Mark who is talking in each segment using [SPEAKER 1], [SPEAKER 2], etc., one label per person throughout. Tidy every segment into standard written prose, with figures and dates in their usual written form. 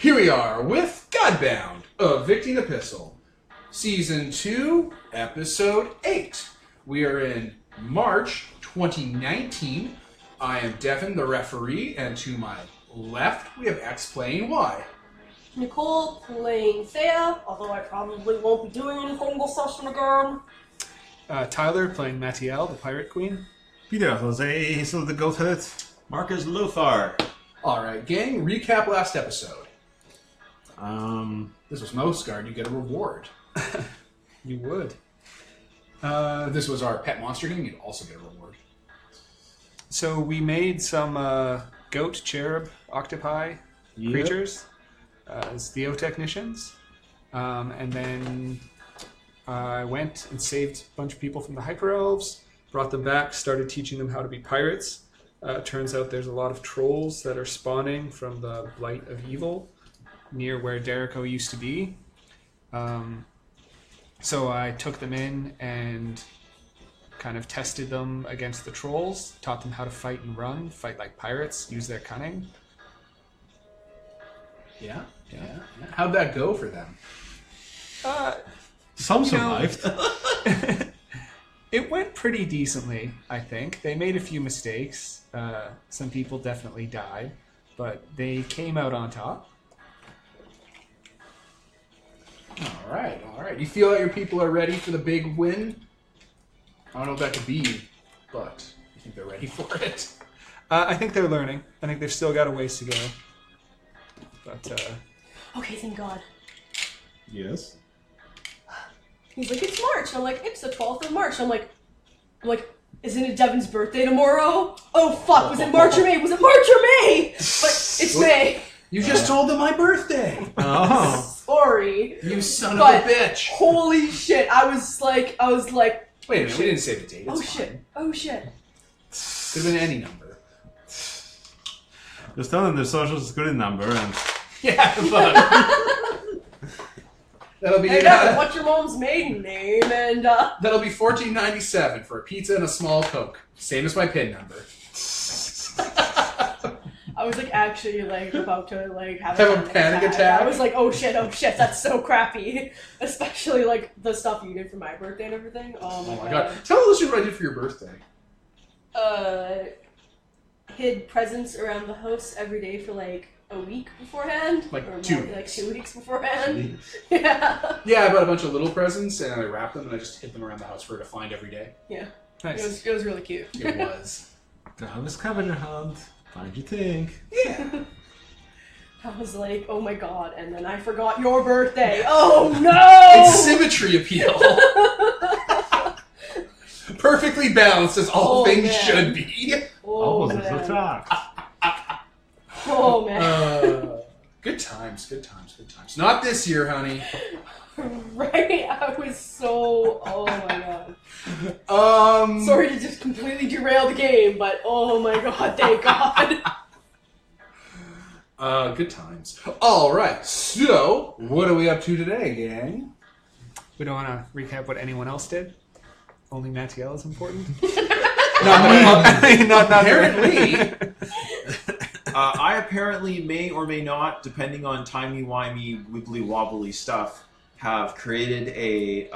[SPEAKER 1] Here we are with Godbound, Evicting Epistle, Season 2, Episode 8. We are in March 2019. I am Devin, the referee, and to my left, we have X playing Y.
[SPEAKER 2] Nicole playing Thea, although I probably won't be doing anything this session again.
[SPEAKER 3] Tyler playing Matiel, the Pirate Queen.
[SPEAKER 4] Peter, Jose, so the goat-headed.
[SPEAKER 5] Marcus Lothar.
[SPEAKER 1] Alright, gang, recap last episode.
[SPEAKER 4] Um,
[SPEAKER 1] This was Mosgard, you get a reward.
[SPEAKER 3] You would.
[SPEAKER 1] This was our pet monster game, you'd also get a reward.
[SPEAKER 3] So we made some goat, cherub, octopi creatures as theotechnicians. And then I went and saved a bunch of people from the hyper elves, brought them back, started teaching them how to be pirates. Turns out there's a lot of trolls that are spawning from the Blight of Evil near where Derico used to be. So I took them in and kind of tested them against the trolls, taught them how to fight and run, fight like pirates, use their cunning.
[SPEAKER 1] Yeah. How'd that go for them?
[SPEAKER 4] some
[SPEAKER 3] You know-
[SPEAKER 4] survived.
[SPEAKER 3] It went pretty decently, I think. They made a few mistakes. Some people definitely died, but they came out on top.
[SPEAKER 1] Alright. You feel that your people are ready for the big win? I don't know what that could be, but I think they're ready for it.
[SPEAKER 3] I think they're learning. I think they've still got a ways to go. But,
[SPEAKER 2] Okay, thank God.
[SPEAKER 4] Yes.
[SPEAKER 2] He's like, it's March. I'm like, it's the 12th of March. I'm like, isn't it Devin's birthday tomorrow? Oh fuck, was it March or May? Was it March or May? But it's May.
[SPEAKER 1] You just told them my birthday!
[SPEAKER 4] Oh.
[SPEAKER 2] Sorry.
[SPEAKER 1] You son
[SPEAKER 2] But
[SPEAKER 1] of a bitch!
[SPEAKER 2] holy shit, I was like,
[SPEAKER 1] Wait a minute, we didn't say the date.
[SPEAKER 2] oh
[SPEAKER 1] It's
[SPEAKER 2] shit,
[SPEAKER 1] fine.
[SPEAKER 2] oh shit.
[SPEAKER 1] Could have been any number.
[SPEAKER 4] Just tell them the social security number and...
[SPEAKER 1] Yeah, but... That'll be
[SPEAKER 2] Hey Devin, what's your mom's maiden name? And
[SPEAKER 1] that'll be $14.97 for a pizza and a small Coke. Same as my PIN number.
[SPEAKER 2] I was like actually like about to like have
[SPEAKER 1] a panic attack?
[SPEAKER 2] I was like, oh shit, that's so crappy. Especially like the stuff you did for my birthday and everything. Oh my god.
[SPEAKER 1] Tell the listeners what I did for your birthday.
[SPEAKER 2] Hid presents around the house every day for like a week beforehand.
[SPEAKER 1] Like
[SPEAKER 2] or
[SPEAKER 1] 2
[SPEAKER 2] more,
[SPEAKER 1] weeks.
[SPEAKER 2] like 2 weeks beforehand. Yeah.
[SPEAKER 1] Yeah, I bought a bunch of little presents and I wrapped them and I just hid them around the house for her to find every day.
[SPEAKER 2] Yeah.
[SPEAKER 3] nice.
[SPEAKER 2] It was really cute.
[SPEAKER 1] It was.
[SPEAKER 4] Have a scavenger hunt. Find your thing.
[SPEAKER 1] Yeah.
[SPEAKER 2] I was like, oh my god, and then I forgot your birthday. Oh no!
[SPEAKER 1] It's symmetry appeal. Perfectly balanced as all
[SPEAKER 2] Oh,
[SPEAKER 1] things
[SPEAKER 2] man.
[SPEAKER 1] should be.
[SPEAKER 2] Oh
[SPEAKER 4] Opposites
[SPEAKER 2] man.
[SPEAKER 4] attract.
[SPEAKER 2] Oh man.
[SPEAKER 1] Good times. Not this year, honey.
[SPEAKER 2] Right? I was so. Oh my god. Sorry to just completely derail the game, but oh my god, thank god.
[SPEAKER 1] Good times. All right. So, what are we up to today, gang?
[SPEAKER 3] We don't want to recap what anyone else did. Only Matiel is important.
[SPEAKER 1] Not
[SPEAKER 3] apparently.
[SPEAKER 5] I apparently may or may not, depending on timey-wimey, wibbly-wobbly stuff, have created a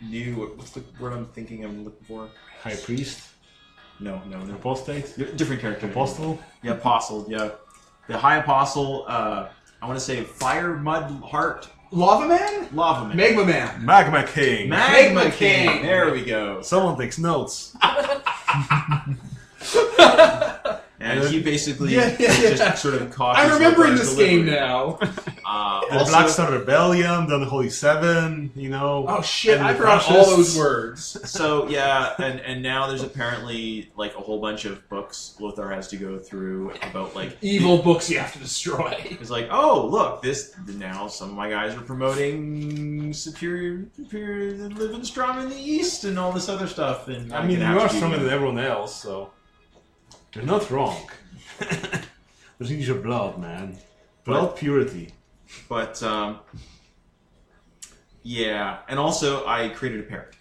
[SPEAKER 5] new... What's the word I'm looking for?
[SPEAKER 4] High priest.
[SPEAKER 5] No.
[SPEAKER 4] Apostate.
[SPEAKER 5] Different character.
[SPEAKER 4] Apostle.
[SPEAKER 5] Yeah, apostle, yeah. The High Apostle, I want to say Fire, Mud, Heart,
[SPEAKER 1] Lava Man?
[SPEAKER 5] Lava Man.
[SPEAKER 1] Magma Man.
[SPEAKER 4] Magma King.
[SPEAKER 5] Magma
[SPEAKER 1] King.
[SPEAKER 5] King. There we go.
[SPEAKER 4] Someone takes notes.
[SPEAKER 5] And he basically
[SPEAKER 1] Yeah.
[SPEAKER 5] just sort of caught.
[SPEAKER 1] I'm remembering this game now.
[SPEAKER 4] The Black Star Rebellion, then the Holy Seven, you know.
[SPEAKER 1] Oh shit,
[SPEAKER 4] and
[SPEAKER 1] I
[SPEAKER 4] the
[SPEAKER 1] forgot all
[SPEAKER 4] fascists.
[SPEAKER 1] those words.
[SPEAKER 5] So yeah, and now there's apparently like a whole bunch of books Lothar has to go through about like
[SPEAKER 1] Evil books you have to destroy.
[SPEAKER 5] It's like, oh look, this now some of my guys are promoting superior living strong in the East and all this other stuff. And
[SPEAKER 4] I mean, you are stronger than everyone else, so you're not wrong. Just need your blood, man. Blood purity.
[SPEAKER 5] But yeah, and also I created a parrot.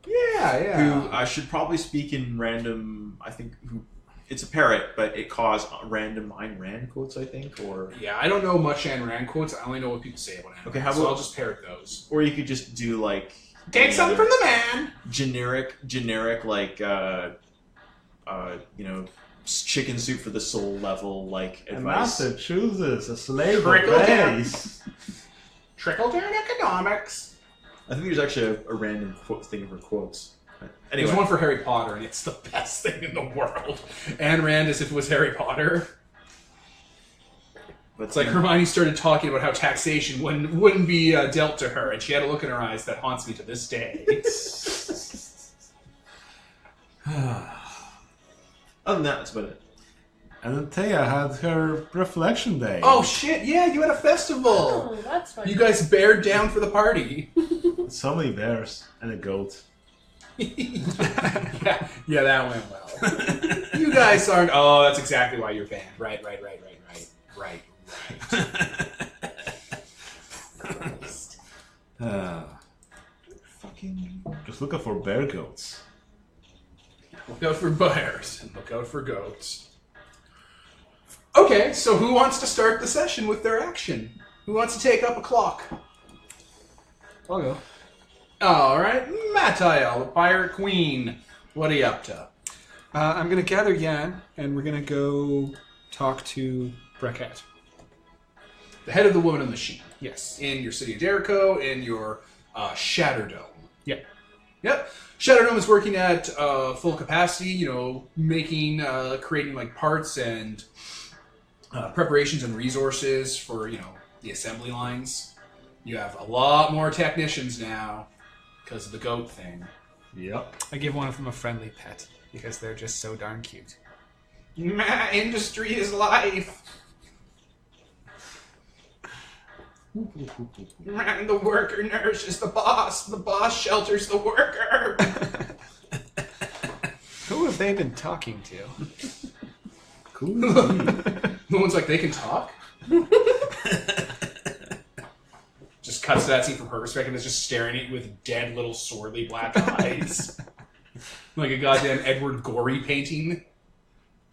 [SPEAKER 1] Yeah.
[SPEAKER 5] Who I should probably speak in random. I think who it's a parrot, but it caused random Ayn Rand quotes, I think, or
[SPEAKER 1] Yeah, I don't know much Ayn Rand quotes. I only know what people say about Ayn
[SPEAKER 5] Okay,
[SPEAKER 1] Rand,
[SPEAKER 5] how
[SPEAKER 1] so
[SPEAKER 5] about-
[SPEAKER 1] I'll just parrot those.
[SPEAKER 5] or you could just do like
[SPEAKER 1] Take
[SPEAKER 5] any
[SPEAKER 1] something
[SPEAKER 5] other
[SPEAKER 1] from the man!
[SPEAKER 5] generic like chicken soup for the soul level like
[SPEAKER 4] A
[SPEAKER 5] advice.
[SPEAKER 4] master chooses a slave
[SPEAKER 1] Trickle down.
[SPEAKER 4] race.
[SPEAKER 1] Trickle-down economics.
[SPEAKER 5] I think there's actually a random quote thing for quotes. Anyway,
[SPEAKER 1] There's one for Harry Potter, and it's the best thing in the world. Ayn Rand as if it was Harry Potter.
[SPEAKER 5] but
[SPEAKER 1] It's like Hermione started talking about how taxation wouldn't be dealt to her, and she had a look in her eyes that haunts me to this day.
[SPEAKER 5] Other than that, that's about it.
[SPEAKER 4] And Thea had her reflection day.
[SPEAKER 1] Oh shit, yeah, you had a festival!
[SPEAKER 2] Oh, that's fine.
[SPEAKER 1] You guys bared down for the party.
[SPEAKER 4] So many bears and a goat.
[SPEAKER 1] yeah, that went well. You guys aren't... Oh, that's exactly why you're banned. Right.
[SPEAKER 5] Fucking.
[SPEAKER 4] Just looking for bear goats.
[SPEAKER 1] Look out for bears and look out for goats. Okay, so who wants to start the session with their action? Who wants to take up a clock?
[SPEAKER 3] I'll go.
[SPEAKER 1] Alright, Mattiel, the Pirate Queen. What are you up to?
[SPEAKER 3] I'm going to gather Yan, and we're going to go talk to Brekket.
[SPEAKER 1] The head of the Woman in the Sheep.
[SPEAKER 3] Yes.
[SPEAKER 1] In your city of Jericho, in your Shatterdome.
[SPEAKER 3] Yeah.
[SPEAKER 1] Yep. Shatterdome is working at full capacity, making, creating like parts and preparations and resources for, the assembly lines. You have a lot more technicians now because of the goat thing.
[SPEAKER 4] Yep.
[SPEAKER 3] I give one of them a friendly pet because they're just so darn cute.
[SPEAKER 1] Industry is life. Man, the worker nourishes the boss shelters the worker.
[SPEAKER 3] Who have they been talking to?
[SPEAKER 4] Cool.
[SPEAKER 1] No one's like, they can talk? Just cuts to that scene from her perspective and is just staring at you with dead little swirly black eyes. Like a goddamn Edward Gorey painting.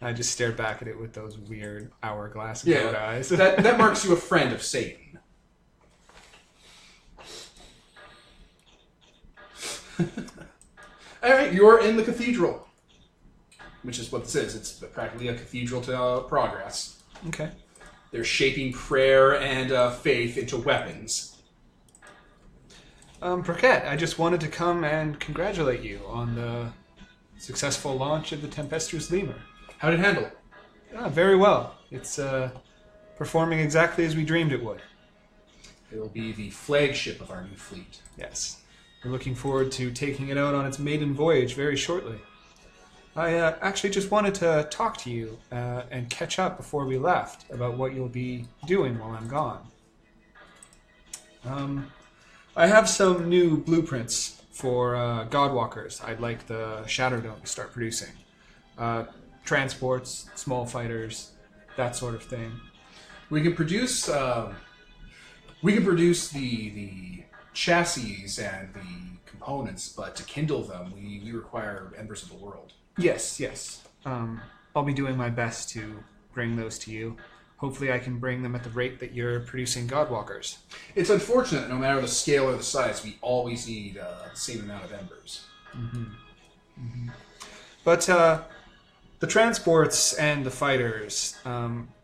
[SPEAKER 3] I just stared back at it with those weird hourglass
[SPEAKER 1] Yeah.
[SPEAKER 3] goat eyes.
[SPEAKER 1] That marks you a friend of Satan. Alright, you're in the cathedral. Which is what this is. It's practically a cathedral to progress.
[SPEAKER 3] Okay.
[SPEAKER 1] They're shaping prayer and faith into weapons.
[SPEAKER 3] Brekket, I just wanted to come and congratulate you on the successful launch of the Tempestuous Lemur.
[SPEAKER 1] How did it handle?
[SPEAKER 3] Very well. It's performing exactly as we dreamed it would.
[SPEAKER 1] It'll be the flagship of our new fleet.
[SPEAKER 3] Yes. We're looking forward to taking it out on its maiden voyage very shortly. I actually just wanted to talk to you and catch up before we left about what you'll be doing while I'm gone. I have some new blueprints for Godwalkers I'd like the Shatterdome to start producing. Transports, small fighters, that sort of thing.
[SPEAKER 1] We can produce the chassis and the components, but to kindle them, we require embers of the world.
[SPEAKER 3] Yes. I'll be doing my best to bring those to you. Hopefully I can bring them at the rate that you're producing Godwalkers.
[SPEAKER 1] It's unfortunate, no matter the scale or the size, we always need the same amount of embers.
[SPEAKER 3] But the transports and the fighters,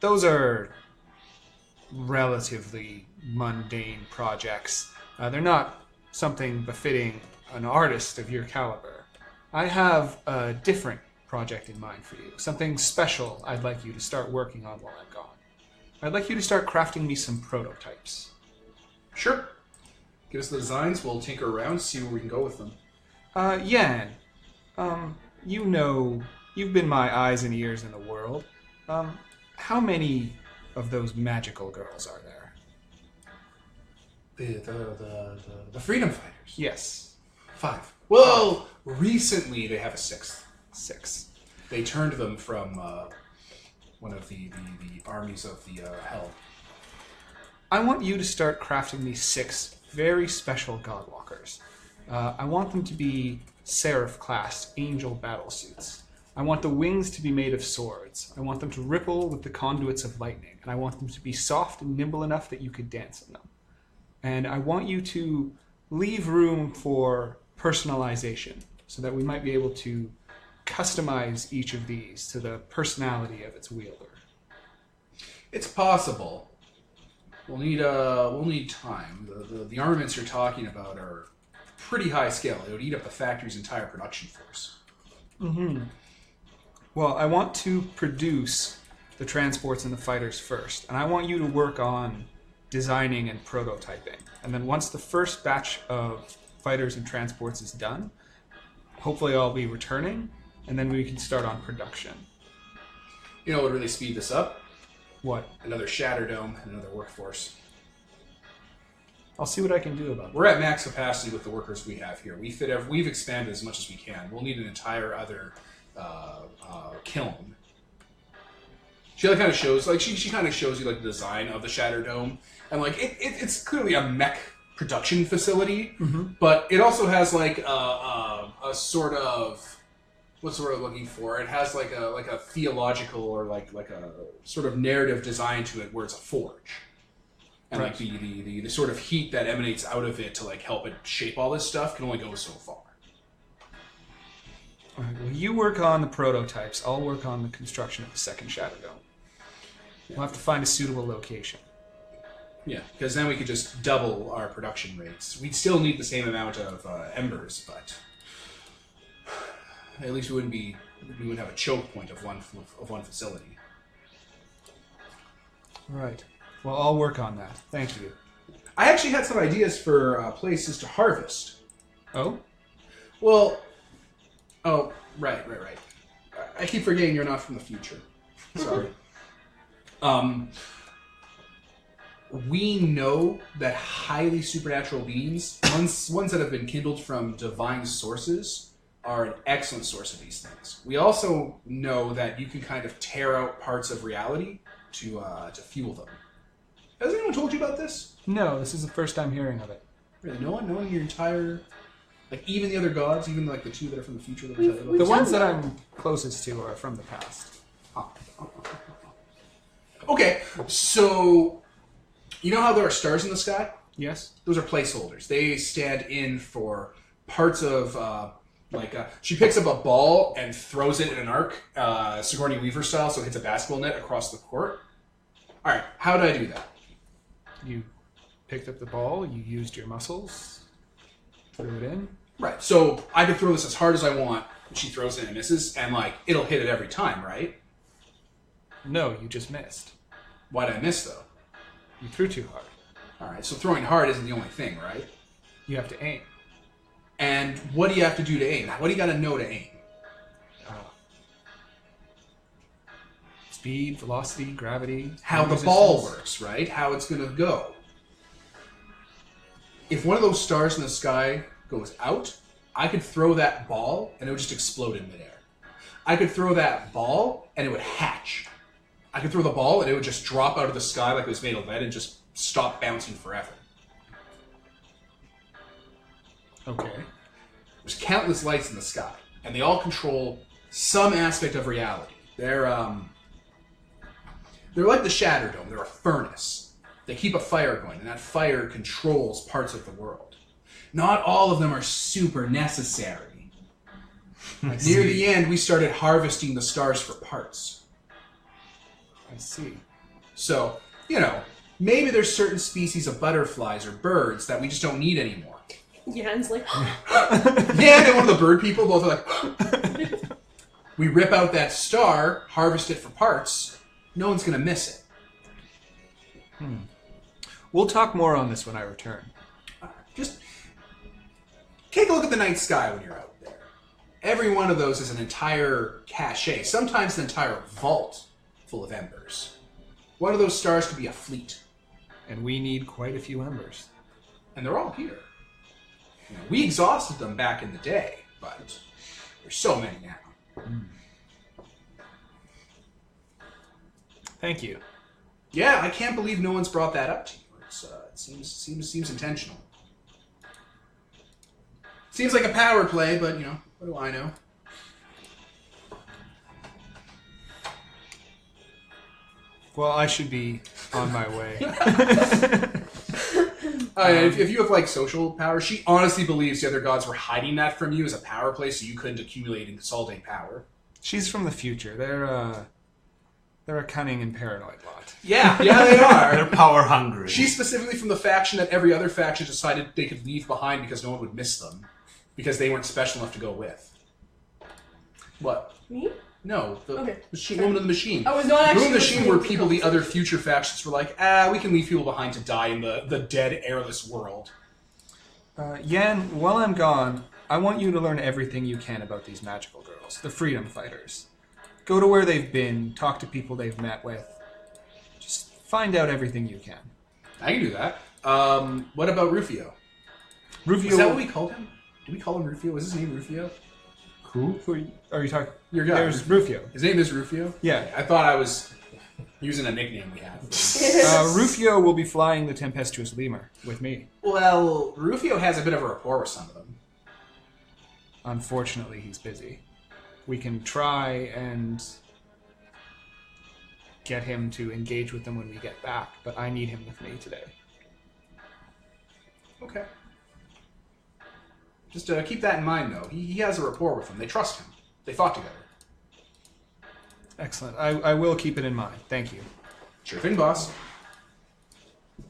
[SPEAKER 3] those are relatively mundane projects. They're not something befitting an artist of your caliber. I have a different project in mind for you, something special I'd like you to start working on while I'm gone. I'd like you to start crafting me some prototypes.
[SPEAKER 1] Sure. Give us the designs, we'll tinker around, see where we can go with them.
[SPEAKER 3] Yan, you've been my eyes and ears in the world. How many of those magical girls are there?
[SPEAKER 1] The Freedom Fighters.
[SPEAKER 3] Yes.
[SPEAKER 1] 5. Well, recently they have a 6th.
[SPEAKER 3] 6.
[SPEAKER 1] They turned them from one of the armies of the Hell.
[SPEAKER 3] I want you to start crafting me 6 very special Godwalkers. I want them to be Seraph-class angel battlesuits. I want the wings to be made of swords. I want them to ripple with the conduits of lightning. And I want them to be soft and nimble enough that you could dance on them. And I want you to leave room for personalization so that we might be able to customize each of these to the personality of its wielder.
[SPEAKER 1] It's possible. We'll need time. The armaments you're talking about are pretty high scale. It would eat up the factory's entire production force.
[SPEAKER 3] Mm-hmm. Well, I want to produce the transports and the fighters first, and I want you to work on designing and prototyping. And then once the first batch of fighters and transports is done, hopefully I'll be returning, and then we can start on production.
[SPEAKER 1] You know what would really speed this up?
[SPEAKER 3] What?
[SPEAKER 1] Another Shatter Dome and another workforce.
[SPEAKER 3] I'll see what I can do about it.
[SPEAKER 1] We're at max capacity with the workers we have here. We've expanded as much as we can. We'll need an entire other kiln. She kind of shows, like she kind of shows you like the design of the Shatter Dome, and like it's clearly a mech production facility, but it also has like a sort of, what's the word I'm looking for? It has like a theological or like a sort of narrative design to it, where it's a forge, and
[SPEAKER 3] Right.
[SPEAKER 1] like the sort of heat that emanates out of it to like help it shape all this stuff can only go so far.
[SPEAKER 3] All right, well, you work on the prototypes. I'll work on the construction of the second Shadow Dome. We'll have to find a suitable location.
[SPEAKER 1] Yeah, because then we could just double our production rates. We'd still need the same amount of embers, but at least we wouldn't have a choke point of one facility.
[SPEAKER 3] Right. Well, I'll work on that. Thank you.
[SPEAKER 1] I actually had some ideas for places to harvest.
[SPEAKER 3] Oh?
[SPEAKER 1] Well, right. I keep forgetting you're not from the future. Sorry. We know that highly supernatural beings, ones that have been kindled from divine sources, are an excellent source of these things. We also know that you can kind of tear out parts of reality to fuel them. Has anyone told you about this?
[SPEAKER 3] No, this is the first time hearing of it.
[SPEAKER 1] Really, no one? Knowing your entire... Like, even the other gods, even like the two that are from the future that we're talking about?
[SPEAKER 3] The ones that I'm closest to are from the past.
[SPEAKER 1] Okay, so you know how there are stars in the sky?
[SPEAKER 3] Yes?
[SPEAKER 1] Those are placeholders. They stand in for parts of, she picks up a ball and throws it in an arc, Sigourney Weaver style, so it hits a basketball net across the court. All right, how did I do that?
[SPEAKER 3] You picked up the ball, you used your muscles, threw it in.
[SPEAKER 1] Right, so I could throw this as hard as I want, and she throws it and misses, and, like, it'll hit it every time, right?
[SPEAKER 3] No, you just missed.
[SPEAKER 1] Why did I miss, though?
[SPEAKER 3] You threw too hard.
[SPEAKER 1] All right, so throwing hard isn't the only thing, right?
[SPEAKER 3] You have to aim.
[SPEAKER 1] And what do you have to do to aim? What do you got to know to aim?
[SPEAKER 3] Speed, velocity, gravity.
[SPEAKER 1] How the
[SPEAKER 3] resistance.
[SPEAKER 1] ball works, right? How it's going to go. If one of those stars in the sky goes out, I could throw that ball and it would just explode in midair. I could throw that ball and it would hatch. I could throw the ball and it would just drop out of the sky like it was made of lead and just stop bouncing forever.
[SPEAKER 3] Okay.
[SPEAKER 1] There's countless lights in the sky, and they all control some aspect of reality. They're like the Shatter Dome. They're a furnace. They keep a fire going, and that fire controls parts of the world. Not all of them are super necessary. Near the end, we started harvesting the stars for parts.
[SPEAKER 3] I see.
[SPEAKER 1] So, maybe there's certain species of butterflies or birds that we just don't need anymore.
[SPEAKER 2] Yan's like,
[SPEAKER 1] Yeah, and one of the bird people both are like, we rip out that star, harvest it for parts, no one's going to miss it.
[SPEAKER 3] We'll talk more on this when I return.
[SPEAKER 1] Just take a look at the night sky when you're out there. Every one of those is an entire cache, sometimes an entire vault full of embers. One of those stars could be a fleet.
[SPEAKER 3] And we need quite a few embers.
[SPEAKER 1] And they're all here. We exhausted them back in the day, but there's so many now.
[SPEAKER 3] Thank you.
[SPEAKER 1] Yeah, I can't believe no one's brought that up to you. It seems intentional. Seems like a power play, but what do I know?
[SPEAKER 3] Well, I should be on my way.
[SPEAKER 1] If you have like social power, she honestly believes the other gods were hiding that from you as a power play, so you couldn't accumulate and consolidate power.
[SPEAKER 3] She's from the future. They're a cunning and paranoid lot.
[SPEAKER 1] Yeah, they are.
[SPEAKER 4] They're power hungry.
[SPEAKER 1] She's specifically from the faction that every other faction decided they could leave behind because no one would miss them, because they weren't special enough to go with. What?
[SPEAKER 2] Me?
[SPEAKER 1] No, the
[SPEAKER 2] Okay.
[SPEAKER 1] machine, woman of the machine.
[SPEAKER 2] I was not actually.
[SPEAKER 1] Woman of the machine
[SPEAKER 2] listening
[SPEAKER 1] were
[SPEAKER 2] to
[SPEAKER 1] people
[SPEAKER 2] the
[SPEAKER 1] the other future factions were like, we can leave people behind to die in the dead, airless world.
[SPEAKER 3] Yan, while I'm gone, I want you to learn everything you can about these magical girls, the freedom fighters. Go to where they've been, talk to people they've met with. Just find out everything you can.
[SPEAKER 1] I can do that. What about Rufio?
[SPEAKER 3] Rufio,
[SPEAKER 1] Is that what we called him? Did we call him Rufio? Was his name Rufio?
[SPEAKER 3] who are you talking?
[SPEAKER 1] Your guy.
[SPEAKER 3] There's Rufio.
[SPEAKER 1] His name is Rufio?
[SPEAKER 3] Yeah.
[SPEAKER 1] I thought I was using a nickname we had.
[SPEAKER 3] Rufio will be flying the tempestuous lemur with me.
[SPEAKER 1] Well, Rufio has a bit of a rapport with some of them.
[SPEAKER 3] Unfortunately, he's busy. We can try and get him to engage with them when we get back, but I need him with me today.
[SPEAKER 1] Okay. Just keep that in mind, though. He has a rapport with them. They trust him. They fought together.
[SPEAKER 3] Excellent. I will keep it in mind. Thank you.
[SPEAKER 1] Sure thing, boss.
[SPEAKER 3] All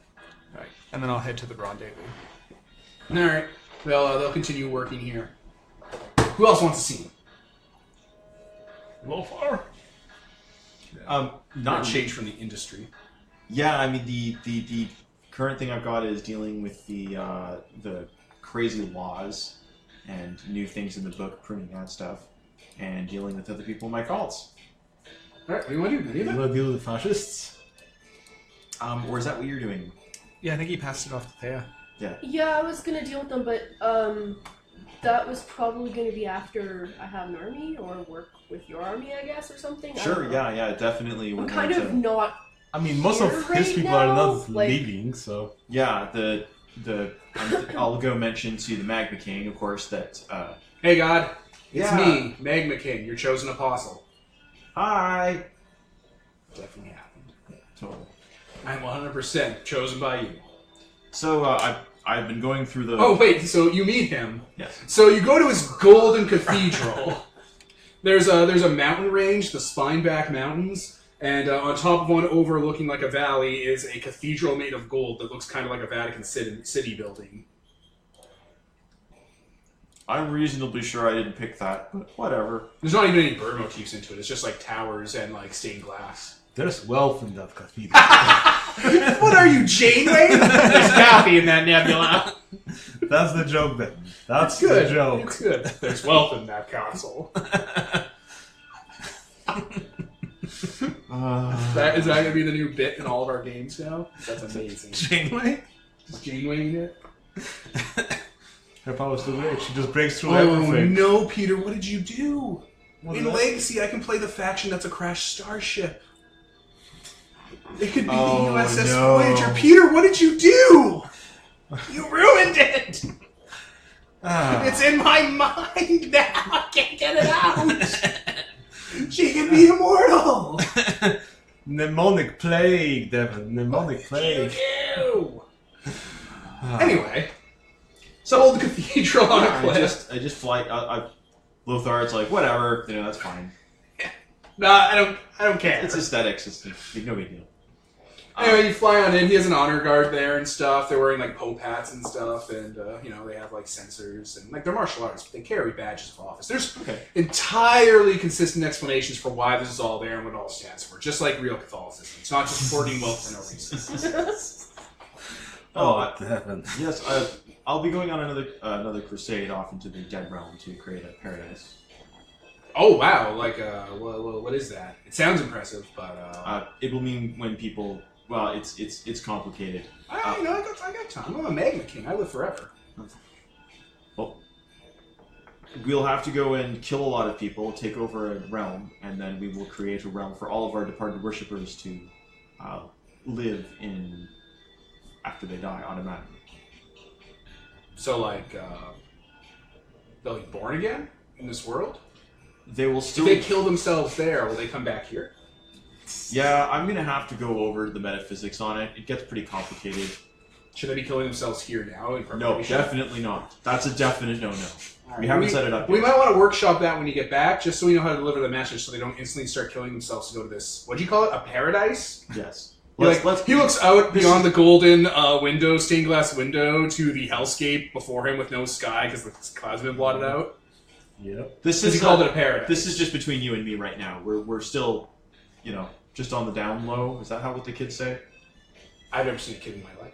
[SPEAKER 3] right. And then I'll head to the rendezvous.
[SPEAKER 1] All right. They'll continue working here. Who else wants to see him?
[SPEAKER 4] Lofar?
[SPEAKER 1] Not change from the industry.
[SPEAKER 5] Yeah, I mean the current thing I've got is dealing with the crazy laws and new things in the book, pruning that stuff, and dealing with other people in my cults.
[SPEAKER 1] All right. What do you want to do? Any of
[SPEAKER 4] You
[SPEAKER 1] it?
[SPEAKER 4] want to deal with the fascists?
[SPEAKER 5] Or is that what you're doing?
[SPEAKER 3] Yeah, I think he passed it off to Thea.
[SPEAKER 2] Yeah, I was gonna deal with them, but that was probably gonna be after I have an army or work with your army, I guess, or something. I
[SPEAKER 5] Sure,
[SPEAKER 2] don't know.
[SPEAKER 5] yeah, definitely.
[SPEAKER 2] I'm
[SPEAKER 5] would
[SPEAKER 2] kind
[SPEAKER 5] want
[SPEAKER 2] of
[SPEAKER 5] to-
[SPEAKER 2] not.
[SPEAKER 4] I mean, most of
[SPEAKER 2] Here
[SPEAKER 4] his
[SPEAKER 2] right
[SPEAKER 4] people
[SPEAKER 2] now,
[SPEAKER 4] are not
[SPEAKER 2] like-
[SPEAKER 4] leaving, so...
[SPEAKER 5] Yeah, I'll go mention to the Magma King, of course, that.
[SPEAKER 1] Hey, God. It's
[SPEAKER 5] Yeah.
[SPEAKER 1] me, Magma King, your chosen apostle.
[SPEAKER 5] Hi.
[SPEAKER 1] Definitely happened.
[SPEAKER 5] Totally.
[SPEAKER 1] I'm 100% chosen by you.
[SPEAKER 5] So I've been going through the.
[SPEAKER 1] Oh, wait. So you meet him.
[SPEAKER 5] Yes.
[SPEAKER 1] So you go to his golden cathedral. There's a mountain range, the Spineback Mountains, and on top of one overlooking like a valley is a cathedral made of gold that looks kind of like a Vatican City building.
[SPEAKER 5] I'm reasonably sure I didn't pick that, but whatever.
[SPEAKER 1] There's not even any bird motifs into it. It's just like towers and like stained glass.
[SPEAKER 4] There's wealth in that cathedral.
[SPEAKER 1] What are you, Janeway? There's coffee in that nebula.
[SPEAKER 4] That's the joke, then. That's
[SPEAKER 1] Good.
[SPEAKER 4] the joke.
[SPEAKER 1] It's good. There's wealth in that castle. Is that going to be the new bit in all of our games now? That's amazing.
[SPEAKER 4] Janeway?
[SPEAKER 1] Is Janeway in it?
[SPEAKER 4] Her power's too great. She just breaks through
[SPEAKER 1] Oh
[SPEAKER 4] everything.
[SPEAKER 1] no, Peter! What did you do?
[SPEAKER 4] What
[SPEAKER 1] In
[SPEAKER 4] did I-
[SPEAKER 1] Legacy, I can play the faction that's a crashed starship. It could be
[SPEAKER 4] Oh,
[SPEAKER 1] the USS
[SPEAKER 4] no.
[SPEAKER 1] Voyager. Peter, what did you do? You ruined it.
[SPEAKER 4] Ah.
[SPEAKER 1] It's in my mind now. I can't get it out. She can be immortal.
[SPEAKER 4] Mnemonic plague, Devin. Mnemonic plague.
[SPEAKER 1] Ew. Anyway, so old cathedral on a
[SPEAKER 5] I
[SPEAKER 1] cliff.
[SPEAKER 5] just fly. Lothar's like, whatever, that's fine.
[SPEAKER 1] No, I don't care.
[SPEAKER 5] It's aesthetics. It's no big deal.
[SPEAKER 1] Anyway, you fly on in. He has an honor guard there and stuff. They're wearing like Pope hats and stuff, and they have like sensors and like they're martial artists, but they carry badges of office. There's entirely consistent explanations for why this is all there and what it all stands for, just like real Catholicism. It's not just hoarding wealth for no reason.
[SPEAKER 4] Oh, Devin.
[SPEAKER 5] Yes, I'll be going on another crusade off into the Dead Realm to create a paradise.
[SPEAKER 1] Oh wow! Like, what is that? It sounds impressive, but
[SPEAKER 5] It will mean when people. Well, it's complicated.
[SPEAKER 1] I got time. I'm a Magma King. I live forever.
[SPEAKER 5] Well, we'll have to go and kill a lot of people, take over a realm, and then we will create a realm for all of our departed worshippers to live in after they die automatically.
[SPEAKER 1] So like, they'll be born again in this world.
[SPEAKER 5] They will
[SPEAKER 1] If
[SPEAKER 5] still.
[SPEAKER 1] they kill themselves there, will they come back here?
[SPEAKER 5] Yeah, I'm gonna have to go over the metaphysics on it. It gets pretty complicated.
[SPEAKER 1] Should they be killing themselves here now? In
[SPEAKER 5] No,
[SPEAKER 1] preparation?
[SPEAKER 5] definitely not. That's a definite no-no.
[SPEAKER 1] Alright,
[SPEAKER 5] We haven't set it up
[SPEAKER 1] We
[SPEAKER 5] yet.
[SPEAKER 1] might want to workshop that when you get back, just so we know how to deliver the message, so they don't instantly start killing themselves to go to this. What do you call it? A paradise?
[SPEAKER 5] Yes.
[SPEAKER 1] He looks out beyond the golden window, stained glass window, to the hellscape before him with no sky because the clouds have been blotted out.
[SPEAKER 4] Yep.
[SPEAKER 5] This
[SPEAKER 1] Because
[SPEAKER 5] is
[SPEAKER 1] he called it a paradise.
[SPEAKER 5] This is just between you and me right now. We're still, just on the down low. Is that what the kids say?
[SPEAKER 1] I've never seen a kid in my life.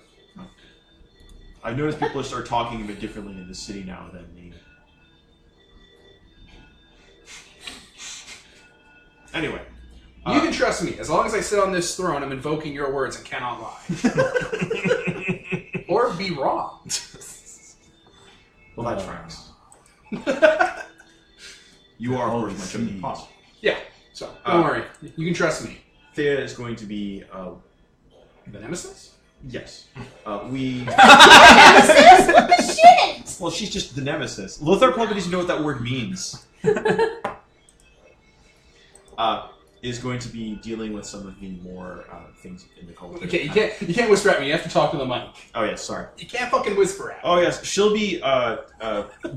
[SPEAKER 5] I've noticed people start talking a bit differently in the city now than me. Anyway.
[SPEAKER 1] You can trust me. As long as I sit on this throne, I'm invoking your words and cannot lie. Or be wrong.
[SPEAKER 5] Well, that tracks. You are, of course, my chosen apostle.
[SPEAKER 1] Yeah, so don't worry. You can trust me.
[SPEAKER 5] Thea is going to be,
[SPEAKER 1] The nemesis?
[SPEAKER 5] yes. We...
[SPEAKER 2] Nemesis? What the shit?
[SPEAKER 5] Well, she's just the nemesis. Lothar probably doesn't know what that word means. Is going to be dealing with some of the more things in the cult.
[SPEAKER 1] Okay, you can't whisper at me. You have to talk to the mic.
[SPEAKER 5] Oh, yes, sorry.
[SPEAKER 1] You can't fucking whisper at me.
[SPEAKER 5] Oh, yes. She'll be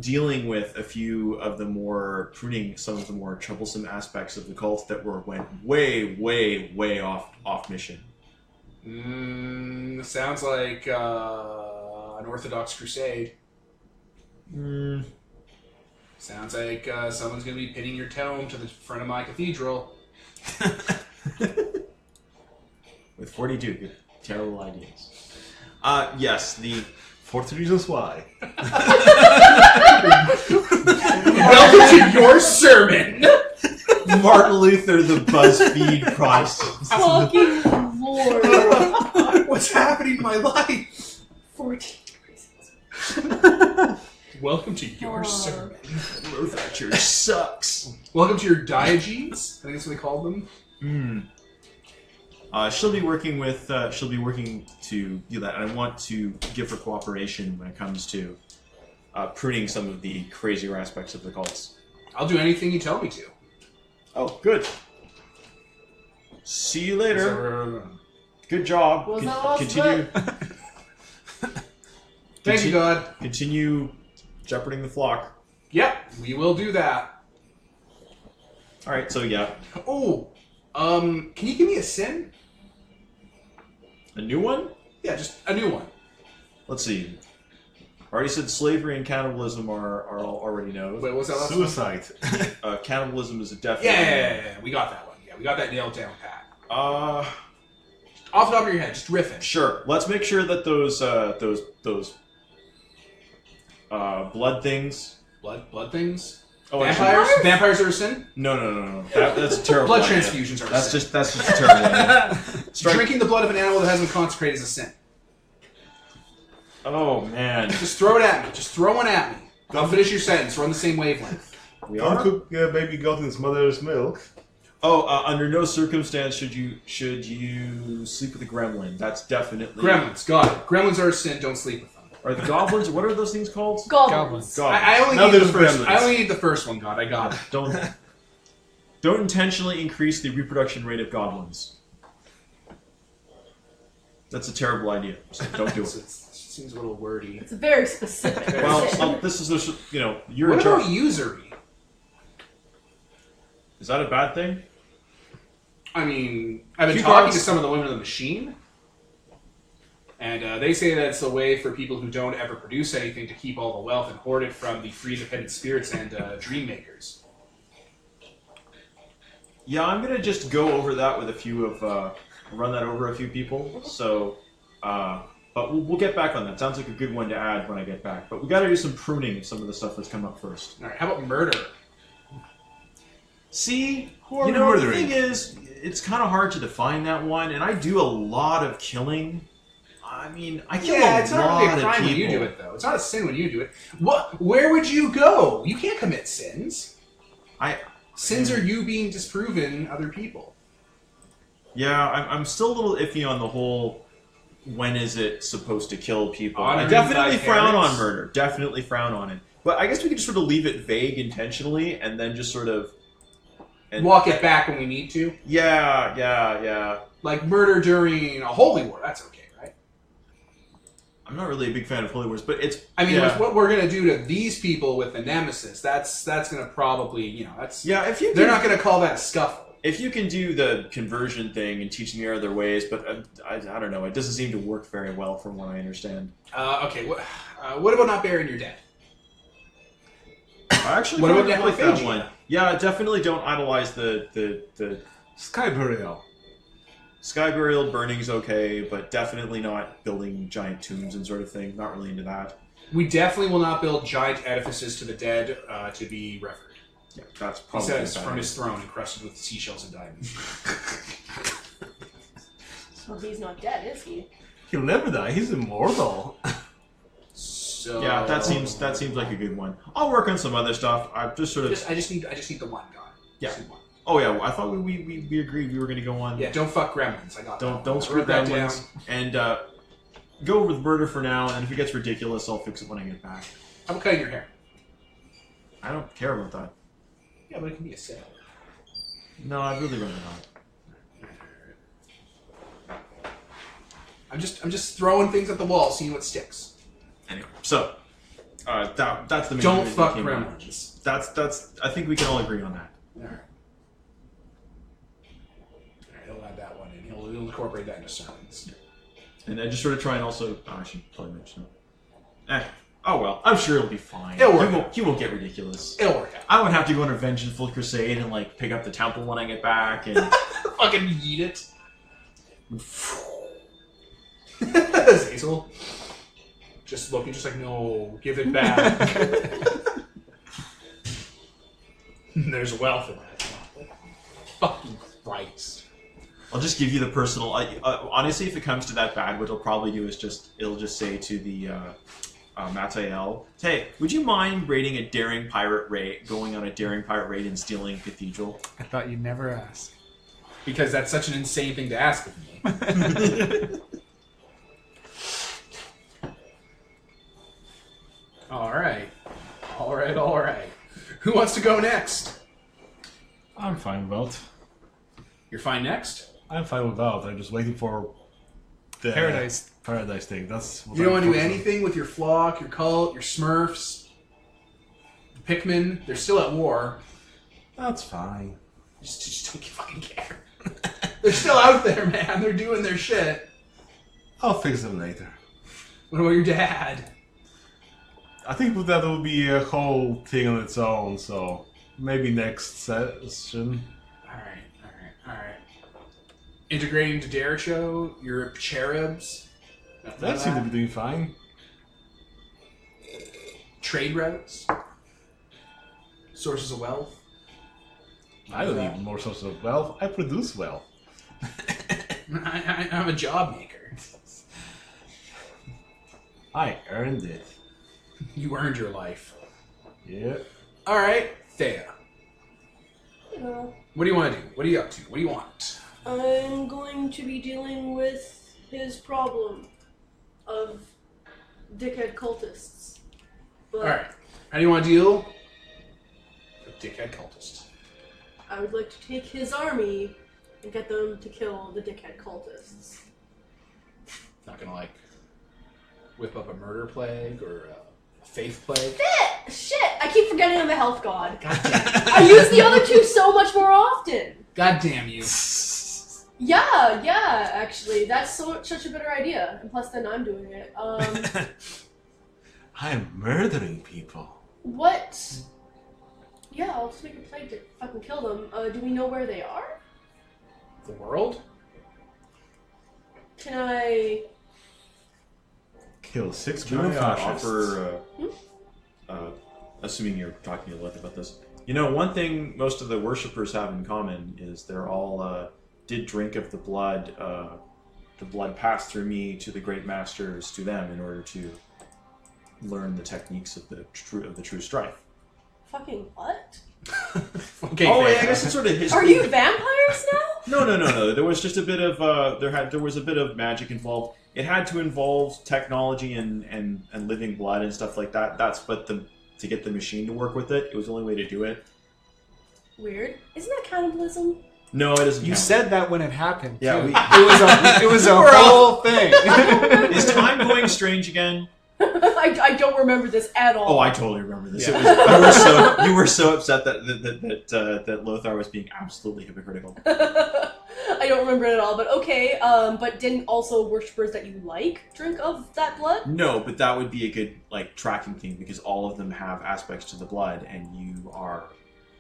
[SPEAKER 5] dealing with a few of the more, pruning some of the more troublesome aspects of the cult that went way, way, way off mission.
[SPEAKER 1] Sounds like an Orthodox crusade. Sounds like someone's going to be pinning your tome to the front of my cathedral.
[SPEAKER 5] With 42 good, terrible ideas. Yes, the...
[SPEAKER 4] 40 reasons why.
[SPEAKER 1] Welcome to your sermon!
[SPEAKER 5] Martin Luther, the BuzzFeed Christ.
[SPEAKER 2] Fucking lord.
[SPEAKER 1] What's happening in my life?
[SPEAKER 2] 14 reasons.
[SPEAKER 1] Welcome to your sermon.
[SPEAKER 5] Luther Church sucks.
[SPEAKER 1] Welcome to your diegeses. I think that's what they called them.
[SPEAKER 5] She'll be working with. She'll be working to do that, and I want to give her cooperation when it comes to pruning some of the crazier aspects of the cults.
[SPEAKER 1] I'll do anything you tell me to.
[SPEAKER 5] Oh, good. See you later. Good job.
[SPEAKER 2] Was that last
[SPEAKER 5] Continue.
[SPEAKER 1] Thank you, God.
[SPEAKER 5] Continue shepherding the flock.
[SPEAKER 1] Yep, we will do that.
[SPEAKER 5] All right. So yeah,
[SPEAKER 1] Oh, can you give me a sin?
[SPEAKER 5] a new one.
[SPEAKER 1] Yeah, just a new one.
[SPEAKER 5] Let's see. I already said slavery and cannibalism are all already known.
[SPEAKER 1] Wait, what was that last one?
[SPEAKER 4] Suicide.
[SPEAKER 5] Cannibalism is a definite.
[SPEAKER 1] Yeah, we got that one. Yeah, we got that nailed down, Pat.
[SPEAKER 5] Uh,
[SPEAKER 1] Off the top of your head, just riffing.
[SPEAKER 5] sure. Let's make sure that those blood things.
[SPEAKER 1] Blood things?
[SPEAKER 5] Oh,
[SPEAKER 1] Vampires?
[SPEAKER 5] actually-
[SPEAKER 1] Vampires are a sin?
[SPEAKER 5] No. That's a terrible.
[SPEAKER 1] Blood
[SPEAKER 5] idea.
[SPEAKER 1] transfusions are a
[SPEAKER 5] That's
[SPEAKER 1] sin.
[SPEAKER 5] just a terrible idea.
[SPEAKER 1] Drinking the blood of an animal that hasn't been consecrated is a sin.
[SPEAKER 5] Oh man,
[SPEAKER 1] Just throw it at me. Just throw one at me. Don't finish your sentence. We're on the same wavelength.
[SPEAKER 5] we
[SPEAKER 4] Don't
[SPEAKER 5] are.
[SPEAKER 4] cook baby goat in its mother's milk.
[SPEAKER 5] Oh, under no circumstance should you sleep with a gremlin. That's definitely
[SPEAKER 1] Gremlins. Got it. Gremlins are a sin. Don't sleep with them.
[SPEAKER 5] Or the goblins. What are those things called?
[SPEAKER 2] Goblins.
[SPEAKER 1] I only
[SPEAKER 4] Now
[SPEAKER 1] need the
[SPEAKER 4] there's
[SPEAKER 1] first.
[SPEAKER 4] gremlins.
[SPEAKER 1] I only need the first one, God. I got it.
[SPEAKER 5] Don't intentionally increase the reproduction rate of goblins. That's a terrible idea. So don't do
[SPEAKER 1] It
[SPEAKER 5] it.
[SPEAKER 1] seems a little wordy.
[SPEAKER 2] It's a very specific.
[SPEAKER 5] Well,
[SPEAKER 2] sin.
[SPEAKER 5] this is you're
[SPEAKER 1] What
[SPEAKER 5] in
[SPEAKER 1] about
[SPEAKER 5] charge.
[SPEAKER 1] usury?
[SPEAKER 5] Is that a bad thing?
[SPEAKER 1] I mean, I've been
[SPEAKER 5] Few
[SPEAKER 1] talking
[SPEAKER 5] gods-
[SPEAKER 1] to some of the women of the machine, and they say that it's a way for people who don't ever produce anything to keep all the wealth and hoard it from the free, independent spirits and dream makers.
[SPEAKER 5] Yeah, I'm gonna just go over that with a few of run that over a few people. So, but we'll get back on that. Sounds like a good one to add when I get back. But we got to do some pruning of some of the stuff that's come up first.
[SPEAKER 1] All right, how about murder?
[SPEAKER 5] See,
[SPEAKER 4] Who are
[SPEAKER 5] you
[SPEAKER 4] we
[SPEAKER 5] know, the
[SPEAKER 4] murdering?
[SPEAKER 5] thing is, it's kind of hard to define that one, and I do a lot of killing. I mean, I kill
[SPEAKER 1] Yeah,
[SPEAKER 5] a
[SPEAKER 1] it's
[SPEAKER 5] lot
[SPEAKER 1] not really a
[SPEAKER 5] of
[SPEAKER 1] crime
[SPEAKER 5] people.
[SPEAKER 1] when you do it, though. It's not a sin when you do it. What? Where would you go? You can't commit sins. Sins are you being disproven other people.
[SPEAKER 5] Yeah, I'm still a little iffy on the whole. When is it supposed to kill people? I
[SPEAKER 1] Honoring
[SPEAKER 5] definitely
[SPEAKER 1] thy
[SPEAKER 5] frown
[SPEAKER 1] parents.
[SPEAKER 5] on murder. Definitely frown on it. But I guess we could just sort of leave it vague intentionally, and then just sort of And
[SPEAKER 1] walk it back when we need to.
[SPEAKER 5] Yeah.
[SPEAKER 1] Like murder during a holy war. That's okay, right?
[SPEAKER 5] I'm not really a big fan of holy wars, but it's.
[SPEAKER 1] I mean, with what we're gonna do to these people with the nemesis, that's gonna probably that's.
[SPEAKER 5] Yeah, if you.
[SPEAKER 1] They're not gonna call that a scuffle.
[SPEAKER 5] If you can do the conversion thing and teach them the other ways, but I don't know, it doesn't seem to work very well from what I understand.
[SPEAKER 1] Okay, what about not burying your dead?
[SPEAKER 5] I actually
[SPEAKER 1] What about
[SPEAKER 5] kind of like that
[SPEAKER 1] necrophagia?
[SPEAKER 5] one. Yeah, definitely don't idolize the
[SPEAKER 4] Sky burial.
[SPEAKER 5] sky burial burning's okay, but definitely not building giant tombs and sort of thing. Not really into that.
[SPEAKER 1] We definitely will not build giant edifices to the dead to be revered.
[SPEAKER 5] Yeah, that's
[SPEAKER 1] He
[SPEAKER 5] probably
[SPEAKER 1] says
[SPEAKER 5] bad.
[SPEAKER 1] from his throne encrusted with seashells and diamonds.
[SPEAKER 2] Well, he's not dead, is he?
[SPEAKER 4] He'll never die. He's immortal.
[SPEAKER 1] So
[SPEAKER 5] Yeah, that seems like a good one. I'll work on some other stuff. I just sort of.
[SPEAKER 1] I just need the one guy.
[SPEAKER 5] Yeah.
[SPEAKER 1] Just need one.
[SPEAKER 5] Oh yeah, I thought we agreed we were going to go on.
[SPEAKER 1] Yeah, don't fuck gremlins. I got that.
[SPEAKER 5] Don't screw
[SPEAKER 1] Wrote that
[SPEAKER 5] gremlins. And go with murder for now. And if it gets ridiculous, I'll fix it when I get back.
[SPEAKER 1] How about cutting your hair?
[SPEAKER 5] I don't care about that.
[SPEAKER 1] Yeah, but it can be a sale.
[SPEAKER 5] No, I'd really rather not.
[SPEAKER 1] I'm just throwing things at the wall, seeing what sticks.
[SPEAKER 5] Anyway, so that's the main
[SPEAKER 1] Don't
[SPEAKER 5] reason
[SPEAKER 1] fuck
[SPEAKER 5] I came back.
[SPEAKER 1] gremlins.
[SPEAKER 5] That's. I think we can all agree on that.
[SPEAKER 1] Alright. He'll add that one in. He'll incorporate that into sermons.
[SPEAKER 5] And I just sort of try and also. Oh, I should probably mention it. Oh well, I'm sure it'll be fine.
[SPEAKER 1] It'll work.
[SPEAKER 5] He won't get ridiculous.
[SPEAKER 1] It'll work out.
[SPEAKER 5] I won't have to go on a vengeful crusade and like pick up the temple when I get back and.
[SPEAKER 1] Fucking yeet it. Hazel. Just looking, just like, no, give it back. There's wealth in that. Fucking Christ.
[SPEAKER 5] I'll just give you the personal. Honestly, if it comes to that bad, what it'll probably do is it'll just say to the Matael, "Hey, would you mind raiding a daring pirate raid, going on a daring pirate raid and stealing a cathedral?"
[SPEAKER 3] I thought you'd never ask.
[SPEAKER 1] Because that's such an insane thing to ask of me. All right. Who wants to go next?
[SPEAKER 4] I'm fine without.
[SPEAKER 1] You're fine next?
[SPEAKER 4] I'm fine without. I'm just waiting for the
[SPEAKER 3] Paradise.
[SPEAKER 4] Paradise thing. That's what
[SPEAKER 1] You don't
[SPEAKER 4] I'm
[SPEAKER 1] want to do
[SPEAKER 4] focused on.
[SPEAKER 1] anything with your flock, your cult, your smurfs, the Pikmin. They're still at war.
[SPEAKER 4] That's fine.
[SPEAKER 1] Just don't fucking care. They're still out there, man. They're doing their shit.
[SPEAKER 4] I'll fix them later.
[SPEAKER 1] What about your dad?
[SPEAKER 4] I think that will be a whole thing on its own, so maybe next session.
[SPEAKER 1] All right. Integrating to Dericho, your cherubs. Nothing
[SPEAKER 4] That
[SPEAKER 1] like
[SPEAKER 4] seems to be doing fine.
[SPEAKER 1] Trade routes. Sources of wealth.
[SPEAKER 4] I don't need more sources of wealth. I produce wealth.
[SPEAKER 1] I'm a job maker.
[SPEAKER 4] I earned it.
[SPEAKER 1] You earned your life.
[SPEAKER 4] Yeah.
[SPEAKER 1] All right, Thea.
[SPEAKER 2] You know,
[SPEAKER 1] What do you want to do? What are you up to? What do you want?
[SPEAKER 2] I'm going to be dealing with his problem of dickhead cultists. But
[SPEAKER 1] All right. How do you want to deal with dickhead cultists?
[SPEAKER 2] I would like to take his army and get them to kill the dickhead cultists.
[SPEAKER 1] Not gonna like whip up a murder plague or a faith plague.
[SPEAKER 2] Shit! I keep forgetting I'm a health god.
[SPEAKER 1] God damn,
[SPEAKER 2] I use the other two so much more often.
[SPEAKER 1] God damn you!
[SPEAKER 2] Yeah, actually, that's such a better idea. And plus, then I'm doing it.
[SPEAKER 4] I am murdering people.
[SPEAKER 2] What? Yeah, I'll just make a plague to fucking kill them. Do we know where they are?
[SPEAKER 1] The world?
[SPEAKER 2] Can I?
[SPEAKER 4] Kill 6
[SPEAKER 5] Can
[SPEAKER 4] million
[SPEAKER 5] I
[SPEAKER 4] fascists.
[SPEAKER 5] offer, assuming you're talking to Lilith about this, you know, one thing most of the worshippers have in common is they're all did drink of the blood passed through me to the great masters to them in order to learn the techniques of the true strife.
[SPEAKER 2] Fucking what?
[SPEAKER 1] Okay.
[SPEAKER 5] Oh,
[SPEAKER 1] Thea.
[SPEAKER 5] yeah, I guess it's sort of history.
[SPEAKER 2] Are you vampires now?
[SPEAKER 5] No. There was just a bit of there was a bit of magic involved. It had to involve technology and living blood and stuff like that. That's what to get the machine to work with it. It was the only way to do it.
[SPEAKER 2] Weird. Isn't that cannibalism?
[SPEAKER 5] No, it doesn't
[SPEAKER 3] You
[SPEAKER 5] count.
[SPEAKER 3] said that when it happened.
[SPEAKER 5] Yeah,
[SPEAKER 3] too.
[SPEAKER 5] we-
[SPEAKER 3] it was a whole thing.
[SPEAKER 5] Is time going strange again?
[SPEAKER 2] I don't remember this at all.
[SPEAKER 5] Oh, I totally remember this.
[SPEAKER 1] Yeah.
[SPEAKER 5] It was, you were so upset that Lothar was being absolutely hypocritical.
[SPEAKER 2] I don't remember it at all, but okay. But didn't also worshippers that you like drink of that blood?
[SPEAKER 5] No, but that would be a good tracking thing because all of them have aspects to the blood, and you are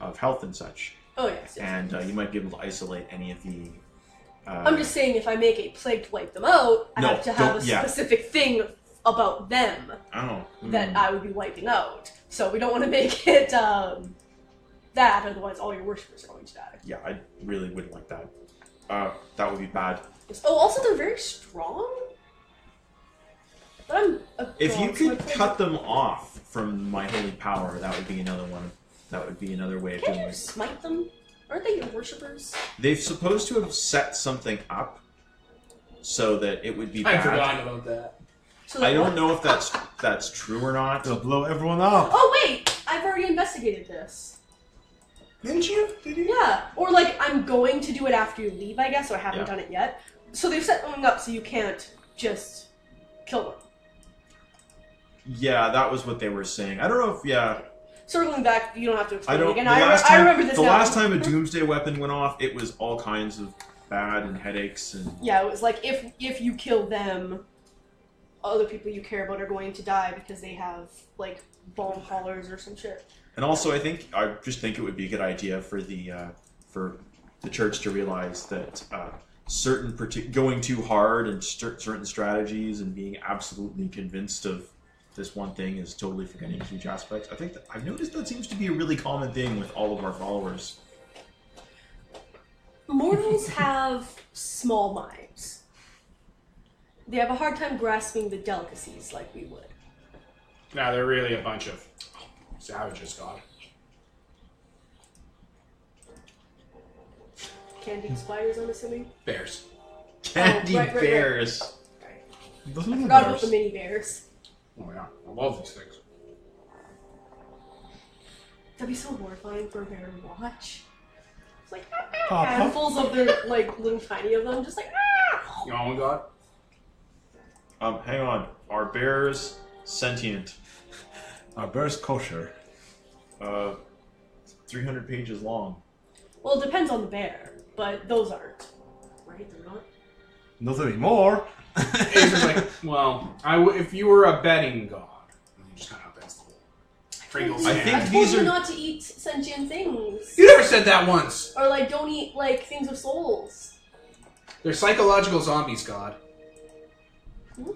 [SPEAKER 5] of health and such.
[SPEAKER 2] Oh yes.
[SPEAKER 5] And you might be able to isolate any of the.
[SPEAKER 2] I'm just saying, if I make a plague to wipe them out, I
[SPEAKER 5] No,
[SPEAKER 2] have to have a
[SPEAKER 5] don't- yeah.
[SPEAKER 2] specific thing about them
[SPEAKER 5] Oh.
[SPEAKER 2] that I would be wiping out. So we don't want to make it that, otherwise all your worshippers are going to die.
[SPEAKER 5] Yeah, I really wouldn't like that. That would be bad.
[SPEAKER 2] Oh, also they're very strong. But I'm.
[SPEAKER 5] If you
[SPEAKER 2] so my
[SPEAKER 5] could
[SPEAKER 2] plague-
[SPEAKER 5] cut them off from my holy power, that would be another one. That would be another way of
[SPEAKER 2] Can't
[SPEAKER 5] doing
[SPEAKER 2] you
[SPEAKER 5] it.
[SPEAKER 2] smite them? Aren't they your worshippers?
[SPEAKER 5] They're supposed to have set something up so that it would be
[SPEAKER 1] I
[SPEAKER 5] bad.
[SPEAKER 1] forgot about that.
[SPEAKER 2] So
[SPEAKER 5] I
[SPEAKER 2] that
[SPEAKER 5] don't
[SPEAKER 2] what?
[SPEAKER 5] know if that's true or not.
[SPEAKER 4] They'll blow everyone up.
[SPEAKER 2] Oh wait, I've already investigated this.
[SPEAKER 1] Didn't you? Did you?
[SPEAKER 2] Yeah, or like I'm going to do it after you leave, I guess. So I haven't
[SPEAKER 5] Yeah.
[SPEAKER 2] done it yet. So they've set something up so you can't just kill them.
[SPEAKER 5] Yeah, that was what they were saying. I don't know if
[SPEAKER 2] Circling back, you don't have to
[SPEAKER 5] I
[SPEAKER 2] explain it
[SPEAKER 5] don't.
[SPEAKER 2] again.
[SPEAKER 5] The
[SPEAKER 2] I
[SPEAKER 5] last time,
[SPEAKER 2] remember this
[SPEAKER 5] the
[SPEAKER 2] now.
[SPEAKER 5] last time a doomsday weapon went off, it was all kinds of bad and headaches and.
[SPEAKER 2] Yeah, it was like if you kill them, other people you care about are going to die because they have like bone collars or some shit.
[SPEAKER 5] And also, I just think it would be a good idea for the church to realize that going too hard and certain strategies and being absolutely convinced of this one thing is totally forgetting huge aspects. I think I've noticed that seems to be a really common thing with all of our followers.
[SPEAKER 2] Mortals have small minds. They have a hard time grasping the delicacies like we would.
[SPEAKER 1] Nah, they're really a bunch of savages, God.
[SPEAKER 2] Candy spiders, I'm assuming.
[SPEAKER 1] Bears.
[SPEAKER 5] Candy
[SPEAKER 2] right.
[SPEAKER 5] bears.
[SPEAKER 4] Those
[SPEAKER 2] I
[SPEAKER 4] little
[SPEAKER 2] forgot about
[SPEAKER 4] bears.
[SPEAKER 2] the mini bears.
[SPEAKER 1] Oh yeah, I love these things.
[SPEAKER 2] That'd be so horrifying for a bear to watch. It's like
[SPEAKER 4] Pop, pop.
[SPEAKER 2] handfuls of their like little tiny of them, just like
[SPEAKER 1] Oh my God.
[SPEAKER 5] Hang on. Are bears sentient?
[SPEAKER 4] Our bear's kosher.
[SPEAKER 5] 300 pages long.
[SPEAKER 2] Well, it depends on the bear, but those aren't. Right? They're not.
[SPEAKER 4] Not anymore.
[SPEAKER 1] It's like, well, if you were a betting god, then you just kind of upends the whole Pringles.
[SPEAKER 5] I
[SPEAKER 1] hand.
[SPEAKER 5] think
[SPEAKER 2] I told
[SPEAKER 5] these
[SPEAKER 2] you
[SPEAKER 5] are-
[SPEAKER 2] not to eat sentient things.
[SPEAKER 1] You never said that once.
[SPEAKER 2] Or like don't eat like things with souls.
[SPEAKER 1] They're psychological zombies, God.
[SPEAKER 2] Hmm?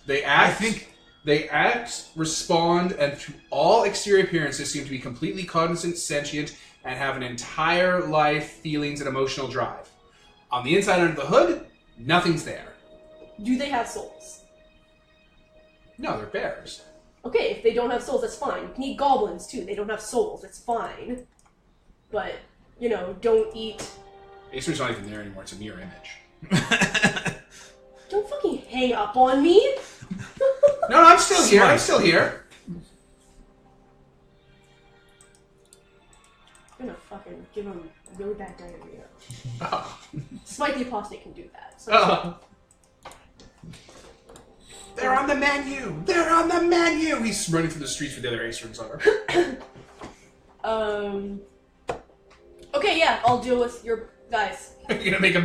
[SPEAKER 1] They act, respond, and to all exterior appearances seem to be completely cognizant, sentient, and have an entire life, feelings, and emotional drive. On the inside, under the hood, nothing's there.
[SPEAKER 2] Do they have souls?
[SPEAKER 1] No, they're bears.
[SPEAKER 2] Okay, if they don't have souls, that's fine. You can eat goblins too. They don't have souls. It's fine. But, you know, don't eat.
[SPEAKER 1] Acer's not even there anymore. It's a mirror image.
[SPEAKER 2] Don't fucking hang up on me.
[SPEAKER 1] No, I'm still here. I'm still here.
[SPEAKER 2] I'm gonna fucking give him really bad diarrhea.
[SPEAKER 1] Oh.
[SPEAKER 2] Smite the Apostate can do that. So
[SPEAKER 1] Oh. They're on the menu! They're on the menu! He's running through the streets with the other Acer's are.
[SPEAKER 2] Okay, yeah, I'll deal with your guys.
[SPEAKER 1] You're gonna make a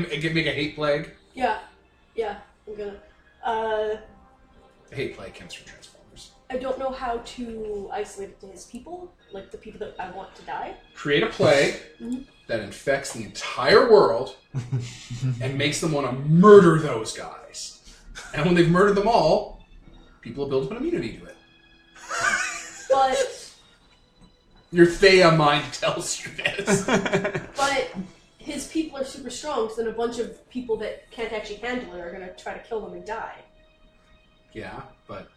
[SPEAKER 1] hate plague?
[SPEAKER 2] Yeah, I'm gonna.
[SPEAKER 1] The hate plague comes from Transformers.
[SPEAKER 2] I don't know how to isolate it to his people, like the people that I want to die.
[SPEAKER 1] Create a plague
[SPEAKER 2] Mhm.
[SPEAKER 1] that infects the entire world and makes them want to murder those guys. And when they've murdered them all, people will build up an immunity to it.
[SPEAKER 2] But
[SPEAKER 1] Your Thea mind tells you this.
[SPEAKER 2] but his people are super strong, so then a bunch of people that can't actually handle it are gonna try to kill them and die.
[SPEAKER 1] Yeah, but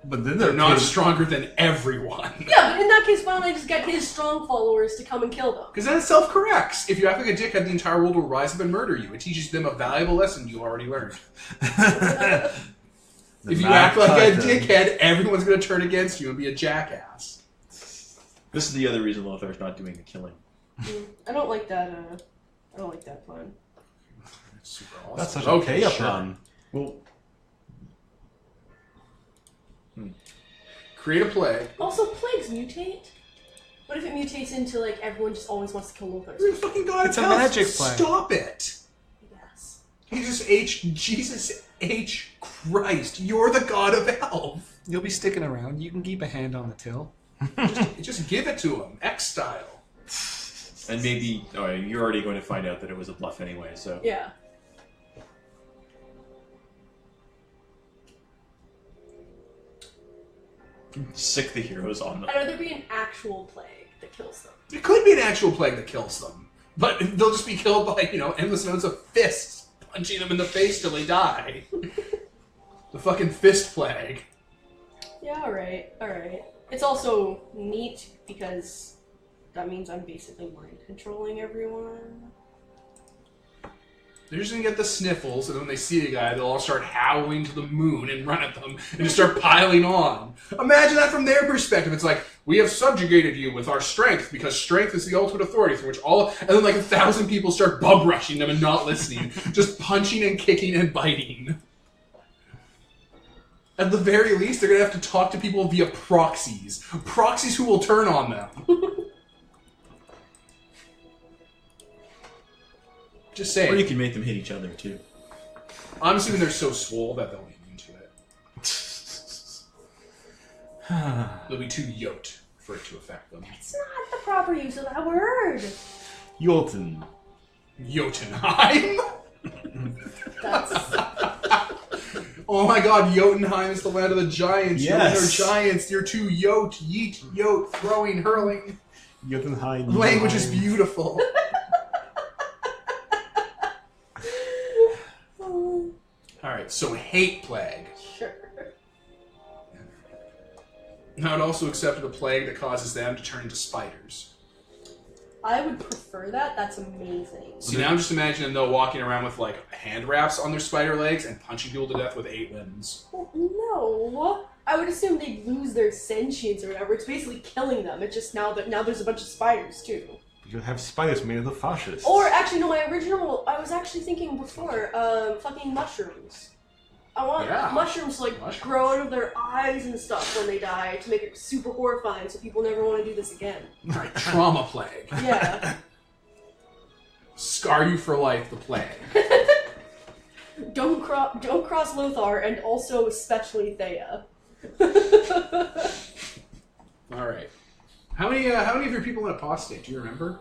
[SPEAKER 4] But then
[SPEAKER 1] they're
[SPEAKER 4] they're
[SPEAKER 1] not
[SPEAKER 4] killed-
[SPEAKER 1] stronger than everyone.
[SPEAKER 2] Yeah, but in that case, why don't I just get his strong followers to come and kill them?
[SPEAKER 1] Because then it self-corrects. If you act like a dickhead, the entire world will rise up and murder you. It teaches them a valuable lesson you already learned.
[SPEAKER 4] The
[SPEAKER 1] If you
[SPEAKER 4] Mad
[SPEAKER 1] act like a
[SPEAKER 4] Titan.
[SPEAKER 1] dickhead, everyone's going to turn against you and be a jackass.
[SPEAKER 5] This is the other reason Lothar's not doing the killing.
[SPEAKER 2] I don't like that. I don't like that plan.
[SPEAKER 1] That's super awesome.
[SPEAKER 4] That's such a
[SPEAKER 1] okay,
[SPEAKER 4] Kea
[SPEAKER 1] sure.
[SPEAKER 4] plan.
[SPEAKER 5] Well,
[SPEAKER 1] Create a plague.
[SPEAKER 2] Also, plagues mutate. What if it mutates into like everyone just always wants to kill Lothar?
[SPEAKER 1] You're the fucking god
[SPEAKER 3] It's
[SPEAKER 1] of
[SPEAKER 3] a
[SPEAKER 1] hell.
[SPEAKER 3] magic plague.
[SPEAKER 1] Stop it.
[SPEAKER 2] Yes.
[SPEAKER 1] Jesus H. Christ, you're the god of hell.
[SPEAKER 3] You'll be sticking around. You can keep a hand on the till.
[SPEAKER 1] Just give it to him, X style.
[SPEAKER 5] and maybe you're already going to find out that it was a bluff anyway. So
[SPEAKER 2] Yeah.
[SPEAKER 5] sick the heroes on them.
[SPEAKER 2] I'd rather be an actual plague that kills them.
[SPEAKER 1] It could be an actual plague that kills them, but they'll just be killed by endless amounts of fists punching them in the face till they die. The fucking fist plague.
[SPEAKER 2] Yeah, alright. It's also neat because that means I'm basically mind controlling everyone.
[SPEAKER 1] They're just gonna get the sniffles, and when they see a guy, they'll all start howling to the moon and run at them and just start piling on. Imagine that from their perspective. It's like, we have subjugated you with our strength because strength is the ultimate authority through which all. And then like 1,000 people start bum rushing them and not listening, just punching and kicking and biting. At the very least, they're gonna have to talk to people via proxies. Proxies who will turn on them. Just saying.
[SPEAKER 5] Or you can make them hit each other too.
[SPEAKER 1] I'm assuming they're so swole that they'll be immune to it. They'll be too yoked for it to affect them.
[SPEAKER 2] It's not the proper use of that word.
[SPEAKER 4] Jotun.
[SPEAKER 1] Jotunheim?
[SPEAKER 2] That's
[SPEAKER 1] Oh my god, Jotunheim is the land of the giants.
[SPEAKER 4] Yes.
[SPEAKER 1] Jotun are giants. You're too yoked. Yeet, yote, throwing, hurling.
[SPEAKER 4] Jotunheim.
[SPEAKER 1] Language is beautiful. Alright, so hate plague.
[SPEAKER 2] sure.
[SPEAKER 1] I would also accept a plague that causes them to turn into spiders.
[SPEAKER 2] I would prefer that. That's amazing.
[SPEAKER 1] See, now I'm just imagining them walking around with like hand wraps on their spider legs and punching people to death with 8 limbs.
[SPEAKER 2] Well, no. I would assume they'd lose their sentience or whatever. It's basically killing them. It's just now there's a bunch of spiders too.
[SPEAKER 4] You have spiders made of fascists.
[SPEAKER 2] Or actually, no. I was actually thinking before, fucking mushrooms. I want mushrooms to like grow out of their eyes and stuff when they die to make it super horrifying, so people never want to do this again.
[SPEAKER 1] Alright, trauma plague.
[SPEAKER 2] Yeah.
[SPEAKER 1] Scar you for life, the plague.
[SPEAKER 2] Don't cross Lothar, and also especially Thea.
[SPEAKER 1] Alright. How many of your people in apostate? Do you remember?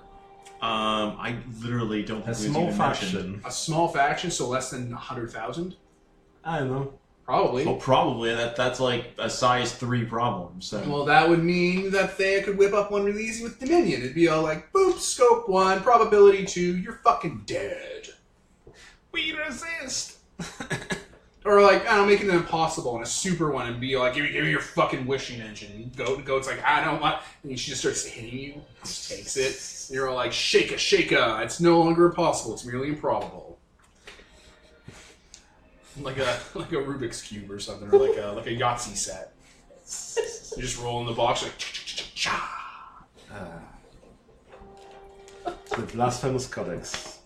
[SPEAKER 5] I literally don't
[SPEAKER 4] a
[SPEAKER 5] think it was
[SPEAKER 4] small
[SPEAKER 5] even mentioned.
[SPEAKER 4] faction.
[SPEAKER 1] A small faction, so less than 100,000?
[SPEAKER 4] I don't know.
[SPEAKER 1] Probably.
[SPEAKER 5] Well, probably that's like a size 3 problem. So
[SPEAKER 1] Well, that would mean that Thea could whip up one really easy with Dominion. It'd be all like, boop, scope 1, probability 2, you're fucking dead.
[SPEAKER 3] We resist.
[SPEAKER 1] Or like, I don't know, making it impossible in a super one and be like, give me your fucking wishing engine. Goat's like, I don't want, and she just starts hitting you, just takes it, and you're all like, shaka, it's no longer impossible, it's merely improbable. Like a Rubik's Cube or something, or like a Yahtzee set. You just roll in the box, like, cha-cha-cha-cha.
[SPEAKER 4] The blasphemous codex.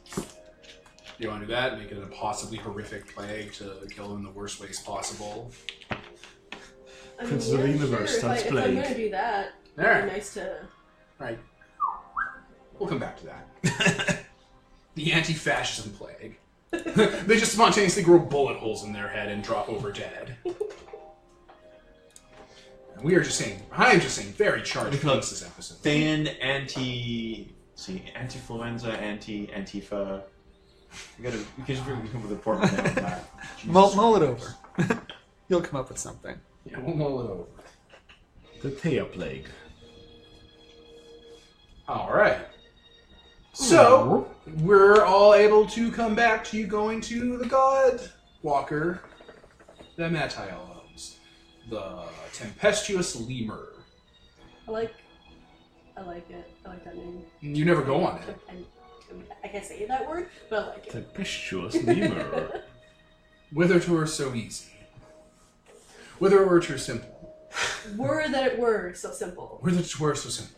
[SPEAKER 1] You want to do that? Make it a possibly horrific plague to kill them in the worst ways possible.
[SPEAKER 2] I mean,
[SPEAKER 4] Prince of the Universe,
[SPEAKER 2] sure.
[SPEAKER 4] that's
[SPEAKER 2] If I'm
[SPEAKER 4] plague.
[SPEAKER 2] gonna do that,
[SPEAKER 1] Alright.
[SPEAKER 2] it'd be nice to.
[SPEAKER 1] Right. We'll come back to that. The anti-fascism plague. They just spontaneously grow bullet holes in their head and drop over dead. And we are just saying, I am just saying very charged things this episode.
[SPEAKER 5] thin anti-fluenza, antifa. We can just come up with a portrait now of that.
[SPEAKER 3] Mull it over. You'll come up with something.
[SPEAKER 1] Yeah, we'll mull it over.
[SPEAKER 4] The Thea plague.
[SPEAKER 1] Alright. So, we're all able to come back to you going to the God Walker that Mattiel owns. The Tempestuous Lemur.
[SPEAKER 2] I like it. I like that name.
[SPEAKER 1] You never go on it.
[SPEAKER 2] I can't say that word, but I like it.
[SPEAKER 4] Tempestuous lemur.
[SPEAKER 1] Whether it were so easy. Whether it were too simple.
[SPEAKER 2] Were that it were so simple.
[SPEAKER 1] Whether it were so simple.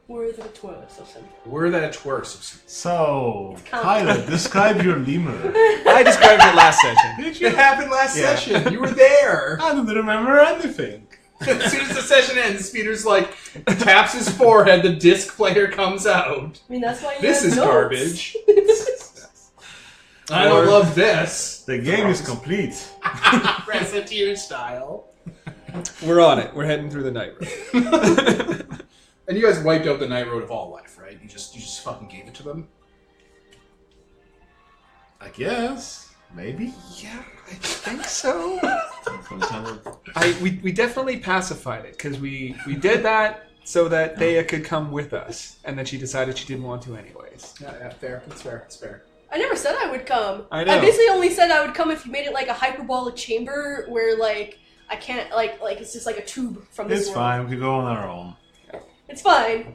[SPEAKER 2] Were that a twerse of something?
[SPEAKER 1] Were that a twerse of something?
[SPEAKER 4] So, Pilot, describe your lemur.
[SPEAKER 3] I described it last session.
[SPEAKER 4] Did you?
[SPEAKER 1] It happened last session. You were there.
[SPEAKER 4] I don't remember anything.
[SPEAKER 1] As soon as the session ends, Peter's like, taps his forehead, the disc player comes out.
[SPEAKER 2] I mean, that's why you
[SPEAKER 1] This
[SPEAKER 2] have
[SPEAKER 1] is
[SPEAKER 2] notes.
[SPEAKER 1] garbage. I don't love this.
[SPEAKER 4] The game is complete.
[SPEAKER 1] Reciteer style.
[SPEAKER 3] We're on it. We're heading through the night road.
[SPEAKER 1] And you guys wiped out the night road of all life, right? You just fucking gave it to them?
[SPEAKER 4] I guess. Maybe.
[SPEAKER 3] Yeah, I think so.
[SPEAKER 5] From the time of-
[SPEAKER 3] We definitely pacified it because we did that so that Thea could come with us, and then she decided she didn't want to anyways.
[SPEAKER 1] Yeah, fair. That's fair. That's fair.
[SPEAKER 2] I never said I would come.
[SPEAKER 3] I know.
[SPEAKER 2] I basically only said I would come if you made it like a hyperbolic chamber where like I can't like it's just like a tube from this
[SPEAKER 4] It's
[SPEAKER 2] world.
[SPEAKER 4] fine. We can go on our own.
[SPEAKER 2] It's fine.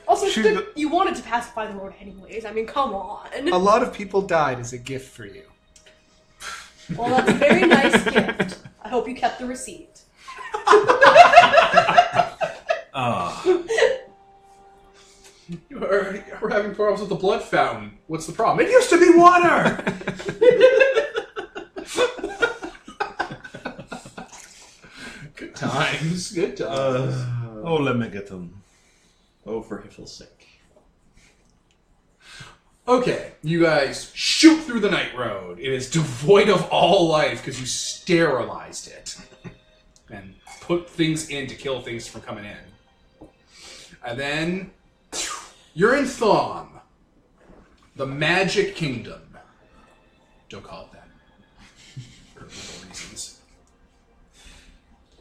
[SPEAKER 2] Also,
[SPEAKER 4] She's
[SPEAKER 2] good,
[SPEAKER 4] the-
[SPEAKER 2] you wanted to pacify the road anyways. I mean, come on.
[SPEAKER 3] A lot of people died as a gift for you.
[SPEAKER 2] Well, that's a very nice gift. I hope you kept the receipt.
[SPEAKER 1] We're having problems with the blood fountain. What's the problem? It used to be water! Good times. Good times.
[SPEAKER 4] Let me get them.
[SPEAKER 5] Oh, for Hiffel's sake.
[SPEAKER 1] Okay, you guys shoot through the night road. It is devoid of all life because you sterilized it. And put things in to kill things from coming in. And then you're in Thom, the Magic Kingdom. Don't call it that. For legal reasons.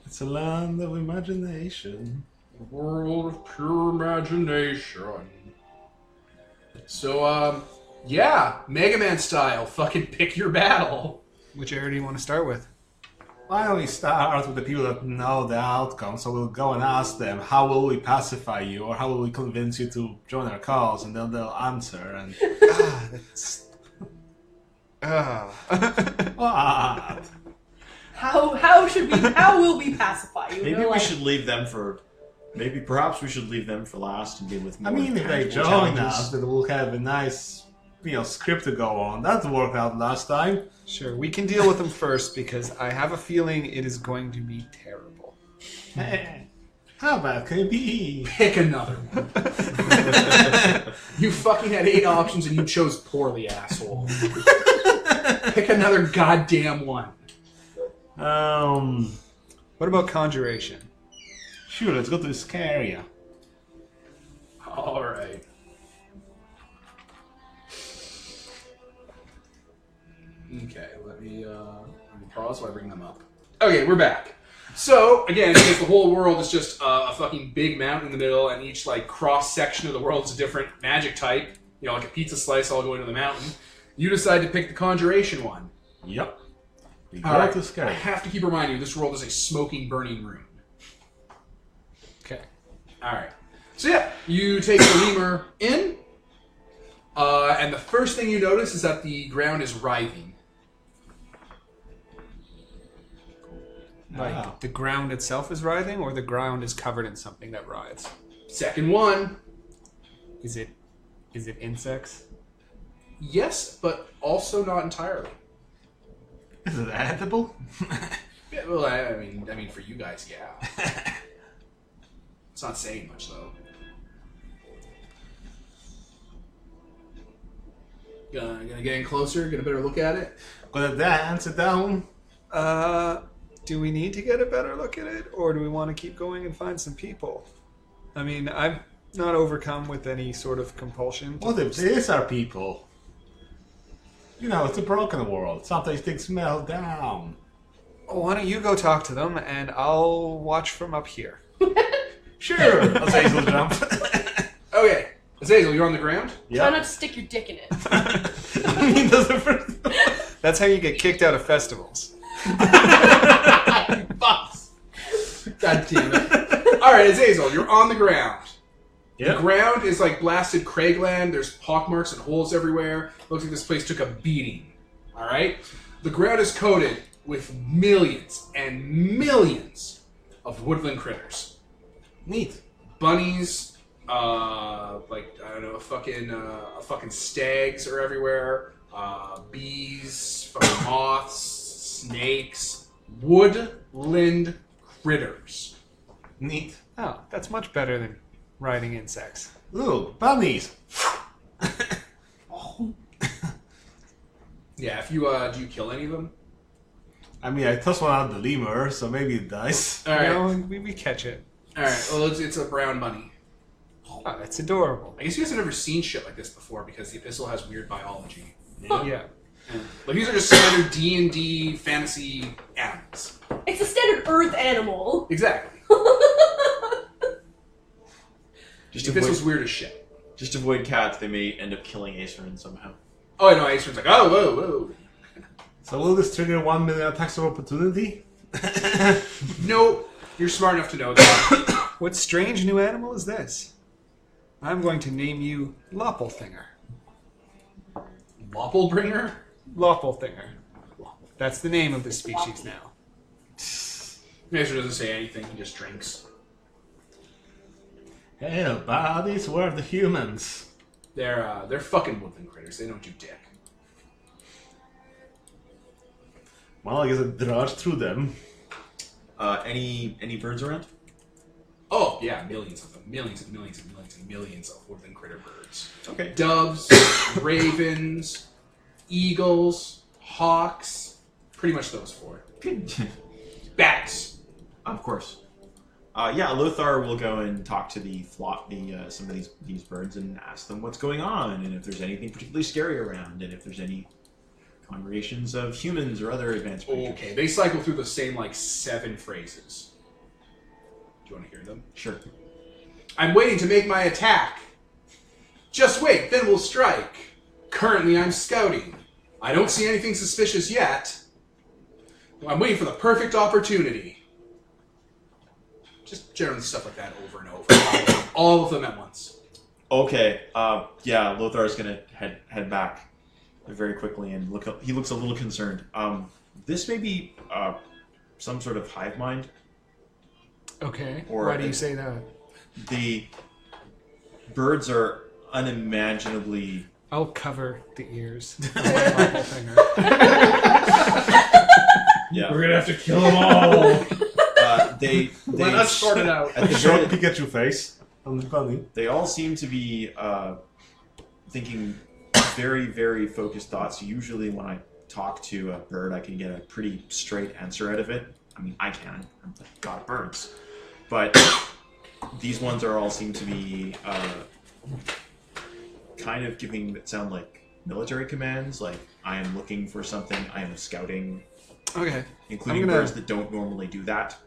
[SPEAKER 4] It's a land of imagination.
[SPEAKER 1] A world of pure imagination. So, yeah, Mega Man style. Fucking pick your battle.
[SPEAKER 3] Which area do you want to start with?
[SPEAKER 4] Why don't we start with the people that know the outcome, so we'll go and ask them, how will we pacify you, or how will we convince you to join our cause, and then they'll answer, and...
[SPEAKER 3] That's...
[SPEAKER 4] What?
[SPEAKER 2] How will we pacify you?
[SPEAKER 5] Maybe
[SPEAKER 2] They're
[SPEAKER 5] we
[SPEAKER 2] like,
[SPEAKER 5] should leave them for... Perhaps we should leave them for last and deal with more
[SPEAKER 4] I mean, if they
[SPEAKER 5] tangible
[SPEAKER 4] join
[SPEAKER 5] challenges.
[SPEAKER 4] us, then we'll have a nice, script to go on. That worked out last time.
[SPEAKER 3] Sure, we can deal with them first because I have a feeling it is going to be terrible.
[SPEAKER 4] How bad can it be?
[SPEAKER 1] Pick another one. You fucking had 8 options and you chose poorly, asshole. Pick another goddamn one.
[SPEAKER 3] What about conjuration?
[SPEAKER 4] Sure, let's go to this area.
[SPEAKER 1] Alright. Okay, let me pause while I bring them up. Okay, we're back. So, again, because the whole world is just a fucking big mountain in the middle, and each, like, cross-section of the world is a different magic type, like a pizza slice all going to the mountain, you decide to pick the conjuration one.
[SPEAKER 4] Yep. We go
[SPEAKER 1] Alright,
[SPEAKER 4] to this
[SPEAKER 1] I
[SPEAKER 4] area.
[SPEAKER 1] have to keep reminding you, this world is a smoking, burning room.
[SPEAKER 3] Okay.
[SPEAKER 1] Alright. So yeah, you take the lemur in, and the first thing you notice is that the ground is writhing.
[SPEAKER 3] Like, the ground itself is writhing, or the ground is covered in something that writhes?
[SPEAKER 1] Second one,
[SPEAKER 3] Is it insects?
[SPEAKER 1] yes, but also not entirely.
[SPEAKER 4] Is it edible?
[SPEAKER 1] Yeah, well, I mean, for you guys, yeah. It's not saying much, though. Gonna get in closer, get a better look at it.
[SPEAKER 4] Gonna dance it down.
[SPEAKER 3] Do we need to get a better look at it, or do we want to keep going and find some people? I mean, I'm not overcome with any sort of compulsion.
[SPEAKER 4] What if these are people? It's a broken world. Sometimes things melt down.
[SPEAKER 3] Why don't you go talk to them, and I'll watch from up here.
[SPEAKER 4] Sure. Azazel jump.
[SPEAKER 1] Okay, Azazel, you're on the ground?
[SPEAKER 2] try not to stick your dick in it.
[SPEAKER 4] He does it first.
[SPEAKER 3] That's how you get kicked out of festivals.
[SPEAKER 1] Boss. God damn it. Alright, Azazel, you're on the ground.
[SPEAKER 4] Yep.
[SPEAKER 1] The ground is like blasted cragland. There's pockmarks and holes everywhere. Looks like this place took a beating. Alright? The ground is coated with millions and millions of woodland critters.
[SPEAKER 4] Neat.
[SPEAKER 1] bunnies, like I don't know, fucking stags are everywhere. Bees, fucking moths, snakes, woodland critters.
[SPEAKER 4] Neat.
[SPEAKER 3] Oh, that's much better than riding insects.
[SPEAKER 4] Ooh, bunnies.
[SPEAKER 1] Yeah, if you do you kill any of them?
[SPEAKER 4] I mean, I tossed one out the lemur, so maybe it dies.
[SPEAKER 1] All right,
[SPEAKER 3] No, we catch it.
[SPEAKER 1] all right. Well, it's a brown bunny.
[SPEAKER 3] Oh, that's adorable.
[SPEAKER 1] I guess you guys have never seen shit like this before because the Epistle has weird biology.
[SPEAKER 3] Yeah.
[SPEAKER 1] Like these are just standard D&D fantasy animals.
[SPEAKER 2] It's a standard Earth animal.
[SPEAKER 1] Exactly.
[SPEAKER 5] Just
[SPEAKER 1] The Epistle's weird as shit.
[SPEAKER 5] Just avoid cats. They may end up killing Acerin somehow.
[SPEAKER 1] Oh, I know. Acer's like, oh, whoa, whoa.
[SPEAKER 4] So will this trigger 1 million attacks of opportunity?
[SPEAKER 1] No, you're smart enough to know that.
[SPEAKER 3] What strange new animal is this? I'm going to name you Loppelfinger.
[SPEAKER 1] Loppelbringer?
[SPEAKER 3] Loppelfinger. That's the name of the species now.
[SPEAKER 1] Acer doesn't say anything. He just drinks.
[SPEAKER 4] Hey, the bodies were the humans.
[SPEAKER 1] They're fucking woodland critters. They don't do dick.
[SPEAKER 4] Well, I guess I dodged through them.
[SPEAKER 5] Any birds around?
[SPEAKER 1] Oh, yeah, millions of them. Millions and millions and millions and millions of woodland critter birds.
[SPEAKER 5] Okay.
[SPEAKER 1] Doves, ravens, eagles, hawks. Pretty much those four.
[SPEAKER 5] Good.
[SPEAKER 1] Bats.
[SPEAKER 5] Of course. Yeah, Lothar will go and talk to the flock, some of these birds, and ask them what's going on, and if there's anything particularly scary around, and if there's any congregations of humans or other advanced creatures.
[SPEAKER 1] Okay, they cycle through the same, 7 phrases. Do you want to hear them?
[SPEAKER 5] Sure.
[SPEAKER 1] I'm waiting to make my attack. Just wait, then we'll strike. Currently, I'm scouting. I don't see anything suspicious yet. I'm waiting for the perfect opportunity. Just generally stuff like that over and over. All of them at once.
[SPEAKER 5] Okay. Yeah, Lothar's gonna head back very quickly and he looks a little concerned. This may be some sort of hive mind.
[SPEAKER 3] Okay.
[SPEAKER 5] Or
[SPEAKER 3] why do you say that?
[SPEAKER 5] The birds are unimaginably.
[SPEAKER 3] I'll cover the ears of my Loppelfinger.
[SPEAKER 5] Yeah.
[SPEAKER 4] We're gonna have to kill them all.
[SPEAKER 5] They
[SPEAKER 1] Let us sort it out.
[SPEAKER 5] At the
[SPEAKER 4] Short
[SPEAKER 5] very,
[SPEAKER 4] Pikachu face on the bunny.
[SPEAKER 5] they all seem to be thinking very, very focused thoughts. Usually when I talk to a bird, I can get a pretty straight answer out of it. I mean, I can. I'm the god of birds. But these ones are all seem to be kind of giving that sound like military commands, like I am looking for something, I am scouting.
[SPEAKER 3] Okay.
[SPEAKER 5] Including birds that don't normally do that.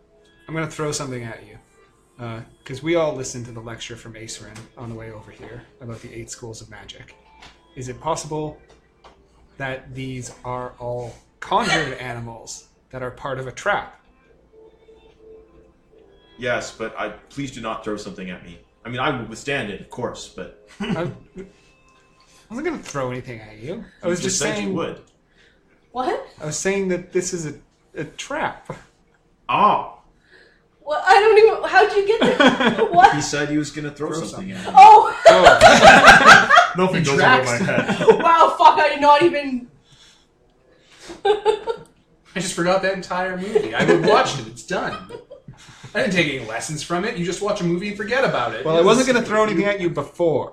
[SPEAKER 3] I'm going to throw something at you. Because we all listened to the lecture from Acerin on the way over here about the 8 schools of magic. Is it possible that these are all conjured animals that are part of a trap?
[SPEAKER 5] Yes, but please do not throw something at me. I mean, I would withstand it, of course, but
[SPEAKER 3] I wasn't going to throw anything at you. I was just
[SPEAKER 5] said
[SPEAKER 3] saying.
[SPEAKER 5] you would.
[SPEAKER 2] What?
[SPEAKER 3] I was saying that this is a trap.
[SPEAKER 5] Oh,
[SPEAKER 2] What? I don't even. How'd you get there? What?
[SPEAKER 5] he said he was going to throw something at me.
[SPEAKER 2] Oh!
[SPEAKER 3] Oh,
[SPEAKER 4] Nothing goes over my head.
[SPEAKER 2] Wow, fuck, I did not even.
[SPEAKER 1] I just forgot that entire movie. I would watch it. It's done. I didn't take any lessons from it. You just watch a movie and forget about it.
[SPEAKER 3] well, I wasn't going to throw anything at you before.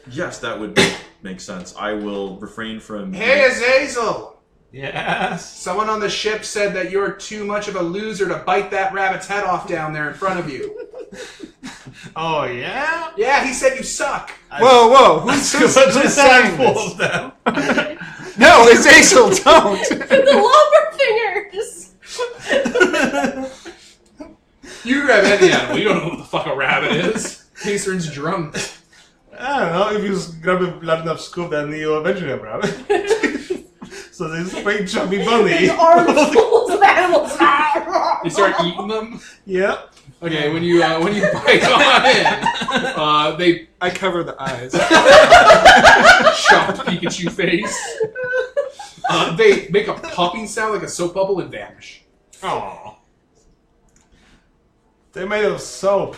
[SPEAKER 5] Yes, that would make sense. I will refrain from...
[SPEAKER 1] Hey, Azazel!
[SPEAKER 4] Yes.
[SPEAKER 1] Someone on the ship said that you're too much of a loser to bite that rabbit's head off down there in front of you.
[SPEAKER 4] Oh, yeah?
[SPEAKER 1] Yeah, he said you suck.
[SPEAKER 3] Whoa! Who's saying
[SPEAKER 4] handful
[SPEAKER 3] this?
[SPEAKER 4] of them.
[SPEAKER 3] No, Azazel, don't!
[SPEAKER 2] The lumber finger! Just.
[SPEAKER 1] You grab any animal, you don't know what the fuck a rabbit is. Caserin's drunk.
[SPEAKER 4] I don't know, if you just grab a large enough scoop, then you eventually have rabbit. So this big chubby bunny.
[SPEAKER 2] His armfuls of animals.
[SPEAKER 1] You start eating them?
[SPEAKER 4] Yep.
[SPEAKER 1] Okay, when you bite on in,
[SPEAKER 3] I cover the eyes.
[SPEAKER 1] shocked Pikachu face. They make a popping sound like a soap bubble and vanish.
[SPEAKER 4] Oh. They're made of soap.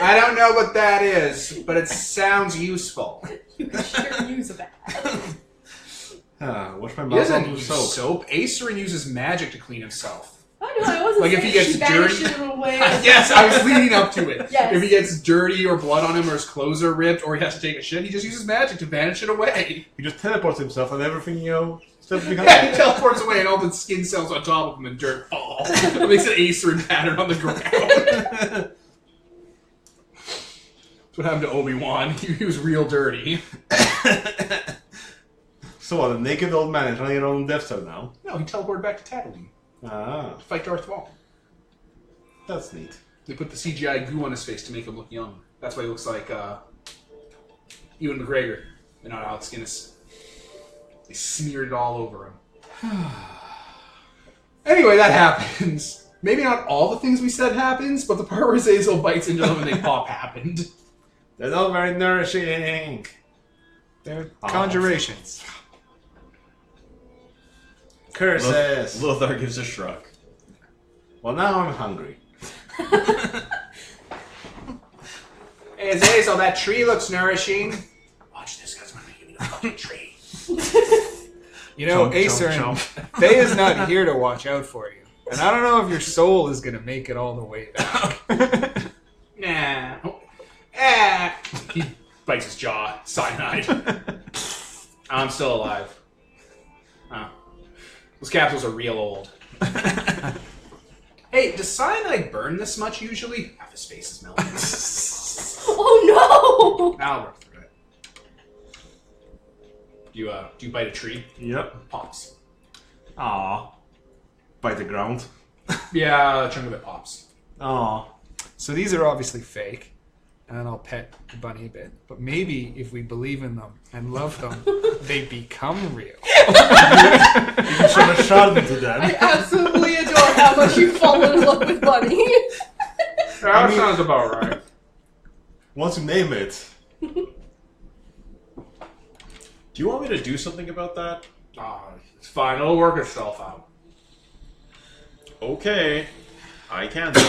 [SPEAKER 1] I don't know what that is, but it sounds useful.
[SPEAKER 2] You can sure use a bat.
[SPEAKER 4] Wash my
[SPEAKER 1] He
[SPEAKER 4] mouth
[SPEAKER 1] doesn't
[SPEAKER 4] with
[SPEAKER 1] use
[SPEAKER 4] soap.
[SPEAKER 1] soap. Aetherin uses magic to clean himself.
[SPEAKER 2] I know, I wasn't
[SPEAKER 1] Like, if
[SPEAKER 2] saying
[SPEAKER 1] he gets
[SPEAKER 2] she banished
[SPEAKER 1] dirty-
[SPEAKER 2] it away.
[SPEAKER 1] Yes, I was leading up to it.
[SPEAKER 2] Yes.
[SPEAKER 1] If he gets dirty or blood on him or his clothes are ripped or he has to take a shit, he just uses magic to vanish it away.
[SPEAKER 4] He just teleports himself and everything, stuff becomes...
[SPEAKER 1] Yeah, he teleports away and all the skin cells on top of him and dirt fall. It makes an Aetherin pattern on the ground. That's what happened to Obi-Wan. He was real dirty.
[SPEAKER 4] So what, a naked old man is running around Death Star now?
[SPEAKER 1] No, he teleported back to Tatooine
[SPEAKER 4] Ah,
[SPEAKER 1] to fight Darth Maul.
[SPEAKER 4] that's neat.
[SPEAKER 1] They put the CGI goo on his face to make him look young. That's why he looks like Ewan McGregor and not Alex Guinness. They smeared it all over him. Anyway, that happens. Maybe not all the things we said happens, but the part where Zazel bites into them and they pop happened.
[SPEAKER 4] They're not very nourishing.
[SPEAKER 3] They're conjurations.
[SPEAKER 4] Curses.
[SPEAKER 5] Lothar gives a shrug.
[SPEAKER 4] Well, now I'm hungry.
[SPEAKER 1] Hey, Zazel, that tree looks nourishing. Watch this, guys. I'm gonna give you the fucking tree.
[SPEAKER 3] You know,
[SPEAKER 4] Chomp, chomp,
[SPEAKER 3] Aetherin,
[SPEAKER 4] chomp.
[SPEAKER 3] Faye is not here to watch out for you. And I don't know if your soul is going to make it all the way back.
[SPEAKER 1] Nah. Ah. He bites his jaw. Cyanide. I'm still alive. Oh. Those capsules are real old. Hey, does cyanide burn this much usually? Half his face is melting.
[SPEAKER 2] Oh no!
[SPEAKER 1] I'll work through it. Do you bite a tree?
[SPEAKER 4] Yep.
[SPEAKER 1] Pops.
[SPEAKER 4] Aw. Bite the ground.
[SPEAKER 1] Yeah, a chunk of it pops.
[SPEAKER 4] Aw.
[SPEAKER 3] So these are obviously fake. And I'll pet the bunny a bit. But maybe if we believe in them and love them, they become real.
[SPEAKER 4] You can shove a shard into them.
[SPEAKER 2] I absolutely adore how much you fall in love with Bunny.
[SPEAKER 1] That sounds about right.
[SPEAKER 4] Once you name it.
[SPEAKER 5] Do you want me to do something about that?
[SPEAKER 1] It's fine. It'll work itself out.
[SPEAKER 5] Okay. I can do.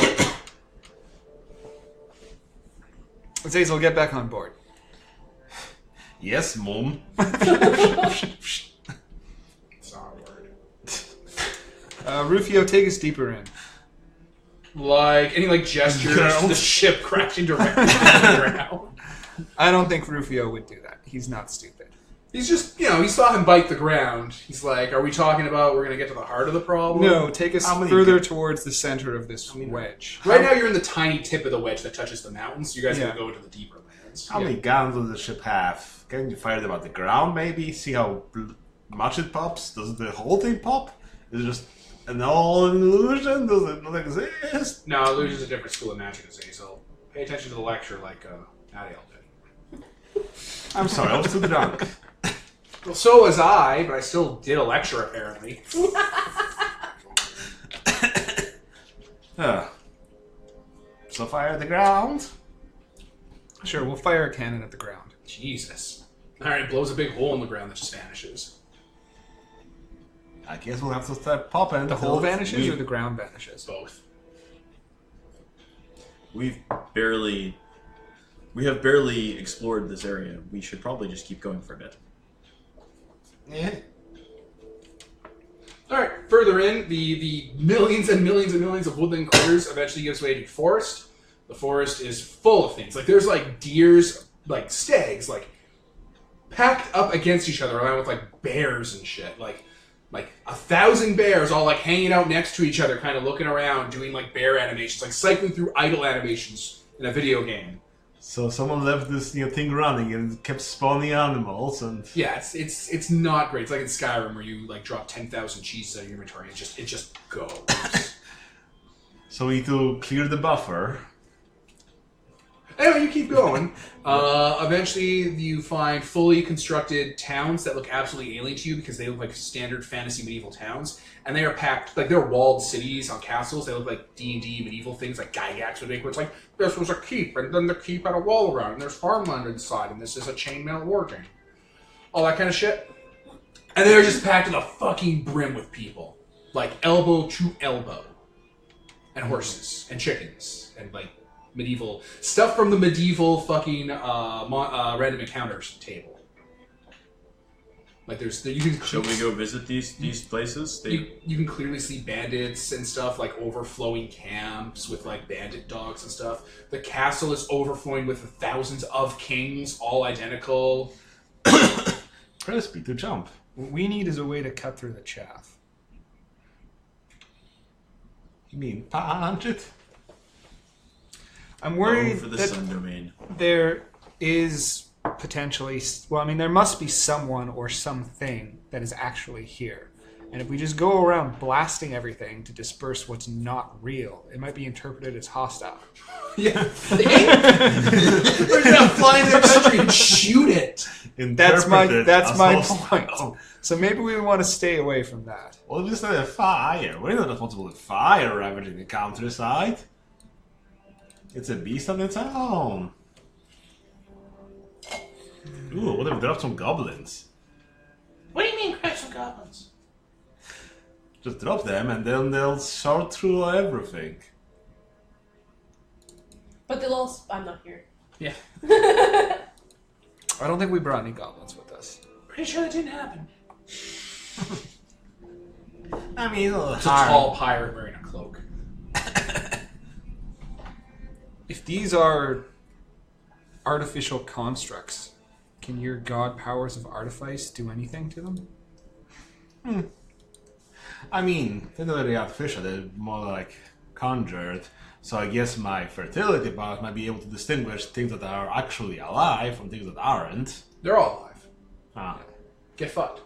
[SPEAKER 3] Zazel, get back on board.
[SPEAKER 4] Yes, Mom.
[SPEAKER 1] It's not a word.
[SPEAKER 3] Rufio, take us deeper in.
[SPEAKER 1] Like, any gestures,
[SPEAKER 4] Girl.
[SPEAKER 1] the ship crashing directly into the ground.
[SPEAKER 3] I don't think Rufio would do that. He's not stupid.
[SPEAKER 1] He's just, he saw him bite the ground. He's like, are we talking about we're going to get to the heart of the problem?
[SPEAKER 3] No, take us
[SPEAKER 4] How many
[SPEAKER 3] further towards the center of this
[SPEAKER 1] many-
[SPEAKER 3] wedge.
[SPEAKER 1] Right now you're in the tiny tip of the wedge that touches the mountains, so you guys
[SPEAKER 3] Yeah.
[SPEAKER 1] can go into the deeper lands.
[SPEAKER 4] How many guns does the ship have? Can you fire them at the ground, maybe? See how much it pops? Does the whole thing pop? Is it just an all illusion? Does it not exist?
[SPEAKER 1] No, illusion's a different school of magic, so pay attention to the lecture like Adiel did.
[SPEAKER 4] I'm sorry, I was too drunk.
[SPEAKER 1] Well, so was I, but I still did a lecture, apparently.
[SPEAKER 4] So fire at the ground?
[SPEAKER 3] Sure, we'll fire a cannon at the ground.
[SPEAKER 1] Jesus. Alright, blows a big hole in the ground that just vanishes.
[SPEAKER 4] I guess we'll have to start popping.
[SPEAKER 3] The hole vanishes or the ground vanishes?
[SPEAKER 1] Both.
[SPEAKER 5] We have barely explored this area. We should probably just keep going for a bit.
[SPEAKER 4] Yeah.
[SPEAKER 1] Alright, further in, the millions and millions and millions of woodland critters eventually gives way to forest. The forest is full of things. Like, there's, deers, stags, packed up against each other, along with, bears and shit. Like 1,000 bears all, hanging out next to each other, kind of looking around, doing, bear animations, cycling through idle animations in a video game.
[SPEAKER 4] So someone left this thing running and it kept spawning animals and...
[SPEAKER 1] Yeah, it's not great. It's like in Skyrim where you drop 10,000 cheeses out of your inventory. It just goes.
[SPEAKER 4] So we need to clear the buffer.
[SPEAKER 1] Anyway, you keep going. Eventually, you find fully constructed towns that look absolutely alien to you because they look like standard fantasy medieval towns, and they are packed they're walled cities on castles. They look like D&D medieval things like Gygax would make, where it's this was a keep, and then the keep had a wall around, and there's farmland inside, and this is a chainmail wargame. All that kind of shit. And they're just packed to the fucking brim with people. Like, elbow to elbow. And horses. And chickens. And, like, medieval... Stuff from the medieval fucking random encounters table. Like, there's... You can
[SPEAKER 5] Shall we go visit these places?
[SPEAKER 1] You can clearly see bandits and stuff, like, overflowing camps with, like, bandit dogs and stuff. The castle is overflowing with thousands of kings, all identical.
[SPEAKER 4] Press B to jump.
[SPEAKER 3] What we need is a way to cut through the chaff.
[SPEAKER 4] You mean punch it?
[SPEAKER 3] I'm worried
[SPEAKER 5] for the
[SPEAKER 3] that
[SPEAKER 5] sun domain.
[SPEAKER 3] there is potentially... Well, I mean, there must be someone or something that is actually here. And if we just go around blasting everything to disperse what's not real, it might be interpreted as hostile.
[SPEAKER 1] Yeah. We're gonna fly into the country and shoot it.
[SPEAKER 3] That's my
[SPEAKER 4] hostile.
[SPEAKER 3] point. So maybe we want to stay away from that.
[SPEAKER 4] Well, just a fire. We're not responsible for fire ravaging the countryside. It's a beast on its own. Ooh, what if we drop some goblins?
[SPEAKER 1] What do you mean, crash some goblins?
[SPEAKER 4] Just drop them and then they'll sort through everything.
[SPEAKER 2] But they'll all... I'm not here.
[SPEAKER 1] Yeah.
[SPEAKER 3] I don't think we brought any goblins with us.
[SPEAKER 1] Pretty sure that didn't happen.
[SPEAKER 4] I mean,
[SPEAKER 1] It's a tall pirate wearing a cloak.
[SPEAKER 3] If these are artificial constructs, can your god powers of artifice do anything to them?
[SPEAKER 4] I mean, they're not really artificial, they're more like conjured. So I guess my fertility powers might be able to distinguish things that are actually alive from things that aren't.
[SPEAKER 1] They're all alive.
[SPEAKER 4] Ah.
[SPEAKER 1] Get fucked.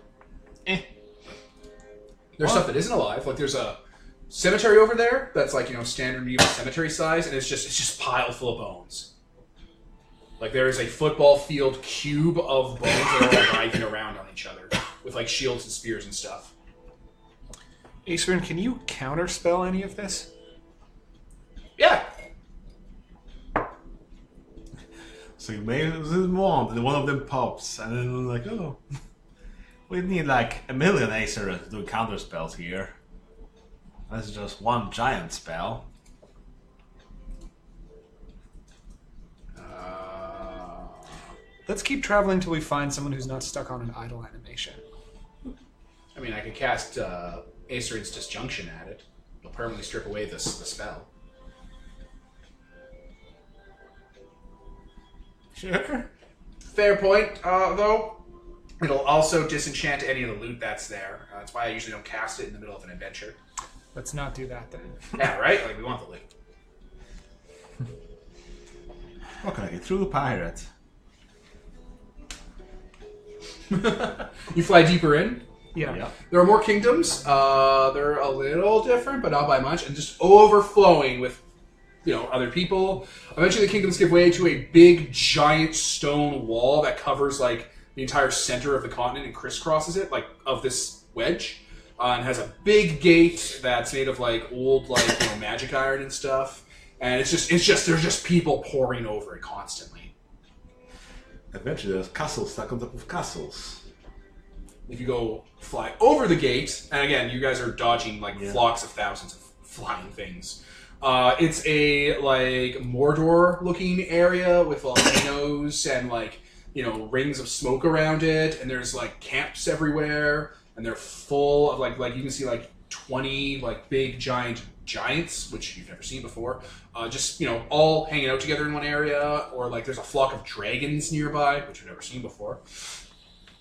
[SPEAKER 4] Eh.
[SPEAKER 1] There's stuff that isn't alive. Like there's a cemetery over there that's like, standard medieval cemetery size, and it's just piled full of bones. Like there is a football field cube of bones that are all writhing around on each other with like shields and spears and stuff.
[SPEAKER 3] Aceryn, can you counterspell any of this?
[SPEAKER 1] Yeah.
[SPEAKER 4] So you may use this wand, and one of them pops, and then we're like, oh, we need like a million Acer to do counter spells here. That's just one giant spell.
[SPEAKER 3] Let's keep traveling till we find someone who's not stuck on an idle animation.
[SPEAKER 1] I mean, I could cast Aceryn's Disjunction at it. It'll permanently strip away the spell.
[SPEAKER 4] Sure.
[SPEAKER 1] Fair point, though. It'll also disenchant any of the loot that's there. That's why I usually don't cast it in the middle of an adventure.
[SPEAKER 3] Let's not do that then.
[SPEAKER 1] Yeah, right? Like, we want the loot.
[SPEAKER 4] What can I get through, pirate?
[SPEAKER 1] You fly deeper in.
[SPEAKER 3] Yeah.
[SPEAKER 1] There are more kingdoms. They're a little different, but not by much, and just overflowing with, other people. Eventually, the kingdoms give way to a big, giant stone wall that covers like the entire center of the continent and crisscrosses it, like of this wedge, and has a big gate that's made of like old, magic iron and stuff. And it's just there's just people pouring over it constantly.
[SPEAKER 4] Eventually, there's castles stuck on top of castles.
[SPEAKER 1] If you go fly over the gate, and again, you guys are dodging flocks of thousands of flying things. It's a Mordor-looking area with volcanoes and rings of smoke around it, and there's camps everywhere, and they're full of you can see 20 big giants, which you've never seen before, just all hanging out together in one area, or there's a flock of dragons nearby, which you've never seen before.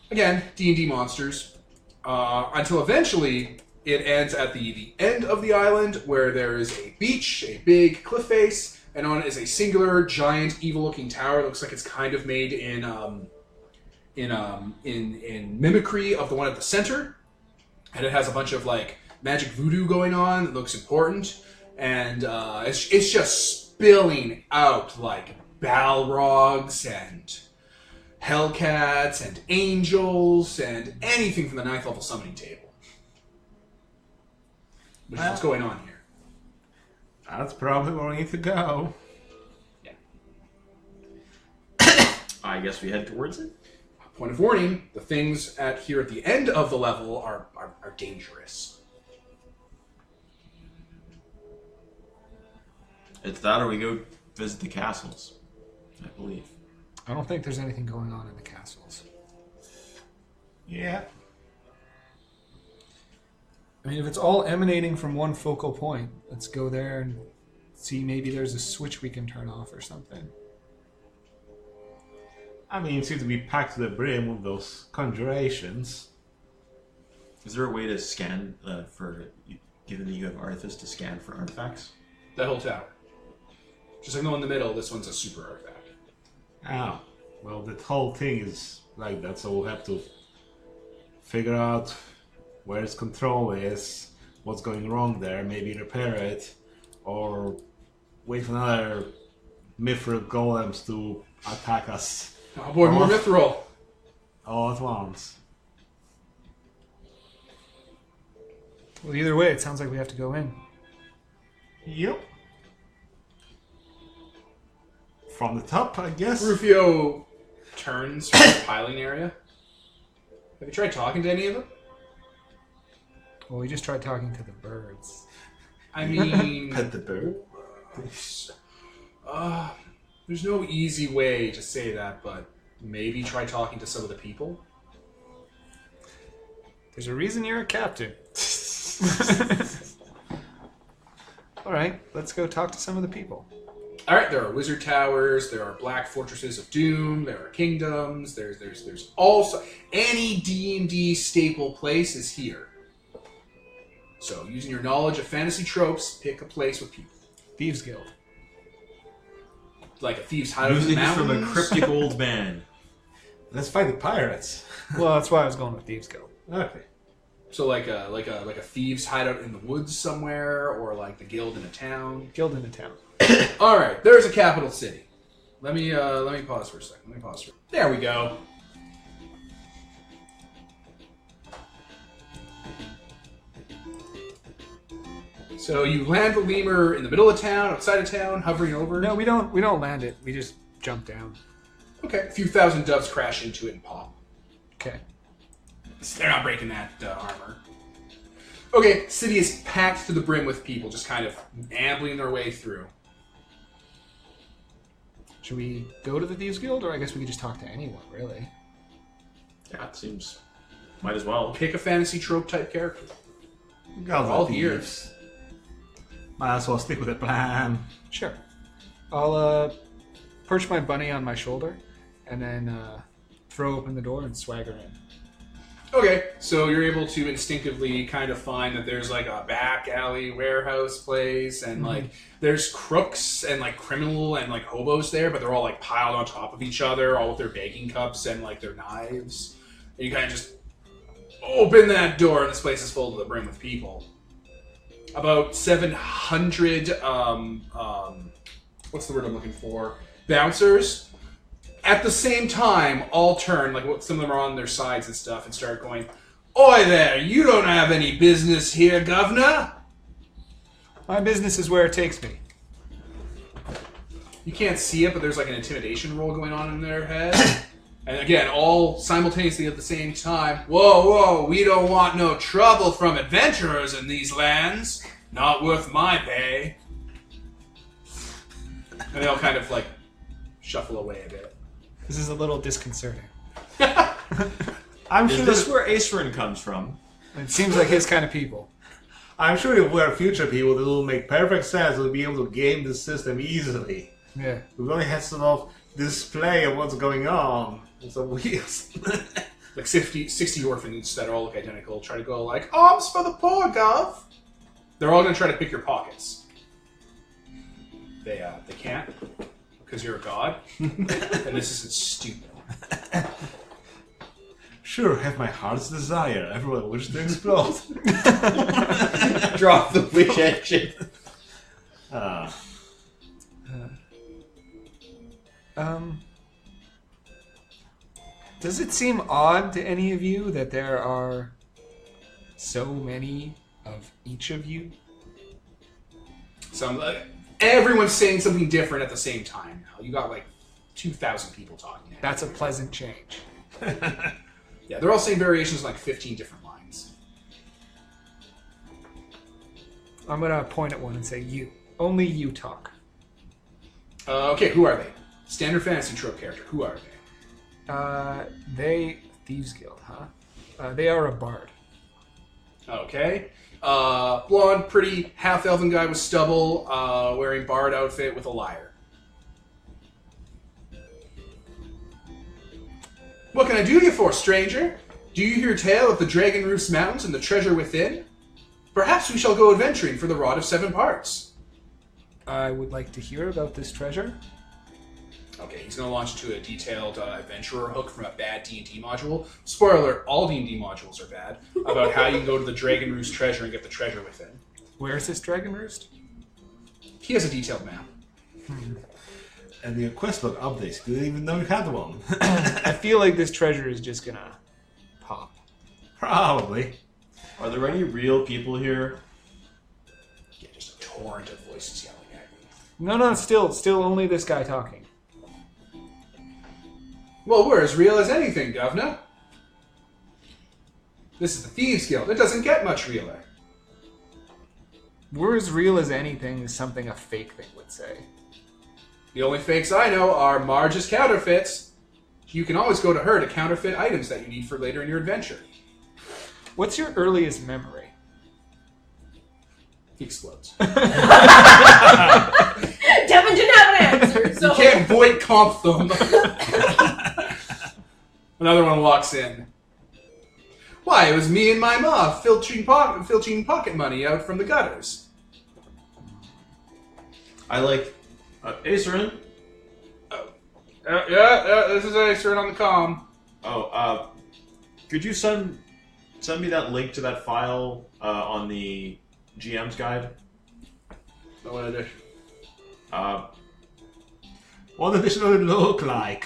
[SPEAKER 1] Again, D&D monsters, until eventually it ends at the end of the island, where there is a beach, a big cliff face, and on it is a singular, giant, evil-looking tower. It looks like it's kind of made in mimicry of the one at the center, and it has a bunch of magic voodoo going on. It looks important, and it's just spilling out Balrogs and Hellcats and angels and anything from the 9th level summoning table. Which is what's going on here.
[SPEAKER 4] That's probably where we need to go.
[SPEAKER 1] Yeah.
[SPEAKER 5] I guess we head towards it.
[SPEAKER 1] point of warning, the things here at the end of the level are dangerous.
[SPEAKER 5] It's that or we go visit the castles, I believe.
[SPEAKER 3] I don't think there's anything going on in the castles.
[SPEAKER 4] Yeah.
[SPEAKER 3] I mean, if it's all emanating from one focal point, let's go there and see maybe there's a switch we can turn off or something.
[SPEAKER 4] I mean, it seems to be packed to the brim with those conjurations.
[SPEAKER 5] Is there a way to scan given that you have Artifice, to scan for artifacts?
[SPEAKER 1] That whole tower. Just like the one in the middle, this one's a super artifact.
[SPEAKER 4] Oh. Well, the whole thing is like that, so we'll have to figure out where its control is, what's going wrong there, maybe repair it, or wait for another mithril golems to attack us.
[SPEAKER 1] Oh boy, more mithril!
[SPEAKER 4] All at once.
[SPEAKER 3] Well, either way, it sounds like we have to go in.
[SPEAKER 4] Yep. From the top, I guess.
[SPEAKER 1] Rufio turns from the piling area. Have you tried talking to any of them?
[SPEAKER 3] Well, we just tried talking to the birds.
[SPEAKER 1] I mean...
[SPEAKER 4] Pet the bird.
[SPEAKER 1] There's no easy way to say that, but maybe try talking to some of the people.
[SPEAKER 3] There's a reason you're a captain. Alright, let's go talk to some of the people.
[SPEAKER 1] Alright, there are wizard towers, there are black fortresses of doom, there are kingdoms, there's also... Any D&D staple place is here. So, using your knowledge of fantasy tropes, pick a place with people.
[SPEAKER 3] Thieves Guild.
[SPEAKER 1] Like a thieves hideout in the
[SPEAKER 5] Music
[SPEAKER 1] mountains.
[SPEAKER 5] from a cryptic old man.
[SPEAKER 4] Let's fight the pirates.
[SPEAKER 3] Well, that's why I was going with Thieves Guild.
[SPEAKER 4] Okay.
[SPEAKER 1] So like a thieves hideout in the woods somewhere, or like the guild in a town.
[SPEAKER 3] Guild in a town.
[SPEAKER 1] All right, there's a capital city. Let me pause for a second. There we go. So you land the lemur in the middle of town, outside of town, hovering over.
[SPEAKER 3] No, we don't land it. We just jump down.
[SPEAKER 1] Okay, a few thousand doves crash into it and pop.
[SPEAKER 3] Okay.
[SPEAKER 1] They're not breaking that armor. Okay, city is packed to the brim with people, just kind of ambling their way through.
[SPEAKER 3] Should we go to the Thieves Guild, or I guess we could just talk to anyone, really?
[SPEAKER 5] Yeah, it seems... Might as well.
[SPEAKER 1] Pick a fantasy trope type character.
[SPEAKER 4] Got
[SPEAKER 1] all
[SPEAKER 4] the
[SPEAKER 1] here.
[SPEAKER 4] thieves. Might as well stick with the plan.
[SPEAKER 3] Sure. I'll perch my bunny on my shoulder, and then throw open the door and swagger in.
[SPEAKER 1] Okay, so you're able to instinctively kind of find that there's like a back alley warehouse place, and like there's crooks and like criminal and like hobos there, but they're all like piled on top of each other, all with their baking cups and like their knives. And you kind of just open that door, and this place is full to the brim with people. About 700, what's the word I'm looking for? Bouncers. At the same time, all turn, like some of them are on their sides and stuff, and start going, "Oi there, you don't have any business here, governor."
[SPEAKER 3] My business is where it takes me.
[SPEAKER 1] You can't see it, but there's like an intimidation roll going on in their head. And again, all simultaneously at the same time, "Whoa, we don't want no trouble from adventurers in these lands. Not worth my pay." And they all kind of like shuffle away a bit.
[SPEAKER 3] This is a little disconcerting.
[SPEAKER 4] I'm
[SPEAKER 5] Is
[SPEAKER 4] sure
[SPEAKER 5] this where Acerin comes from?
[SPEAKER 3] It seems like his kind of people.
[SPEAKER 4] I'm sure if we're future people, it will make perfect sense. We'll be able to game the system easily.
[SPEAKER 3] Yeah.
[SPEAKER 4] We've only had sort of display of what's going on. It's a wheels.
[SPEAKER 1] Like 60 orphans that all look identical try to go like, "Arms for the poor, Gov." They're all going to try to pick your pockets. They can't, because you're a god. And this isn't stupid.
[SPEAKER 4] Sure, have my heart's desire. Everyone wishes to explode.
[SPEAKER 5] Drop the witch engine.
[SPEAKER 3] Does it seem odd to any of you that there are so many of each of you?
[SPEAKER 1] Everyone's saying something different at the same time now. You got like 2,000 people talking.
[SPEAKER 3] That's a pleasant change.
[SPEAKER 1] Yeah, they're all saying variations like 15 different lines.
[SPEAKER 3] I'm gonna point at one and say, you. Only you talk.
[SPEAKER 1] Okay, who are they? Standard fantasy trope character. Who are they?
[SPEAKER 3] Thieves Guild, huh? They are a bard.
[SPEAKER 1] Okay. Blonde, pretty, half-elven guy with stubble, wearing bard outfit with a lyre. What can I do you for, stranger? Do you hear tale of the Dragon Roof's mountains and the treasure within? Perhaps we shall go adventuring for the Rod of 7 Parts.
[SPEAKER 3] I would like to hear about this treasure.
[SPEAKER 1] Okay, he's going to launch into a detailed adventurer hook from a bad D&D module. Spoiler alert, all D&D modules are bad. About how you can go to the Dragon Roost treasure and get the treasure within.
[SPEAKER 3] Where is this Dragon Roost?
[SPEAKER 1] He has a detailed map.
[SPEAKER 4] And the quest book updates. Didn't even know you had one.
[SPEAKER 3] I feel like this treasure is just gonna pop.
[SPEAKER 4] Probably.
[SPEAKER 5] Are there any real people here?
[SPEAKER 1] Yeah, just a torrent of voices yelling at you.
[SPEAKER 3] No, still only this guy talking.
[SPEAKER 1] Well, we're as real as anything, Governor. This is the Thieves Guild. It doesn't get much realer.
[SPEAKER 3] We're as real as anything is something a fake thing would say.
[SPEAKER 1] The only fakes I know are Marge's counterfeits. You can always go to her to counterfeit items that you need for later in your adventure.
[SPEAKER 3] What's your earliest memory?
[SPEAKER 1] He explodes.
[SPEAKER 2] Devin didn't have an answer, so...
[SPEAKER 1] You can't void comp them. Another one walks in. Why, it was me and my ma filching pocket money out from the gutters.
[SPEAKER 5] I like... Acerin?
[SPEAKER 1] Yeah, this is Acerin on the comm.
[SPEAKER 5] Oh, could you send me that link to that file on the GM's guide?
[SPEAKER 1] No edition.
[SPEAKER 4] What edition would it look like?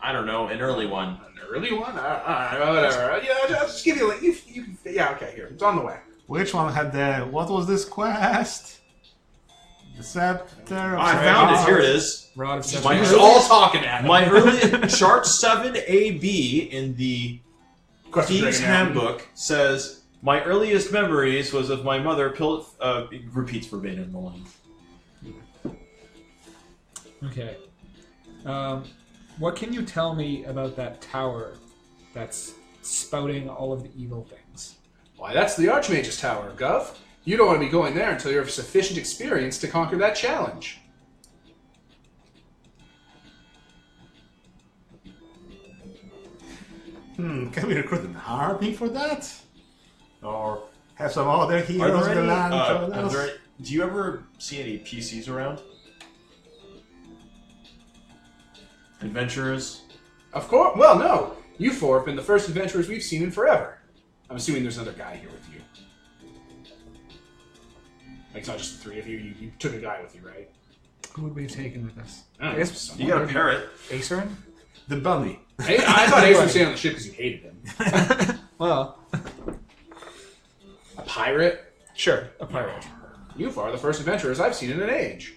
[SPEAKER 5] I don't know, an early one.
[SPEAKER 1] An early one? Whatever. Yeah, I'll just give you a link. Yeah, okay, here. It's on the way.
[SPEAKER 4] Which one had the... What was this quest? The Scepter of...
[SPEAKER 5] I found it. Here it is.
[SPEAKER 3] Rod of 7
[SPEAKER 5] My
[SPEAKER 3] Parts.
[SPEAKER 1] You're all talking at him.
[SPEAKER 5] My early chart 7AB in the
[SPEAKER 1] Quest of
[SPEAKER 5] Thieves'
[SPEAKER 1] Dragon Mountain.
[SPEAKER 5] Handbook says, my earliest memories was of my mother repeats verbatim the line.
[SPEAKER 3] Okay. What can you tell me about that tower that's spouting all of the evil things?
[SPEAKER 1] Why, that's the Archmage's Tower, Gov. You don't want to be going there until you have sufficient experience to conquer that challenge.
[SPEAKER 4] Can we recruit an army for that? Or have some other heroes in the land join us?
[SPEAKER 5] Do you ever see any PCs around? Adventurers?
[SPEAKER 1] Of course. Well, no. You four have been the first adventurers we've seen in forever. I'm assuming there's another guy here with you. Like, it's not just the three of you. You took a guy with you, right?
[SPEAKER 3] Who would we have taken with us?
[SPEAKER 1] I don't know,
[SPEAKER 5] You got a parrot.
[SPEAKER 3] Acerin?
[SPEAKER 4] The bunny.
[SPEAKER 1] Hey, I thought Ace would stay on the ship because you hated him.
[SPEAKER 3] Well,
[SPEAKER 1] A pirate?
[SPEAKER 3] sure, a pirate.
[SPEAKER 1] You four are the first adventurers I've seen in an age.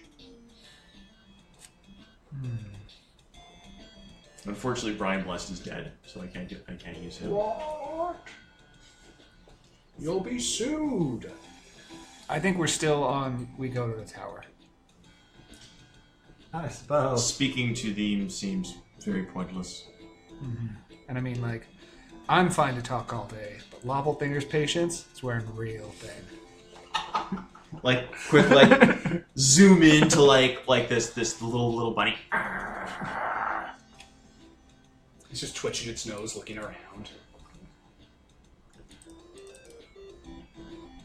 [SPEAKER 5] Unfortunately, Brian Blessed is dead, so I can't use him.
[SPEAKER 1] What? You'll be sued.
[SPEAKER 3] I think we're still on. We go to the tower.
[SPEAKER 4] I suppose.
[SPEAKER 5] Speaking to them seems very pointless.
[SPEAKER 3] And I mean, like, I'm fine to talk all day, but Lobblefinger's patience is wearing real thin.
[SPEAKER 5] Like, quick, like, zoom into like this little bunny.
[SPEAKER 1] It's just twitching its nose, looking around.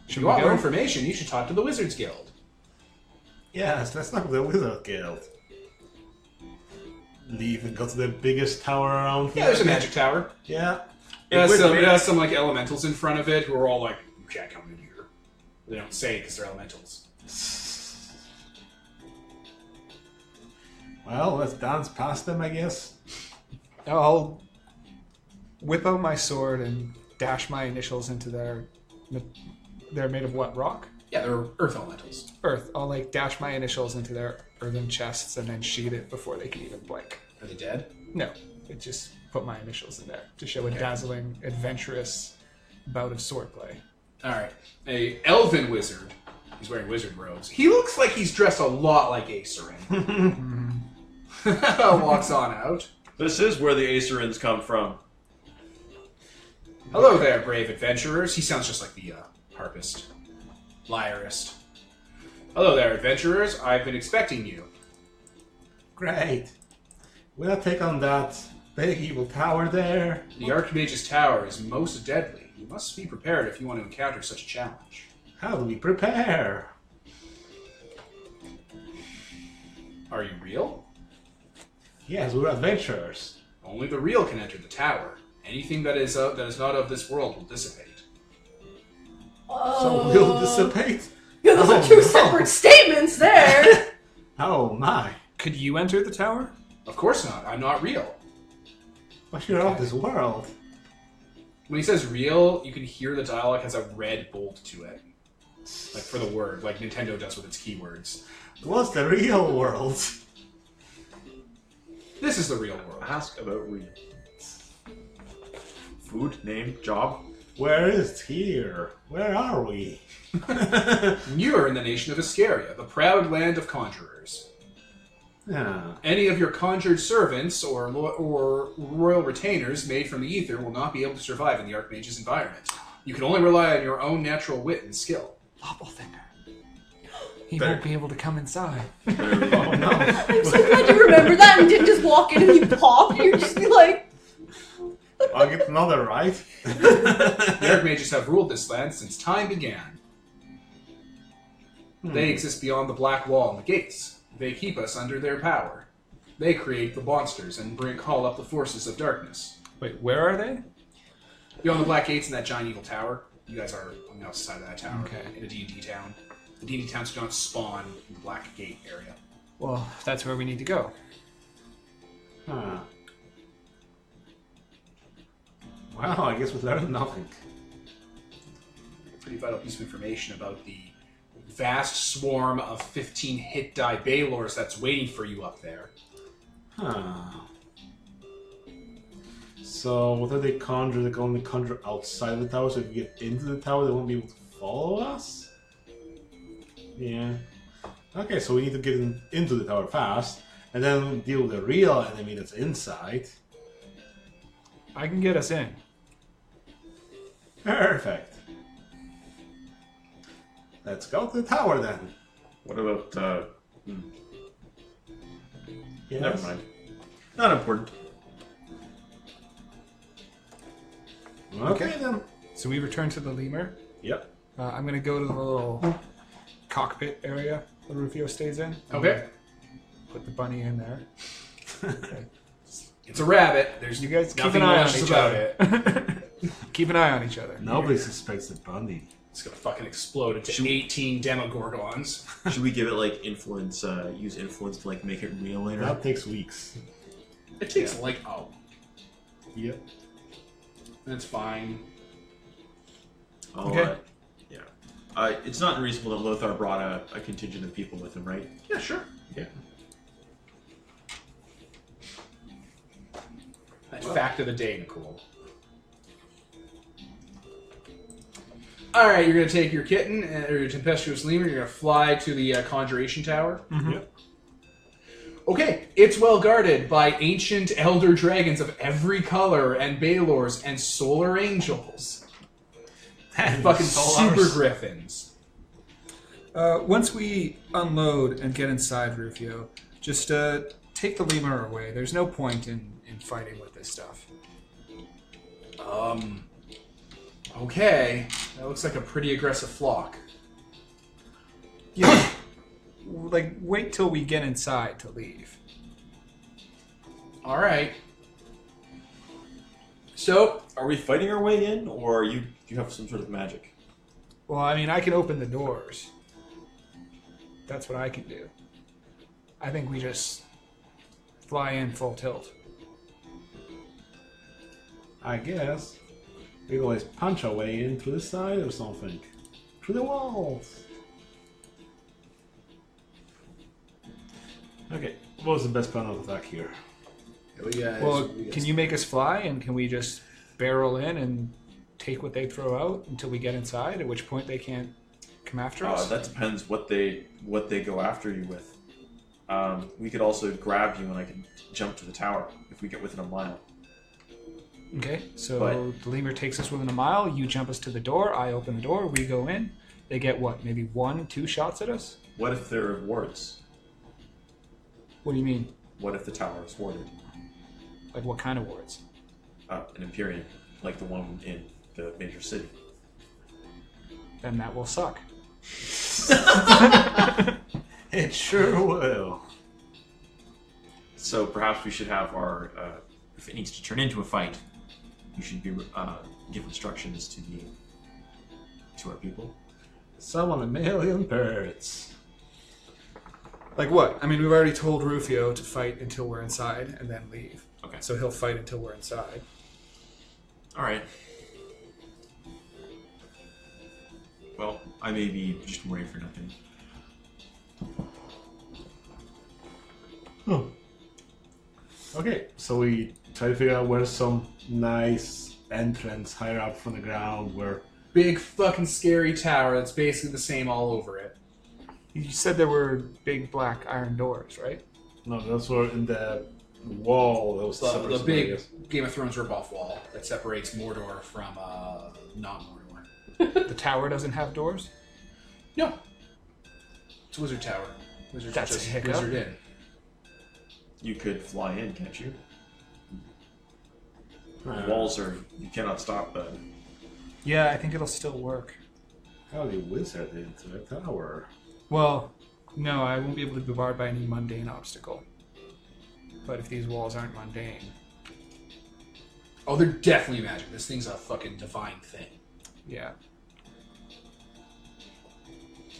[SPEAKER 1] If
[SPEAKER 3] Should
[SPEAKER 1] you
[SPEAKER 3] we
[SPEAKER 1] want more
[SPEAKER 3] go?
[SPEAKER 1] information, you should talk to the Wizards Guild.
[SPEAKER 4] Yes, let's not go to the Wizard Guild. Leave and go to the biggest tower around here.
[SPEAKER 1] Yeah, there's a magic tower.
[SPEAKER 4] Yeah.
[SPEAKER 1] It has some like elementals in front of it who are all like, "You can't come in here." They don't say because they're elementals.
[SPEAKER 4] Well, let's dance past them, I guess.
[SPEAKER 3] I'll whip out my sword and dash my initials into their. They're made of what? Rock?
[SPEAKER 1] Yeah, they're earth elementals.
[SPEAKER 3] Earth. I'll like dash my initials into their earthen chests and then sheath it before they can even blink.
[SPEAKER 1] Are they dead?
[SPEAKER 3] No, it just put my initials in there to show a dazzling, adventurous bout of swordplay.
[SPEAKER 1] All right. A elven wizard. He's wearing wizard robes. He looks like he's dressed a lot like Acerin. Walks on out.
[SPEAKER 5] This is where the Acerins come from.
[SPEAKER 1] Hello there, brave adventurers. He sounds just like the harpist. Lyreist. Hello there, adventurers. I've been expecting you.
[SPEAKER 4] Great. Will I take on that big evil tower there?
[SPEAKER 1] The Archmage's tower is most deadly. You must be prepared if you want to encounter such a challenge.
[SPEAKER 4] How do we prepare?
[SPEAKER 1] Are you real?
[SPEAKER 4] Yes, we're adventurers.
[SPEAKER 1] Only the real can enter the tower. Anything that is not of this world will dissipate.
[SPEAKER 4] So we'll dissipate?
[SPEAKER 2] Yeah, those are two separate statements there.
[SPEAKER 4] Oh my.
[SPEAKER 3] Could you enter the tower?
[SPEAKER 1] Of course not. I'm not real.
[SPEAKER 4] But you're of this world.
[SPEAKER 1] When he says real, you can hear the dialogue has a red bolt to it. Like for the word, like Nintendo does with its keywords.
[SPEAKER 4] What's the real world?
[SPEAKER 1] This is the real world.
[SPEAKER 5] Ask about real. Food, name, job.
[SPEAKER 4] Where is it here? Where are we?
[SPEAKER 1] You are in the nation of Iscaria, the proud land of conjurers.
[SPEAKER 4] Yeah.
[SPEAKER 1] Any of your conjured servants or royal retainers made from the ether will not be able to survive in the Archmage's environment. You can only rely on your own natural wit and skill.
[SPEAKER 3] He won't be able to come inside.
[SPEAKER 4] Oh no.
[SPEAKER 2] I'm so glad you remember that and didn't just walk in and you pop. You'd just be like...
[SPEAKER 4] I'll get another right.
[SPEAKER 1] The Archmages have ruled this land since time began. They exist beyond the black wall and the gates. They keep us under their power. They create the monsters and call up the forces of darkness.
[SPEAKER 3] Wait, where are they?
[SPEAKER 1] Beyond the black gates in that giant evil tower. You guys are on the opposite side of that tower.
[SPEAKER 3] Okay.
[SPEAKER 1] In a D&D town. The D&D towns do not spawn in the black gate area.
[SPEAKER 3] Well, that's where we need to go.
[SPEAKER 4] Huh. Wow, I guess we learned nothing.
[SPEAKER 1] Pretty vital piece of information about the vast swarm of 15 hit die Baylors that's waiting for you up there.
[SPEAKER 4] Huh. So, what do they conjure? They can only conjure outside of the tower, so if you get into the tower, they won't be able to follow us? Yeah. Okay, so we need to get into the tower fast, and then deal with the real enemy that's inside.
[SPEAKER 3] I can get us in.
[SPEAKER 4] Perfect. Let's go to the tower then.
[SPEAKER 5] What about,
[SPEAKER 4] Yes.
[SPEAKER 5] Never mind. Not important.
[SPEAKER 4] Okay then.
[SPEAKER 3] So we return to the lemur.
[SPEAKER 4] Yep.
[SPEAKER 3] I'm going to go to the little cockpit area that Rufio stays in.
[SPEAKER 1] Okay.
[SPEAKER 3] Put the bunny in there. Okay.
[SPEAKER 1] It's a rabbit. There's
[SPEAKER 3] You guys keep
[SPEAKER 1] nothing
[SPEAKER 3] an eye on
[SPEAKER 1] malicious
[SPEAKER 3] each
[SPEAKER 1] about
[SPEAKER 3] other.
[SPEAKER 1] it.
[SPEAKER 3] Keep an eye on each other.
[SPEAKER 4] Nobody suspects the bunny.
[SPEAKER 1] It's gonna fucking explode into 18 Demogorgons.
[SPEAKER 5] Should we give it like influence? Use influence to like make it real later.
[SPEAKER 4] That takes weeks.
[SPEAKER 1] It takes like, oh,
[SPEAKER 4] Yep.
[SPEAKER 1] that's fine.
[SPEAKER 5] Oh,
[SPEAKER 3] Okay.
[SPEAKER 5] yeah. It's not unreasonable that Lothar brought a contingent of people with him, right?
[SPEAKER 1] Yeah, sure.
[SPEAKER 5] Yeah.
[SPEAKER 1] That's fact of the day, Nicole. Alright, you're going to take your kitten, or your tempestuous lemur, you're going to fly to the conjuration tower.
[SPEAKER 4] Yep.
[SPEAKER 1] Okay, it's well guarded by ancient elder dragons of every color, and Baylors, and solar angels. And fucking super griffins.
[SPEAKER 3] Once we unload and get inside Rufio, just take the lemur away. There's no point in fighting with this stuff.
[SPEAKER 1] Okay. That looks like a pretty aggressive flock.
[SPEAKER 3] Yeah. Like, wait till we get inside to leave.
[SPEAKER 1] Alright. So,
[SPEAKER 5] Are we fighting our way in, or you have some sort of magic?
[SPEAKER 3] Well, I mean, I can open the doors. That's what I can do. I think we just fly in full tilt.
[SPEAKER 4] I guess. We always punch our way in through the side or something. Through the walls. Okay, what was the best plan of attack here?
[SPEAKER 3] Well, can you make us fly, and can we just barrel in and take what they throw out until we get inside? At which point they can't come after us.
[SPEAKER 5] That depends what they go after you with. We could also grab you, and I can jump to the tower if we get within a mile.
[SPEAKER 3] Okay, so the lemur takes us within a mile. You jump us to the door. I open the door. We go in. They get what? Maybe 1-2 shots at us?
[SPEAKER 5] What if there are wards?
[SPEAKER 3] What do you mean?
[SPEAKER 5] What if the tower is warded?
[SPEAKER 3] Like what kind of wards?
[SPEAKER 5] An Empyrean, like the one in the major city.
[SPEAKER 3] Then that will suck.
[SPEAKER 4] It sure will.
[SPEAKER 5] So perhaps we should have our, if it needs to turn into a fight, we should give instructions to our people.
[SPEAKER 4] Summon a million birds.
[SPEAKER 3] Like what? I mean, we've already told Rufio to fight until we're inside and then leave.
[SPEAKER 5] Okay.
[SPEAKER 3] So he'll fight until we're inside.
[SPEAKER 5] All right. Well, I may be just worried for nothing.
[SPEAKER 4] Oh. Okay, so we try to figure out where's some nice entrance higher up from the ground where...
[SPEAKER 1] Big fucking scary tower that's basically the same all over it.
[SPEAKER 3] You said there were big black iron doors, right?
[SPEAKER 4] No, those were in the wall. That was
[SPEAKER 1] The big Game of Thrones rip-off wall that separates Mordor from not Mordor.
[SPEAKER 3] The tower doesn't have doors?
[SPEAKER 1] No. It's a wizard tower. Wizards
[SPEAKER 3] That's
[SPEAKER 1] just
[SPEAKER 3] a hiccup.
[SPEAKER 1] wizard in.
[SPEAKER 5] You could fly in, can't you?
[SPEAKER 4] Uh,
[SPEAKER 5] The walls are... You cannot stop that.
[SPEAKER 3] Yeah, I think it'll still work.
[SPEAKER 4] How do you wizard into the tower?
[SPEAKER 3] Well, no, I won't be able to be barred by any mundane obstacle. But if these walls aren't mundane...
[SPEAKER 1] Oh, they're definitely magic. This thing's a fucking divine thing.
[SPEAKER 3] Yeah.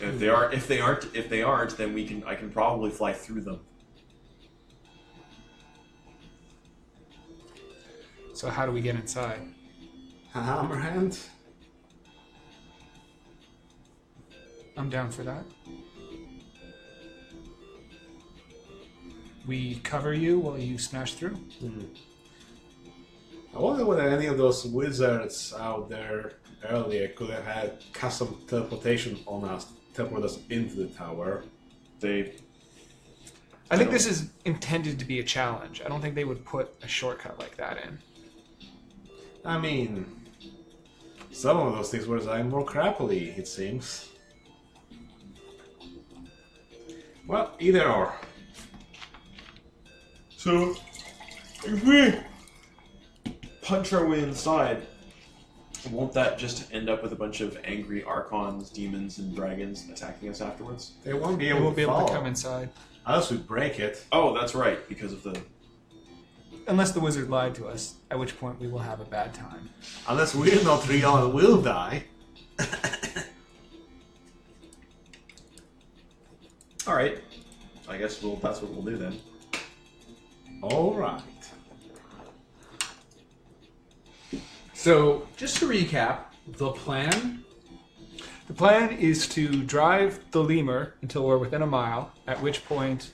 [SPEAKER 5] If they aren't, then I can probably fly through them.
[SPEAKER 3] So how do we get inside?
[SPEAKER 4] A hammer hand?
[SPEAKER 3] I'm down for that. We cover you while you smash through?
[SPEAKER 4] Mm-hmm. I wonder whether any of those wizards out there earlier could have had custom teleportation on us, teleport us into the tower.
[SPEAKER 3] I think this is intended to be a challenge. I don't think they would put a shortcut like that in.
[SPEAKER 4] I mean, some of those things were designed more crappily, it seems. Well, either or.
[SPEAKER 5] So, if we punch our way inside, won't that just end up with a bunch of angry archons, demons, and dragons attacking us afterwards?
[SPEAKER 4] They won't be
[SPEAKER 3] We
[SPEAKER 4] able
[SPEAKER 3] won't
[SPEAKER 4] to
[SPEAKER 3] be able
[SPEAKER 4] follow.
[SPEAKER 3] to come inside.
[SPEAKER 4] Unless we break it.
[SPEAKER 5] Oh, that's right, because of the...
[SPEAKER 3] Unless the wizard lied to us, at which point we will have a bad time.
[SPEAKER 4] Unless we're not real and will die.
[SPEAKER 5] Alright. I guess that's what we'll do then.
[SPEAKER 4] Alright.
[SPEAKER 1] So, just to recap, the plan...
[SPEAKER 3] The plan is to drive the lemur until we're within a mile, at which point...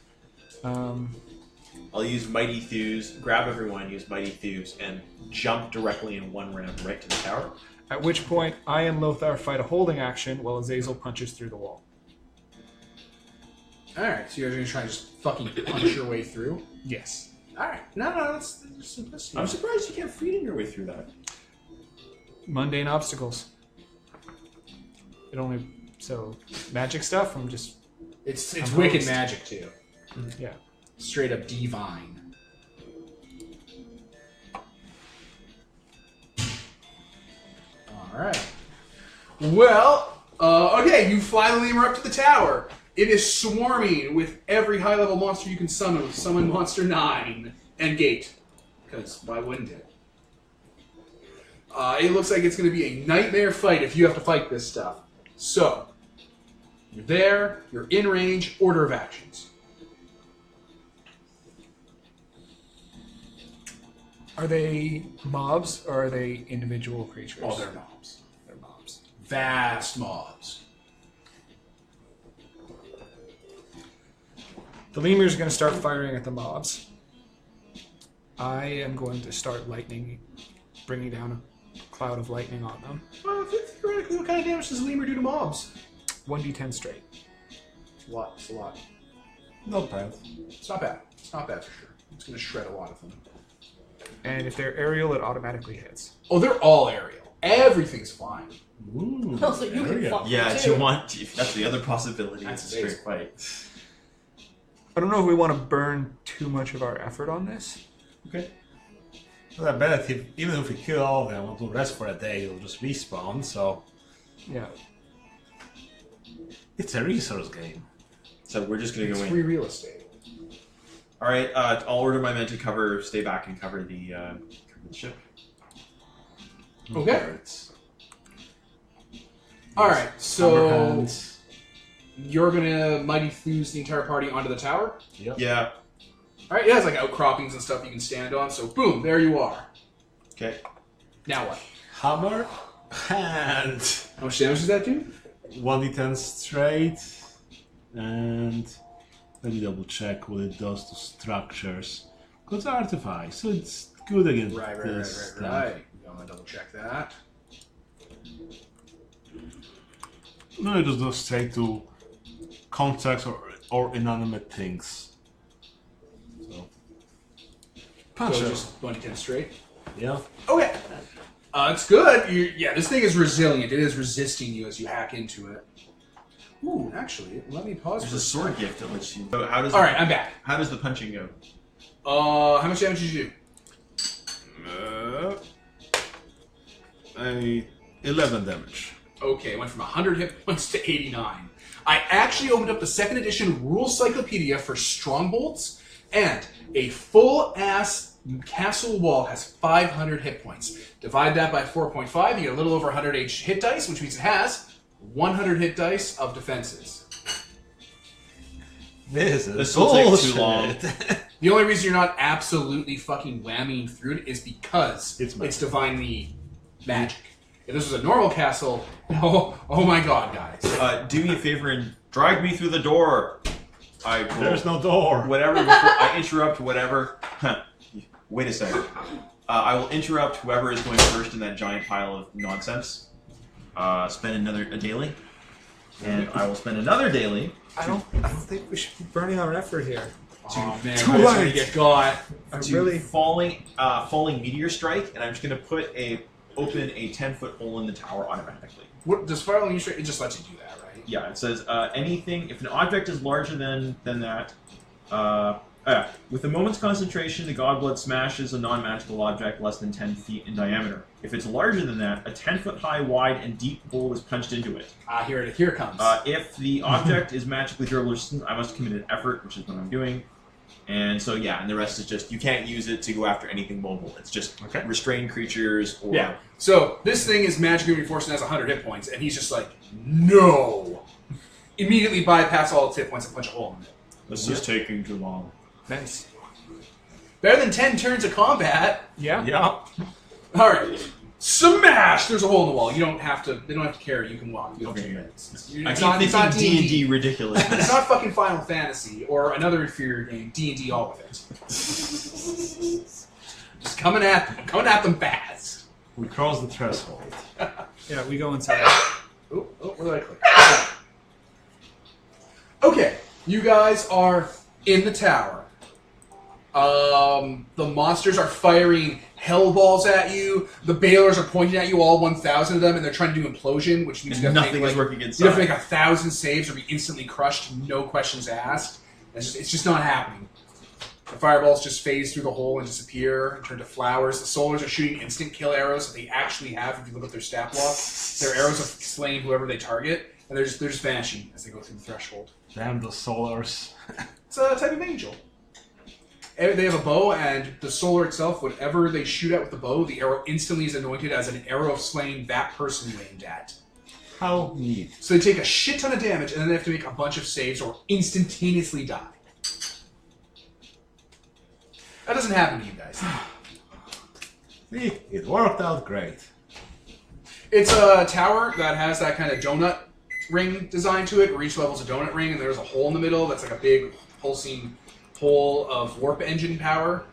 [SPEAKER 5] I'll use Mighty Thews, grab everyone, use Mighty Thews, and jump directly in one ramp right to the tower.
[SPEAKER 3] At which point, I and Lothar fight a holding action while Azazel punches through the wall.
[SPEAKER 1] Alright, so you're going to try and just fucking punch your way through?
[SPEAKER 3] Yes.
[SPEAKER 1] Alright, no, that's simplicity.
[SPEAKER 5] I'm surprised you can't feed your way through that.
[SPEAKER 3] Mundane obstacles. It only... So, magic stuff, I'm just...
[SPEAKER 1] It's
[SPEAKER 3] I'm
[SPEAKER 1] wicked
[SPEAKER 3] host.
[SPEAKER 1] magic, too.
[SPEAKER 3] Yeah.
[SPEAKER 1] Straight up divine. Alright. Well, okay, you fly the lemur up to the tower. It is swarming with every high-level monster you can summon with Summon Monster 9 and Gate. Because why wouldn't it? It looks like it's going to be a nightmare fight if you have to fight this stuff. So, you're there, you're in range, order of actions.
[SPEAKER 3] Are they mobs or are they individual creatures?
[SPEAKER 1] Oh, they're mobs.
[SPEAKER 3] They're mobs.
[SPEAKER 1] Vast mobs.
[SPEAKER 3] The lemur's going to start firing at the mobs. I am going to start lightning, bringing down a cloud of lightning on them.
[SPEAKER 1] Well, theoretically, what kind of damage does a lemur do to mobs?
[SPEAKER 3] 1d10 straight.
[SPEAKER 1] It's a lot. It's a lot.
[SPEAKER 4] Not bad.
[SPEAKER 1] It's not bad. It's not bad for sure. It's going to shred a lot of them.
[SPEAKER 3] And if they're aerial, it automatically hits.
[SPEAKER 1] Oh, they're all aerial. Everything's flying.
[SPEAKER 4] Ooh,
[SPEAKER 2] Also, you can fuck
[SPEAKER 5] Yeah,
[SPEAKER 2] them
[SPEAKER 5] if
[SPEAKER 2] too.
[SPEAKER 5] you want, if that's the other possibility.
[SPEAKER 1] That's
[SPEAKER 5] It's a straight fight.
[SPEAKER 3] I don't know if we want to burn too much of our effort on this.
[SPEAKER 5] Okay.
[SPEAKER 4] Well, I bet even if we kill all of them, we'll do rest for a day, it'll just respawn, so...
[SPEAKER 3] Yeah.
[SPEAKER 4] It's a resource game.
[SPEAKER 5] So we're just gonna
[SPEAKER 1] It's
[SPEAKER 5] go in.
[SPEAKER 1] free real estate.
[SPEAKER 5] All right. I'll order my men to stay back and cover the ship.
[SPEAKER 1] Okay.
[SPEAKER 4] Pirates.
[SPEAKER 1] All right, so
[SPEAKER 4] Hammerhands.
[SPEAKER 1] you're gonna mighty fuse the entire party onto the tower.
[SPEAKER 4] Yep.
[SPEAKER 5] Yeah.
[SPEAKER 1] All right, it has like outcroppings and stuff you can stand on. So boom, there you are.
[SPEAKER 5] Okay.
[SPEAKER 1] Now what?
[SPEAKER 4] Hammer. Hand.
[SPEAKER 1] How much damage does that do?
[SPEAKER 4] 1d10 straight. And let me double check what it does to structures. Because artifact, so it's good against this stuff.
[SPEAKER 1] Right. I'm gonna double check that.
[SPEAKER 4] No, it just goes straight to contacts or inanimate things. So. Punch
[SPEAKER 1] So
[SPEAKER 4] it.
[SPEAKER 1] just 1d10 straight.
[SPEAKER 4] Yeah.
[SPEAKER 1] Okay. It's good. Yeah, this thing is resilient. It is resisting you as you hack into it. Ooh, actually, let me pause
[SPEAKER 5] There's
[SPEAKER 1] for
[SPEAKER 5] a sword gift that lets you. So
[SPEAKER 1] All right, I'm back.
[SPEAKER 5] How does the punching go?
[SPEAKER 1] How much damage did you do?
[SPEAKER 4] 11 damage.
[SPEAKER 1] Okay, it went from 100 hit points to 89. I actually opened up the 2nd edition Rule Cyclopedia for Strongbolts, and a full-ass castle wall has 500 hit points. Divide that by 4.5, you get a little over 100 hit dice, which means it has 100 hit dice of defenses.
[SPEAKER 4] This
[SPEAKER 5] will take too long.
[SPEAKER 1] The only reason you're not absolutely fucking whammying through it is because
[SPEAKER 4] It's magic.
[SPEAKER 1] it's divinely magic. If this was a normal castle, oh my god, guys.
[SPEAKER 5] Do me a favor and drag me through the door. I will,
[SPEAKER 4] There's no door.
[SPEAKER 5] whatever. Before I interrupt whatever. Wait a second. I will interrupt whoever is going first in that giant pile of nonsense. Spend a daily, and I will spend another daily.
[SPEAKER 3] I don't think we should be burning our effort here.
[SPEAKER 1] Oh man,
[SPEAKER 4] Too
[SPEAKER 1] guys are gonna
[SPEAKER 4] late.
[SPEAKER 1] get got.
[SPEAKER 5] To falling meteor strike, and I'm just going to open a 10-foot hole in the tower automatically.
[SPEAKER 1] What does fire on you straight? It just lets you do that, right?
[SPEAKER 5] Yeah, it says anything if an object is larger than that. With a moment's concentration, the Godblood smashes a non-magical object less than 10 feet in diameter. If it's larger than that, a 10-foot high, wide, and deep hole is punched into it.
[SPEAKER 1] Here it comes.
[SPEAKER 5] If the object is magically durable, resistant, I must commit an effort, which is what I'm doing. And so, yeah, and the rest is just, you can't use it to go after anything mobile. It's just restrained creatures or...
[SPEAKER 1] Yeah. So, this thing is magically reinforced and has 100 hit points, and he's just like, no! Immediately bypass all its hit points and punch a hole in it.
[SPEAKER 5] This is taking too long.
[SPEAKER 3] Nice.
[SPEAKER 1] Better than 10 turns of combat.
[SPEAKER 3] Yeah?
[SPEAKER 4] Yeah.
[SPEAKER 1] Alright. Smash! There's a hole in the wall. You don't have to, they don't have to carry, you can walk. You don't
[SPEAKER 5] Okay.
[SPEAKER 1] do minutes.
[SPEAKER 5] I keep thinking D&D ridiculous.
[SPEAKER 1] It's not fucking Final Fantasy or another inferior game. D&D all with it. Just coming at them fast.
[SPEAKER 4] We crossed the threshold.
[SPEAKER 3] Yeah, we go inside.
[SPEAKER 1] Oh, where did I click? Okay, you guys are in the tower. The monsters are firing hell balls at you. The balers are pointing at you, all 1,000 of them, and they're trying to do implosion, which means you have to
[SPEAKER 5] nothing
[SPEAKER 1] make,
[SPEAKER 5] is working inside.
[SPEAKER 1] You have to make 1,000 saves or be instantly crushed, no questions asked. It's just not happening. The fireballs just phase through the hole and disappear and turn to flowers. The solars are shooting instant kill arrows that they actually have if you look at their stat block. Their arrows have slain whoever they target, and they're just vanishing as they go through the threshold.
[SPEAKER 4] Damn the solars.
[SPEAKER 1] It's a type of angel. They have a bow, and the solar itself, whatever they shoot at with the bow, the arrow instantly is anointed as an arrow of slaying that person you aimed at.
[SPEAKER 4] How neat.
[SPEAKER 1] So they take a shit ton of damage, and then they have to make a bunch of saves or instantaneously die. That doesn't happen to you guys.
[SPEAKER 4] See, it worked out great.
[SPEAKER 1] It's a tower that has that kind of donut ring design to it, where each level's a donut ring, and there's a hole in the middle that's like a big pulsing hole of warp engine power.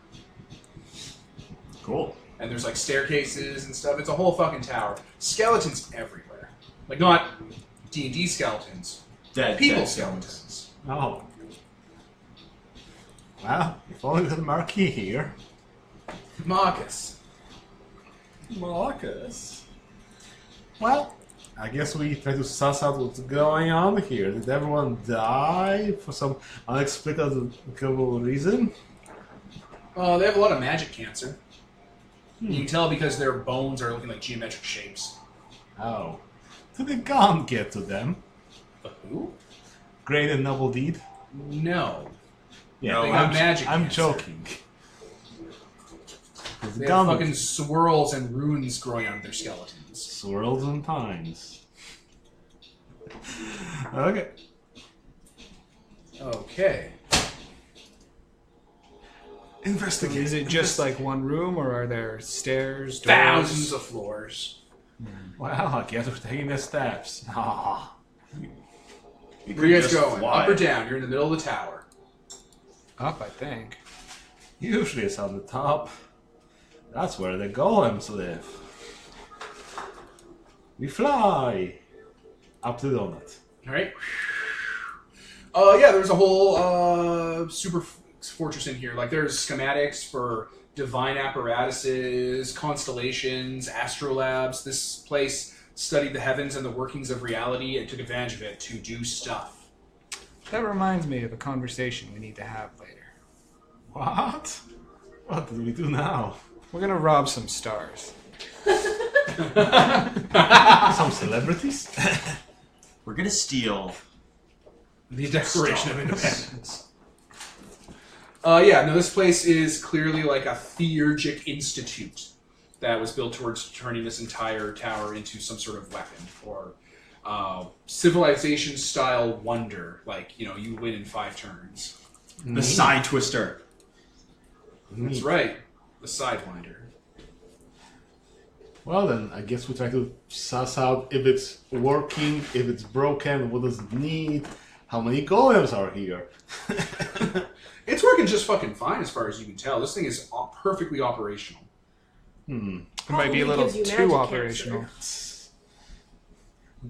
[SPEAKER 5] Cool.
[SPEAKER 1] And there's like staircases and stuff. It's a whole fucking tower. Skeletons everywhere. Like not D&D skeletons. People skeletons.
[SPEAKER 4] Oh. Well, if only the marquee here.
[SPEAKER 1] Marcus.
[SPEAKER 4] Well, I guess we try to suss out what's going on here. Did everyone die for some inexplicable reason?
[SPEAKER 1] They have a lot of magic cancer. You can tell because their bones are looking like geometric shapes.
[SPEAKER 4] Oh. So they can't get to them.
[SPEAKER 1] Who?
[SPEAKER 4] Great and noble deed?
[SPEAKER 1] No.
[SPEAKER 4] Yeah,
[SPEAKER 1] They got magic
[SPEAKER 4] I'm
[SPEAKER 1] cancer.
[SPEAKER 4] joking.
[SPEAKER 1] They have fucking swirls and runes growing out of their skeletons.
[SPEAKER 4] Swirls and pines. Okay.
[SPEAKER 1] Okay.
[SPEAKER 4] Investigate.
[SPEAKER 3] Is it just like one room, or are there stairs, doors?
[SPEAKER 1] Thousands of floors.
[SPEAKER 4] Well, I guess we're taking the steps. Ah.
[SPEAKER 5] We
[SPEAKER 1] Where are you
[SPEAKER 5] could
[SPEAKER 1] guys
[SPEAKER 5] just
[SPEAKER 1] going?
[SPEAKER 5] fly.
[SPEAKER 1] Up or down? You're in the middle of the tower.
[SPEAKER 3] Up, I think.
[SPEAKER 4] Usually it's on the top. That's where the golems live. We fly up the donut.
[SPEAKER 1] Alright. Yeah, there's a whole super fortress in here. Like, there's schematics for divine apparatuses, constellations, astrolabs. This place studied the heavens and the workings of reality and took advantage of it to do stuff.
[SPEAKER 3] That reminds me of a conversation we need to have later.
[SPEAKER 4] What? What did we do now?
[SPEAKER 3] We're gonna rob some stars.
[SPEAKER 4] Some celebrities?
[SPEAKER 5] We're gonna steal.
[SPEAKER 1] The Declaration of Independence. Yeah, no, this place is clearly like a theurgic institute that was built towards turning this entire tower into some sort of weapon or civilization-style wonder. Like, you know, you win in 5 turns.
[SPEAKER 5] The side twister.
[SPEAKER 1] That's right. The Sidewinder.
[SPEAKER 4] Well then, I guess we try to suss out if it's working, if it's broken, what does it need, how many golems are here.
[SPEAKER 1] It's working just fucking fine as far as you can tell. This thing is perfectly operational.
[SPEAKER 3] It might be a
[SPEAKER 2] Probably
[SPEAKER 3] little
[SPEAKER 2] gives you
[SPEAKER 3] too
[SPEAKER 2] magic
[SPEAKER 3] operational.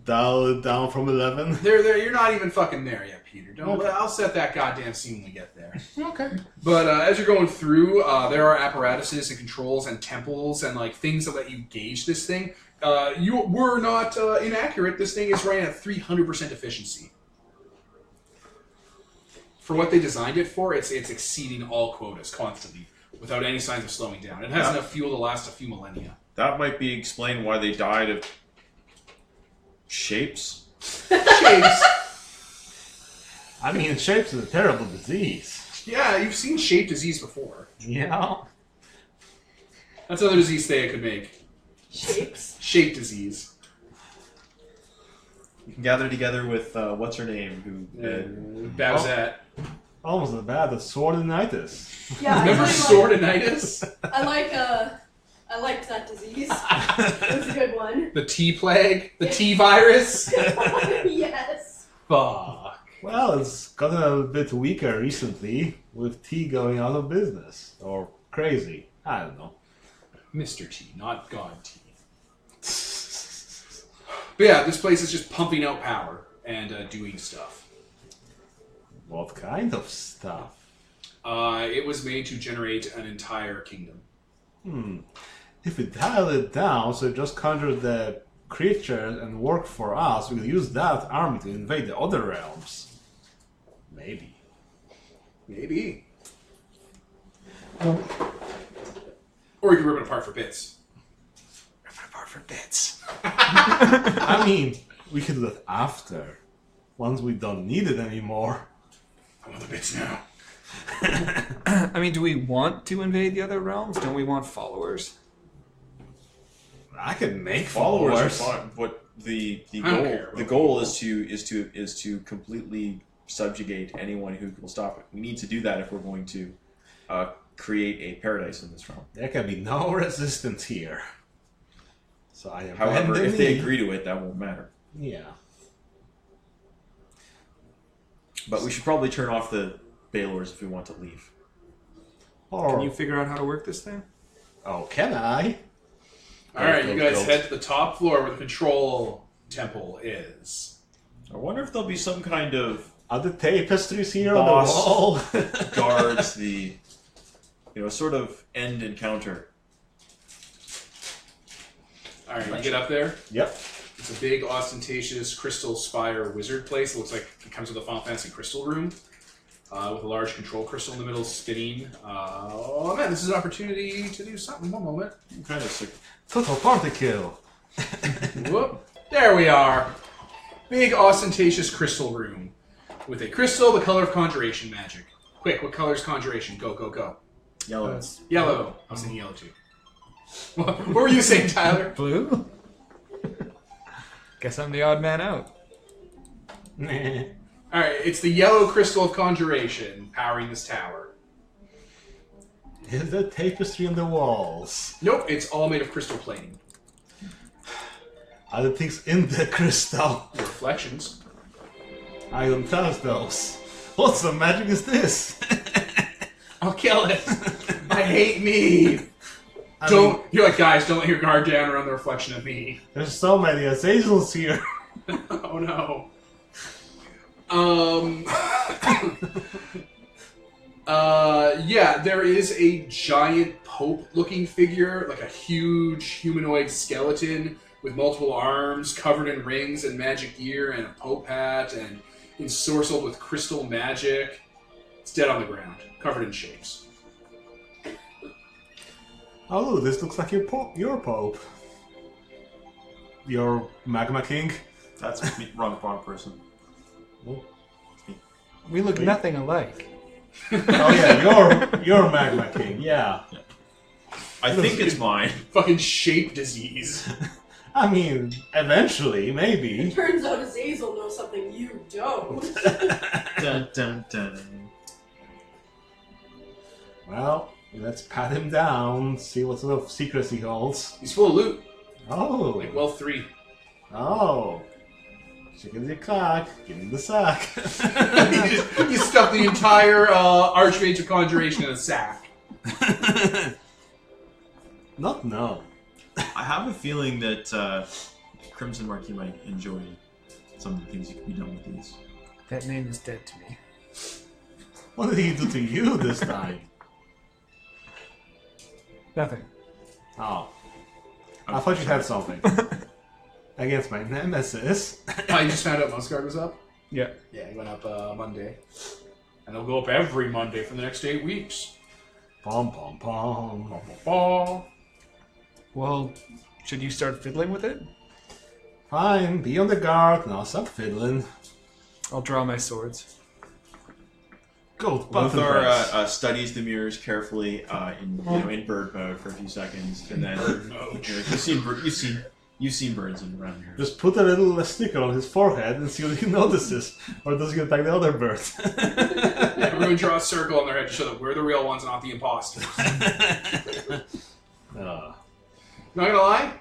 [SPEAKER 4] Dial it down from 11.
[SPEAKER 1] There. You're not even fucking there yet, Peter. Don't.
[SPEAKER 4] Okay.
[SPEAKER 1] I'll set that goddamn scene when we get there.
[SPEAKER 4] Okay.
[SPEAKER 1] But as you're going through, there are apparatuses and controls and temples and like things that let you gauge this thing. You were not inaccurate. This thing is running at 300% efficiency. For what they designed it for, it's exceeding all quotas constantly without any signs of slowing down. It has enough fuel to last a few millennia.
[SPEAKER 5] That might be explain why they died of shapes.
[SPEAKER 1] Shapes.
[SPEAKER 4] I mean, shapes is a terrible disease.
[SPEAKER 1] Yeah, you've seen shape disease before.
[SPEAKER 4] Yeah.
[SPEAKER 1] That's another disease Thea could make.
[SPEAKER 2] Shapes.
[SPEAKER 1] Shape disease.
[SPEAKER 5] You can gather together with what's her name, who
[SPEAKER 1] Bowsette.
[SPEAKER 4] Almost as bad as swordinitis.
[SPEAKER 2] Yeah,
[SPEAKER 1] Remember Swordinitis?
[SPEAKER 2] I liked that disease. It was a good one.
[SPEAKER 1] The T plague? The T virus?
[SPEAKER 2] Yes.
[SPEAKER 1] Fuck.
[SPEAKER 4] Well, it's gotten a bit weaker recently, with tea going out of business. Or crazy. I don't know.
[SPEAKER 1] Mr. T, not God T. But yeah, this place is just pumping out power and doing stuff.
[SPEAKER 4] What kind of stuff?
[SPEAKER 1] It was made to generate an entire kingdom.
[SPEAKER 4] If we dial it down, so it just conjure the creatures and work for us, we could use that army to invade the other realms. Maybe.
[SPEAKER 1] Maybe. Or you can rip it apart for bits.
[SPEAKER 3] Rip it apart for bits.
[SPEAKER 4] I mean, we could do that after. Once we don't need it anymore.
[SPEAKER 1] I want the bits now.
[SPEAKER 3] I mean, do we want to invade the other realms? Don't we want followers?
[SPEAKER 4] I can make
[SPEAKER 5] followers are
[SPEAKER 4] followers.
[SPEAKER 5] fine. But the
[SPEAKER 1] I don't care about
[SPEAKER 5] goal is to completely subjugate anyone who will stop it. We need to do that if we're going to create a paradise in this realm.
[SPEAKER 4] There can be no resistance here. So I
[SPEAKER 5] However,
[SPEAKER 4] abandon
[SPEAKER 5] if they
[SPEAKER 4] me.
[SPEAKER 5] agree to it, that won't matter.
[SPEAKER 4] Yeah.
[SPEAKER 5] But we should probably turn off the Baylors if we want to leave.
[SPEAKER 4] Or
[SPEAKER 3] Can you figure out how to work this thing?
[SPEAKER 4] Oh, can I?
[SPEAKER 1] Alright, you guys head to the top floor where the control temple is.
[SPEAKER 5] I wonder if there'll be some kind of
[SPEAKER 4] Are the tapestries here
[SPEAKER 5] boss
[SPEAKER 4] on the wall?
[SPEAKER 5] guards the, sort of end encounter.
[SPEAKER 1] Alright, you get up there.
[SPEAKER 4] Yep.
[SPEAKER 1] It's a big, ostentatious crystal spire wizard place. It looks like it comes with a Final Fantasy crystal room with a large control crystal in the middle spinning. Oh man, this is an opportunity to do something. One moment.
[SPEAKER 5] I'm kind of sick.
[SPEAKER 4] Total party kill.
[SPEAKER 1] Whoop. There we are. Big, ostentatious crystal room with a crystal the color of conjuration magic. Quick, what color is conjuration? Go, go, go.
[SPEAKER 5] Yellow.
[SPEAKER 1] Yellow. I was thinking yellow too. What were you saying, Tyler?
[SPEAKER 3] Blue? Guess I'm the odd man out.
[SPEAKER 1] Alright, it's the yellow crystal of conjuration powering this tower.
[SPEAKER 4] Is there tapestry on the walls?
[SPEAKER 1] Nope, it's all made of crystal plating.
[SPEAKER 4] Are the things in the crystal?
[SPEAKER 1] The reflections.
[SPEAKER 4] I don't trust those. What some magic is this?
[SPEAKER 1] I'll kill it. I hate me. You're like, guys, don't let your guard down around the reflection of me.
[SPEAKER 4] There's so many Azazels here.
[SPEAKER 1] Oh no. Yeah, there is a giant Pope-looking figure, like a huge humanoid skeleton with multiple arms, covered in rings and magic gear, and a Pope hat, and ensorcelled with crystal magic. It's dead on the ground, covered in shapes.
[SPEAKER 4] Oh, this looks like your Pope. Your Magma King.
[SPEAKER 5] That's me. Wrong person.
[SPEAKER 4] Oh,
[SPEAKER 3] We look nothing alike.
[SPEAKER 4] yeah, you're Magma King. Yeah.
[SPEAKER 5] I think it's mine.
[SPEAKER 1] Fucking shape disease.
[SPEAKER 4] I mean, eventually, maybe.
[SPEAKER 2] Turns out Azazel knows something you don't.
[SPEAKER 5] Dun, dun, dun.
[SPEAKER 4] Well, let's pat him down, see what sort of secrets he holds.
[SPEAKER 1] He's full of loot.
[SPEAKER 4] Oh.
[SPEAKER 1] Like wealth 3.
[SPEAKER 4] Oh. Chicken the cock, give him the sack.
[SPEAKER 1] You stuffed the entire Archmage of Conjuration in a sack.
[SPEAKER 4] Not no.
[SPEAKER 5] I have a feeling that Crimson Marquis might enjoy some of the things that can be done with these.
[SPEAKER 3] That name is dead to me.
[SPEAKER 4] What did he do to you this time?
[SPEAKER 3] Nothing.
[SPEAKER 4] Oh. I thought you had something. Against my nemesis.
[SPEAKER 1] Oh, you just found out Musgard was up?
[SPEAKER 3] Yeah.
[SPEAKER 1] Yeah, he went up Monday. And he'll go up every Monday for the next 8 weeks.
[SPEAKER 4] Pom pom pom.
[SPEAKER 1] Bah, bah, bah.
[SPEAKER 3] Well, should you start fiddling with it?
[SPEAKER 4] Fine, be on the guard and I'll stop fiddling.
[SPEAKER 3] I'll draw my swords.
[SPEAKER 4] Gold button
[SPEAKER 5] Lothar studies the mirrors carefully in bird mode for a few seconds, and then you've seen birds around here.
[SPEAKER 4] Just put a little sticker on his forehead and see what he notices. Or does he attack the other bird?
[SPEAKER 1] Everyone draw a circle on their head to show that we're the real ones, not the imposters. Not gonna lie,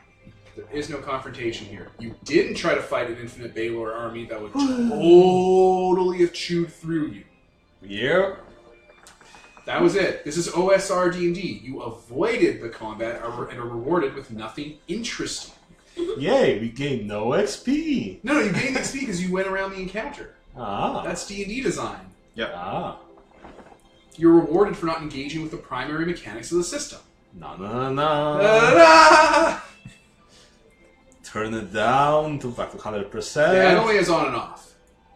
[SPEAKER 1] there is no confrontation here. You didn't try to fight an infinite Baylor army that would totally have chewed through you.
[SPEAKER 4] Yeah.
[SPEAKER 1] That was it. This is OSR D&D. You avoided the combat and are rewarded with nothing interesting.
[SPEAKER 4] Yay, we gained no XP.
[SPEAKER 1] No, you gained XP because you went around the encounter.
[SPEAKER 4] Ah.
[SPEAKER 1] That's D&D design.
[SPEAKER 5] Yep.
[SPEAKER 4] Ah.
[SPEAKER 1] You're rewarded for not engaging with the primary mechanics of the system.
[SPEAKER 4] No, no, no.
[SPEAKER 1] Da-da-da!
[SPEAKER 4] Turn it down to back to 100%.
[SPEAKER 1] Yeah, it only is on and off.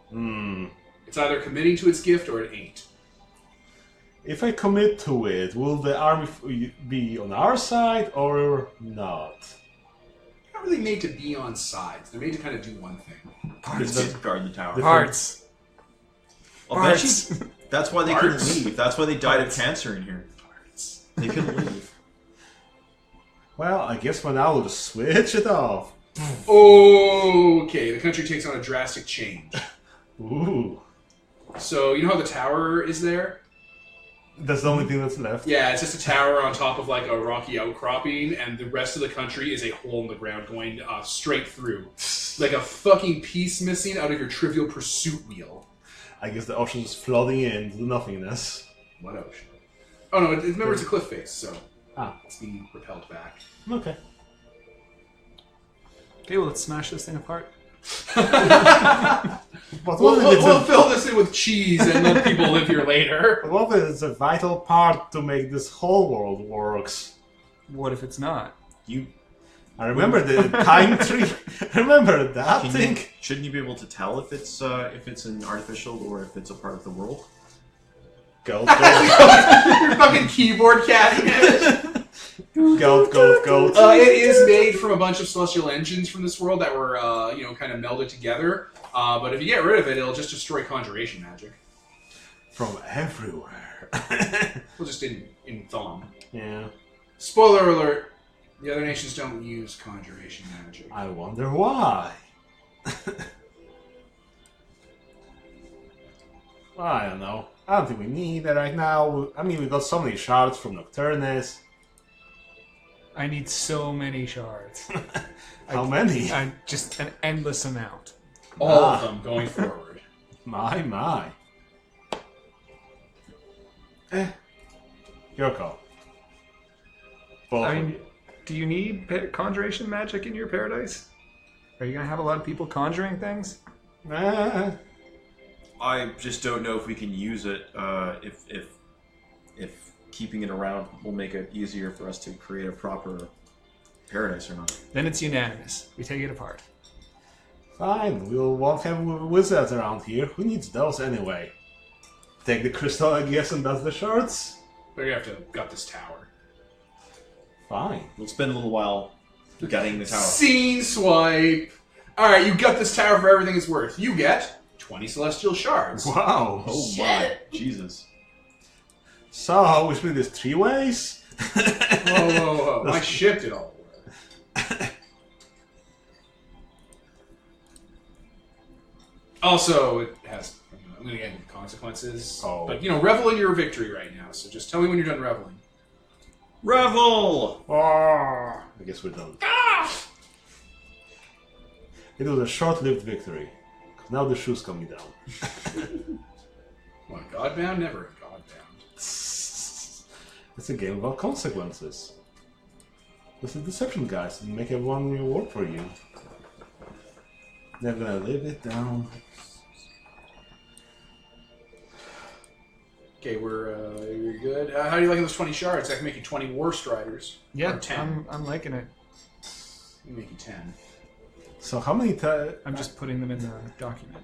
[SPEAKER 4] Hmm.
[SPEAKER 1] It's either committing to its gift or it ain't.
[SPEAKER 4] If I commit to it, will the army be on our side or not?
[SPEAKER 1] They're not really made to be on sides. They're made to kind of do one thing.
[SPEAKER 5] Parts. Guard the tower.
[SPEAKER 3] Hearts.
[SPEAKER 5] I'll bet you that's why they couldn't leave. That's why they died of cancer in here. They couldn't leave.
[SPEAKER 4] Well, I guess for now we'll just switch it off.
[SPEAKER 1] Okay, the country takes on a drastic change.
[SPEAKER 4] Ooh.
[SPEAKER 1] So, you know how the tower is there?
[SPEAKER 4] That's the only thing that's left.
[SPEAKER 1] Yeah, it's just a tower on top of like a rocky outcropping, and the rest of the country is a hole in the ground going straight through. Like a fucking piece missing out of your Trivial Pursuit wheel.
[SPEAKER 4] I guess the ocean is flooding in to nothingness.
[SPEAKER 1] What ocean? Oh no, remember it's a cliff face, so... It's being repelled back.
[SPEAKER 4] Okay.
[SPEAKER 3] Okay, well, let's smash this thing apart.
[SPEAKER 4] But
[SPEAKER 1] We'll fill this in with cheese and let people live here later.
[SPEAKER 4] what if it's a vital part to make this whole world works?
[SPEAKER 3] What if it's not?
[SPEAKER 4] I remember the time tree. Remember that thing?
[SPEAKER 5] Shouldn't you be able to tell if it's an artificial or if it's a part of the world?
[SPEAKER 4] Goat,
[SPEAKER 1] Your fucking keyboard catting it.
[SPEAKER 4] goat.
[SPEAKER 1] It is made from a bunch of celestial engines from this world that were, kind of melded together. But if you get rid of it, it'll just destroy conjuration magic.
[SPEAKER 4] From everywhere.
[SPEAKER 1] Well, just in Thom.
[SPEAKER 4] Yeah.
[SPEAKER 1] Spoiler alert: the other nations don't use conjuration magic.
[SPEAKER 4] I wonder why. I don't know. I don't think we need it right now. I mean, we got so many shards from Nocturnus.
[SPEAKER 3] I need so many shards.
[SPEAKER 4] How many?
[SPEAKER 3] Just an endless amount.
[SPEAKER 1] All of them going forward.
[SPEAKER 4] My. Your call. Both
[SPEAKER 3] I
[SPEAKER 4] of
[SPEAKER 3] mean,
[SPEAKER 4] you.
[SPEAKER 3] do you need conjuration magic in your paradise? Are you going to have a lot of people conjuring things?
[SPEAKER 5] I just don't know if we can use it. If keeping it around will make it easier for us to create a proper paradise or not.
[SPEAKER 3] Then it's unanimous. We take it apart.
[SPEAKER 4] Fine, we won't have wizards around here. Who needs those anyway? Take the crystal, I guess, and that's the shards?
[SPEAKER 1] But you have to gut this tower.
[SPEAKER 4] Fine.
[SPEAKER 5] We'll spend a little while gutting the tower.
[SPEAKER 1] Scene swipe. All right, you gut this tower for everything it's worth. You get 20 celestial shards.
[SPEAKER 4] Wow.
[SPEAKER 5] Oh
[SPEAKER 2] Shit.
[SPEAKER 5] my, Jesus.
[SPEAKER 4] So, we split this 3 ways?
[SPEAKER 1] Whoa. I shipped it all. Also, it has, I'm going to get into consequences.
[SPEAKER 4] Oh.
[SPEAKER 1] But, revel in your victory right now. So just tell me when you're done reveling.
[SPEAKER 5] Revel!
[SPEAKER 4] I guess we're done. It was a short-lived victory. Now the shoe's coming down.
[SPEAKER 1] What, Godbound? Never a Godbound.
[SPEAKER 4] It's a game about consequences. This is deception, guys. Make everyone work for you. They're gonna live it down.
[SPEAKER 1] Okay, you're good. How do you like those 20 shards? That can make you 20 war striders.
[SPEAKER 3] Yeah,
[SPEAKER 1] Or 10.
[SPEAKER 3] I'm liking it.
[SPEAKER 1] Let me make you 10.
[SPEAKER 4] So how many times?
[SPEAKER 3] I'm just putting them in the document.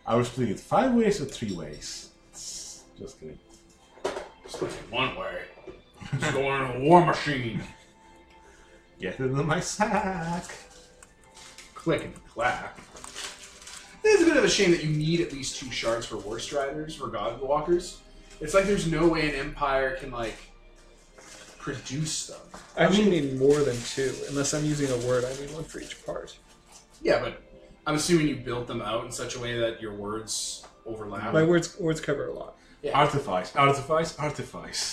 [SPEAKER 4] I was splitting it 5 ways or 3 ways. Just kidding.
[SPEAKER 1] Split it one way. Just going in a war machine.
[SPEAKER 4] Get it in my sack.
[SPEAKER 1] Click and clack. It's a bit of a shame that you need at least 2 shards for war striders, for Godwalkers. It's like there's no way an empire can, produce them.
[SPEAKER 3] I actually need more than 2. Unless I'm using a word, I need 1 for each part.
[SPEAKER 1] Yeah, but I'm assuming you built them out in such a way that your words overlap.
[SPEAKER 3] My words cover a lot.
[SPEAKER 1] Yeah.
[SPEAKER 4] Artifice.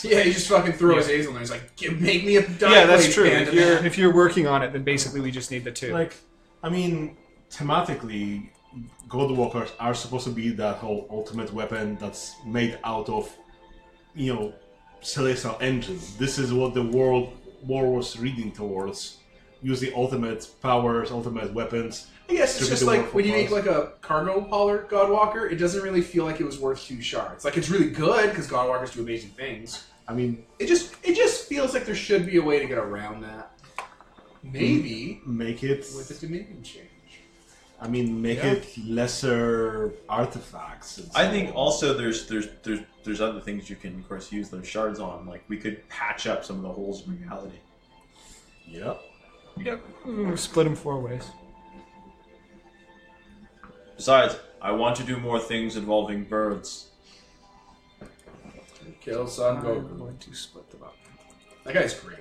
[SPEAKER 1] Yeah, you just fucking throw Azazel in there. He's like, make me a diamond.
[SPEAKER 3] Yeah, that's true.
[SPEAKER 1] Panda man."
[SPEAKER 3] If you're working on it, then basically we just need the 2.
[SPEAKER 4] Thematically, Godwalkers are supposed to be that whole ultimate weapon that's made out of, celestial engines. This is what the war was reading towards. Use the ultimate powers, ultimate weapons.
[SPEAKER 1] I guess it's
[SPEAKER 4] to
[SPEAKER 1] just
[SPEAKER 4] do the
[SPEAKER 1] like
[SPEAKER 4] work
[SPEAKER 1] when
[SPEAKER 4] for
[SPEAKER 1] you make
[SPEAKER 4] us.
[SPEAKER 1] a cargo hauler Godwalker, it doesn't really feel like it was worth 2 shards. It's really good because Godwalkers do amazing things.
[SPEAKER 4] I mean,
[SPEAKER 1] It just feels like there should be a way to get around that. Maybe
[SPEAKER 4] make it.
[SPEAKER 1] with a dominion change.
[SPEAKER 4] Make
[SPEAKER 1] Yeah.
[SPEAKER 4] it lesser artifacts. And
[SPEAKER 5] I think
[SPEAKER 4] so on.
[SPEAKER 5] also there's other things you can, of course, use those shards on. Like, we could patch up some of the holes in reality.
[SPEAKER 4] Yep.
[SPEAKER 3] Yep. Split them 4 ways.
[SPEAKER 5] Besides, I want to do more things involving birds.
[SPEAKER 1] Kill Son
[SPEAKER 3] I'm
[SPEAKER 1] Goku.
[SPEAKER 3] going to split them up.
[SPEAKER 1] That guy's great.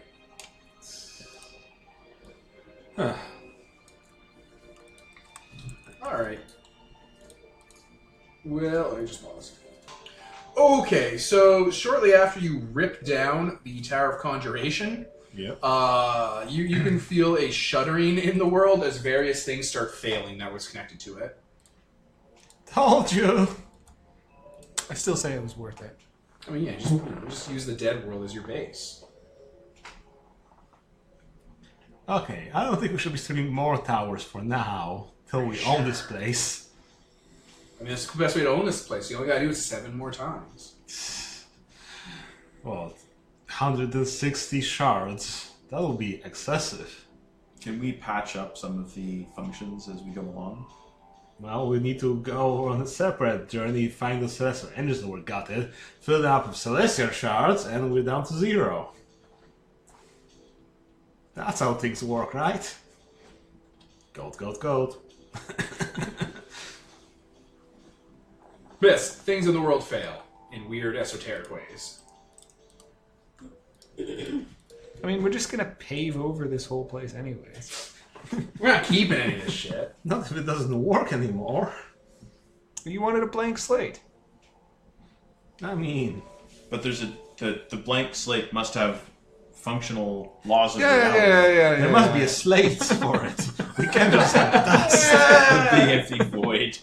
[SPEAKER 1] Alright. Well, let me just pause. Okay, so shortly after you rip down the Tower of Conjuration,
[SPEAKER 4] Yep.
[SPEAKER 1] you can feel a shuddering in the world as various things start failing that was connected to it.
[SPEAKER 4] Told you.
[SPEAKER 3] I still say it was worth it.
[SPEAKER 1] I mean, yeah, just use the dead world as your base.
[SPEAKER 4] Okay, I don't think we should be streaming more towers for now, till we own this place.
[SPEAKER 1] I mean, that's the best way to own this place. You only gotta do it 7 more times.
[SPEAKER 4] Well, 160 shards. That will be excessive.
[SPEAKER 5] Can we patch up some of the functions as we go along?
[SPEAKER 4] Well, we need to go on a separate journey, find the Celestial engines that were gutted, fill them up with Celestial shards, and we're down to 0. That's how things work, right? Gold.
[SPEAKER 1] Miss, things in the world fail in weird, esoteric ways.
[SPEAKER 3] I mean, we're just gonna pave over this whole place anyways.
[SPEAKER 1] We're not keeping any of this shit.
[SPEAKER 4] Not if it doesn't work anymore.
[SPEAKER 3] You wanted a blank slate.
[SPEAKER 4] I mean...
[SPEAKER 5] But there's the blank slate must have functional laws of
[SPEAKER 3] Yeah.
[SPEAKER 4] There must be a slate for it. We can't just have dust.
[SPEAKER 5] The empty void.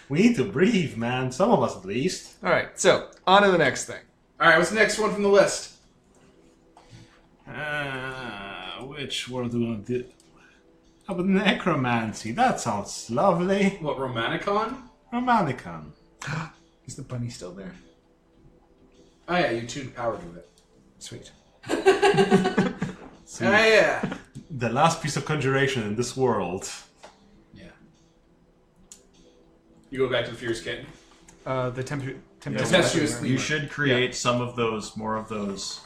[SPEAKER 4] We need to breathe, man. Some of us at least.
[SPEAKER 3] Alright, so, on to the next thing.
[SPEAKER 1] Alright, what's the next one from the list?
[SPEAKER 4] Which one do we want to do? How about necromancy? That sounds lovely.
[SPEAKER 1] What, Romanicon?
[SPEAKER 4] Romanicon.
[SPEAKER 3] Is the bunny still there?
[SPEAKER 1] Oh yeah, you tuned power to it.
[SPEAKER 3] Sweet.
[SPEAKER 4] See,
[SPEAKER 1] Yeah.
[SPEAKER 4] the last piece of conjuration in this world.
[SPEAKER 1] Yeah. You go back to the Fierce Kitten?
[SPEAKER 3] The tempestuous.
[SPEAKER 1] Tempestuous
[SPEAKER 5] You should create some of those, more of those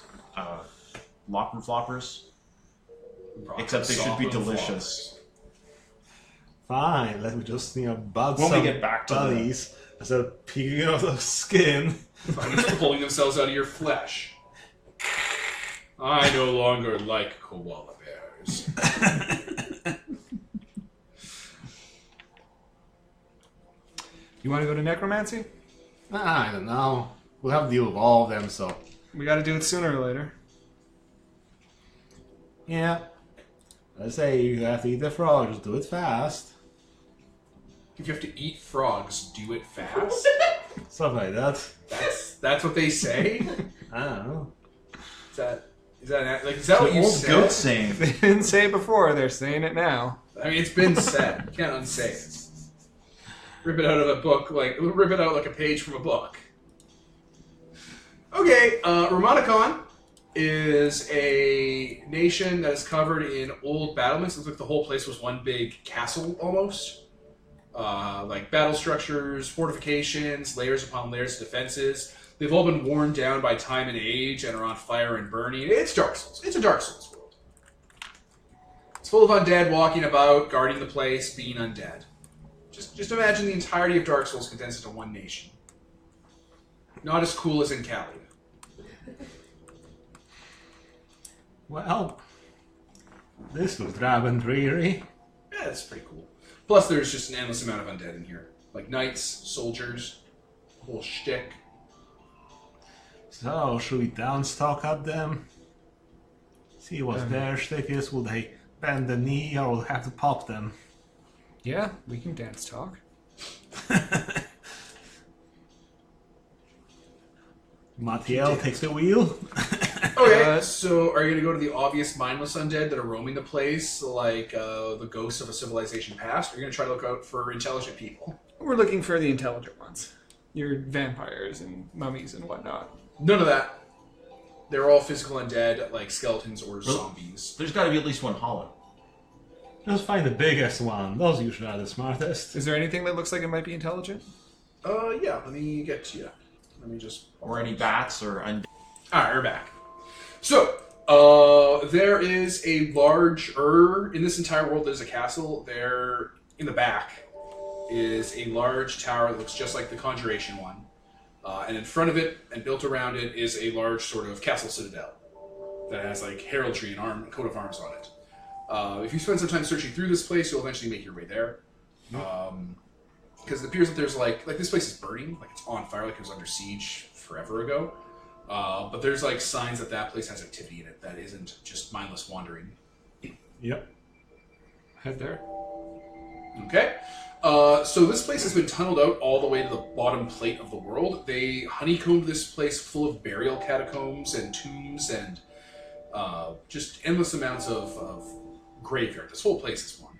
[SPEAKER 5] locker floppers. Except they should be delicious.
[SPEAKER 4] Fine, let me just, bug
[SPEAKER 5] When we
[SPEAKER 4] some
[SPEAKER 5] get back to
[SPEAKER 4] buddies instead of peeking out of skin.
[SPEAKER 1] Just pulling themselves out of your flesh. I no longer like koala bears.
[SPEAKER 3] You want to go to necromancy?
[SPEAKER 4] I don't know. We'll have to deal with all of them, so...
[SPEAKER 3] We gotta do it sooner or later.
[SPEAKER 4] Yeah. I say you have to eat the frog, just do it fast.
[SPEAKER 1] If you have to eat frogs, do it fast?
[SPEAKER 4] Stuff like that.
[SPEAKER 1] That's what they say?
[SPEAKER 4] I don't know.
[SPEAKER 1] Is that what you
[SPEAKER 5] old
[SPEAKER 1] said?
[SPEAKER 5] goat saying.
[SPEAKER 3] They didn't say it before, they're saying it now.
[SPEAKER 1] I mean, it's been said. You can't unsay it. Rip it out of a book, rip it out like a page from a book. Okay, Romanicon is a nation that is covered in old battlements. It looks like the whole place was one big castle, almost. Like battle structures, fortifications, layers upon layers of defenses. They've all been worn down by time and age and are on fire and burning. It's Dark Souls. It's a Dark Souls world. It's full of undead walking about, guarding the place, being undead. Just imagine the entirety of Dark Souls condensed into one nation. Not as cool as in Cali.
[SPEAKER 4] Well, this looks rather dreary.
[SPEAKER 1] Yeah, that's pretty cool. Plus, there's just an endless amount of undead in here. Like knights, soldiers, a whole shtick.
[SPEAKER 4] So, should we downstock at them? See what their shtick is? Will they bend the knee or will we have to pop them?
[SPEAKER 3] Yeah, we can dance talk.
[SPEAKER 4] Matiel takes the wheel.
[SPEAKER 1] Okay, so are you going to go to the obvious mindless undead that are roaming the place, like the ghosts of a civilization past, or are you going to try to look out for intelligent people?
[SPEAKER 3] We're looking for the intelligent ones. Your vampires and mummies and whatnot.
[SPEAKER 1] None of that. They're all physical undead, like skeletons or zombies.
[SPEAKER 5] There's got to be at least one hollow.
[SPEAKER 4] Just find the biggest one. Those usually are the smartest.
[SPEAKER 3] Is there anything that looks like it might be intelligent?
[SPEAKER 1] Yeah, let me get to you. Let me just...
[SPEAKER 5] Or any bats or undead.
[SPEAKER 1] Alright, we're back. So, there is a in this entire world there's a castle. There, in the back, is a large tower that looks just like the Conjuration one. And in front of it, and built around it, is a large sort of castle citadel that has like heraldry and coat of arms on it. If you spend some time searching through this place, you'll eventually make your way there. Because it appears that there's like this place is burning, like it's on fire, like it was under siege forever ago. But there's like signs that place has activity in it that isn't just mindless wandering.
[SPEAKER 4] Yep.
[SPEAKER 3] Head there.
[SPEAKER 1] Okay. So this place has been tunneled out all the way to the bottom plate of the world. They honeycombed this place full of burial catacombs and tombs and just endless amounts of graveyard. This whole place is one.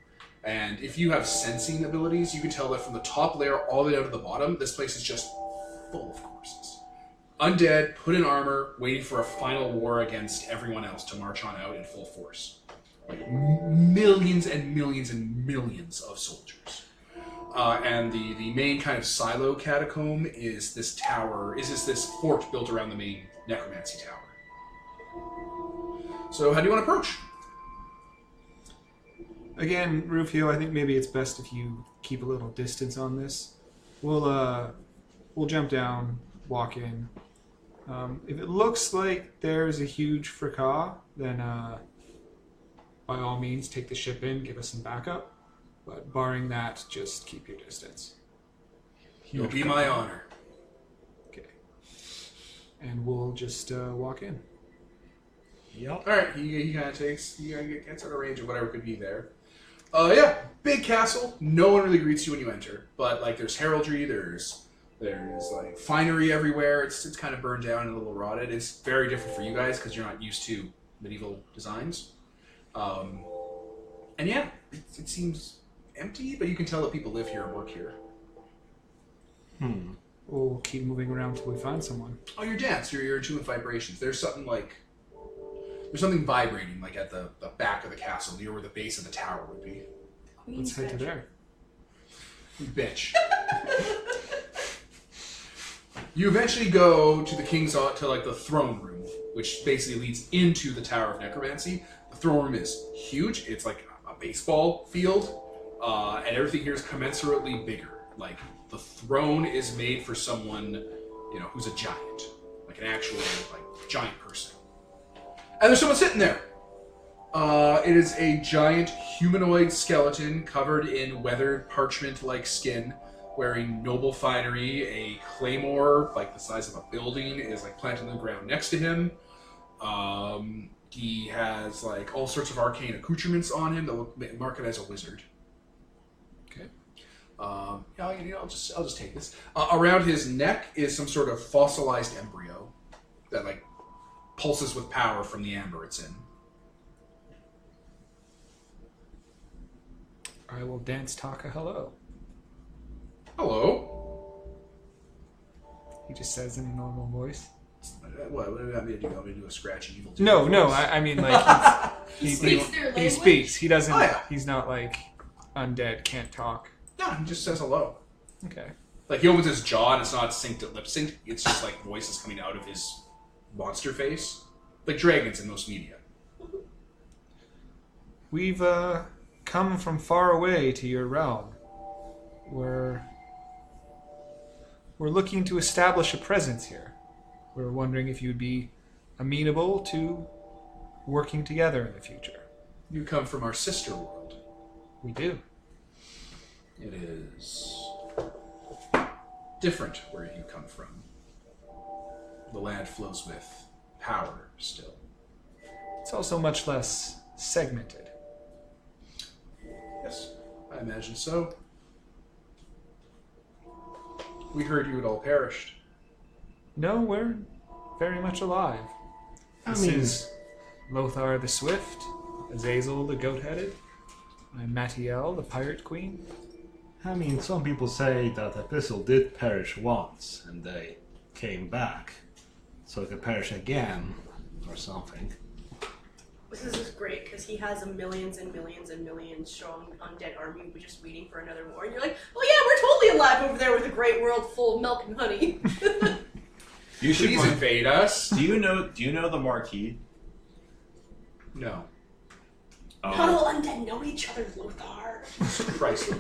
[SPEAKER 1] And if you have sensing abilities, you can tell that from the top layer all the way down to the bottom, this place is just full of corpses. Undead, put in armor, waiting for a final war against everyone else to march on out in full force. Like millions and millions and millions of soldiers. And the main kind of silo catacomb is this tower, this fort built around the main necromancy tower. So how do you want to approach?
[SPEAKER 3] Again, Rufio, I think maybe it's best if you keep a little distance on this. We'll jump down, walk in. If it looks like there's a huge fracas, then by all means take the ship in, give us some backup. But barring that, just keep your distance.
[SPEAKER 1] It'll be my honor.
[SPEAKER 3] Okay. And we'll just walk in.
[SPEAKER 4] Yep.
[SPEAKER 1] Alright, he kind of gets out of range of whatever could be there. Yeah, big castle. No one really greets you when you enter. But, like, there's heraldry, there's like, finery everywhere. It's kind of burned down and a little rotted. It's very different for you guys because you're not used to medieval designs. And yeah, it seems empty, but you can tell that people live here and work here.
[SPEAKER 3] We'll keep moving around till we find someone.
[SPEAKER 1] Oh, you're dense. You're attuned with vibrations. There's something vibrating, like at the back of the castle, near where the base of the tower would be.
[SPEAKER 3] Let's head to there.
[SPEAKER 1] You bitch. You eventually go to the king's to like the throne room, which basically leads into the Tower of Necromancy. The throne room is huge. It's like a baseball field, and everything here is commensurately bigger. Like the throne is made for someone, who's a giant, like an actual giant person. And there's someone sitting there. It is a giant humanoid skeleton covered in weathered parchment-like skin, wearing noble finery. A claymore, like the size of a building, is like planted in the ground next to him. He has like all sorts of arcane accoutrements on him that will mark it as a wizard.
[SPEAKER 3] Okay.
[SPEAKER 1] I'll just take this. Around his neck is some sort of fossilized embryo that like pulses with power from the amber it's in.
[SPEAKER 3] I will dance talk a hello.
[SPEAKER 1] Hello.
[SPEAKER 3] He just says in a normal voice.
[SPEAKER 1] What do you want me to do? You want me to do a scratchy evil?
[SPEAKER 3] No, I mean like
[SPEAKER 2] He speaks their language?
[SPEAKER 3] He speaks. He doesn't.
[SPEAKER 1] Oh, yeah.
[SPEAKER 3] He's not like undead. Can't talk.
[SPEAKER 1] No, he just says hello.
[SPEAKER 3] Okay.
[SPEAKER 1] Like he opens his jaw and it's not synced to lip sync. It's just like voices coming out of his monster face, like dragons in most media.
[SPEAKER 3] We've come from far away to your realm. We're looking to establish a presence here. We're wondering if you'd be amenable to working together in the future.
[SPEAKER 1] You come from our sister world.
[SPEAKER 3] We do.
[SPEAKER 1] It is different where you come from. The land flows with power still.
[SPEAKER 3] It's also much less segmented.
[SPEAKER 1] Yes, I imagine so. We heard you had all perished.
[SPEAKER 3] No, we're very much alive. This is Lothar the Swift, Azazel the Goat-Headed, and Matiel the Pirate Queen.
[SPEAKER 4] I mean, some people say that Epistle did perish once, and they came back, so it could perish again, or something.
[SPEAKER 2] This is just great, because he has a millions and millions and millions strong undead army just waiting for another war, and you're like, oh yeah, we're totally alive over there with a great world full of milk and honey.
[SPEAKER 5] You should
[SPEAKER 1] Please invade us.
[SPEAKER 5] Do you know the Marquis?
[SPEAKER 1] No.
[SPEAKER 2] Not all undead know each other, Lothar.
[SPEAKER 1] Christ.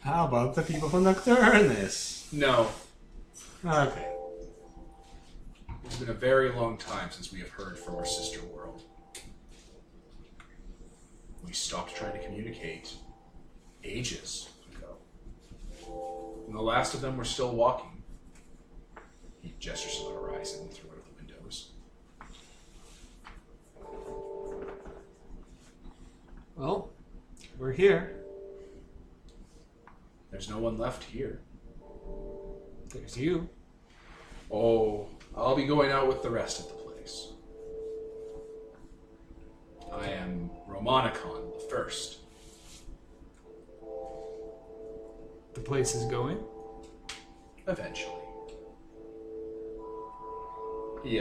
[SPEAKER 4] How about the people from Nocturnus?
[SPEAKER 1] No.
[SPEAKER 4] Okay.
[SPEAKER 1] It's been a very long time since we have heard from our sister world. We stopped trying to communicate ages ago. And the last of them were still walking. He gestures to the horizon through one of the windows.
[SPEAKER 3] Well, we're here.
[SPEAKER 1] There's no one left here.
[SPEAKER 3] There's you.
[SPEAKER 1] Oh, I'll be going out with the rest of the place. I am Romanicon the First.
[SPEAKER 3] The place is going?
[SPEAKER 1] Eventually. He,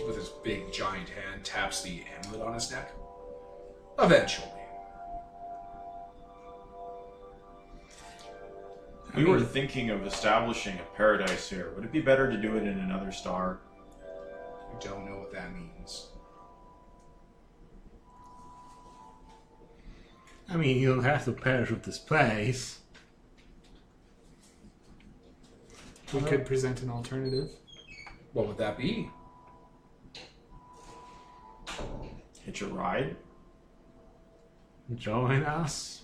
[SPEAKER 1] with his big giant hand, taps the amulet on his neck. Eventually.
[SPEAKER 5] We were thinking of establishing a paradise here. Would it be better to do it in another star?
[SPEAKER 1] I don't know what that means.
[SPEAKER 4] I mean, you don't have to perish with this place.
[SPEAKER 3] We could present an alternative.
[SPEAKER 1] What would that be?
[SPEAKER 5] Hitch a ride?
[SPEAKER 4] Join us.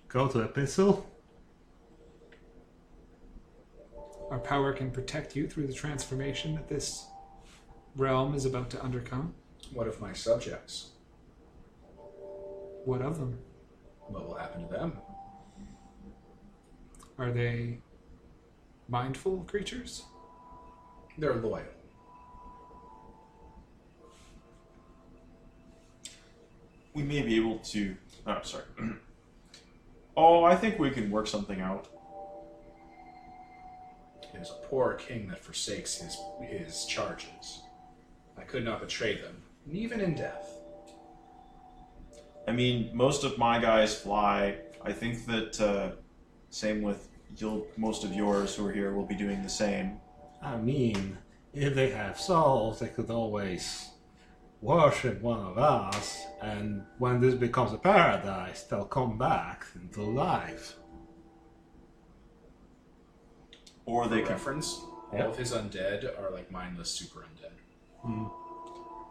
[SPEAKER 4] Go to Epistle.
[SPEAKER 3] Our power can protect you through the transformation that this realm is about to undercome.
[SPEAKER 1] What of my subjects?
[SPEAKER 3] What of them?
[SPEAKER 1] What will happen to them?
[SPEAKER 3] Are they mindful creatures?
[SPEAKER 1] They're loyal.
[SPEAKER 5] We may be able to... Oh, sorry. Oh, I think we can work something out.
[SPEAKER 1] It is a poor king that forsakes his charges. I could not betray them, even in death.
[SPEAKER 5] I mean, most of my guys fly. I think that same with most of yours who are here will be doing the same.
[SPEAKER 4] I mean, if they have souls, they could always worship one of us, and when this becomes a paradise, they'll come back into life.
[SPEAKER 5] Or they
[SPEAKER 1] For
[SPEAKER 5] can...
[SPEAKER 1] reference, all of his undead are like mindless super undead.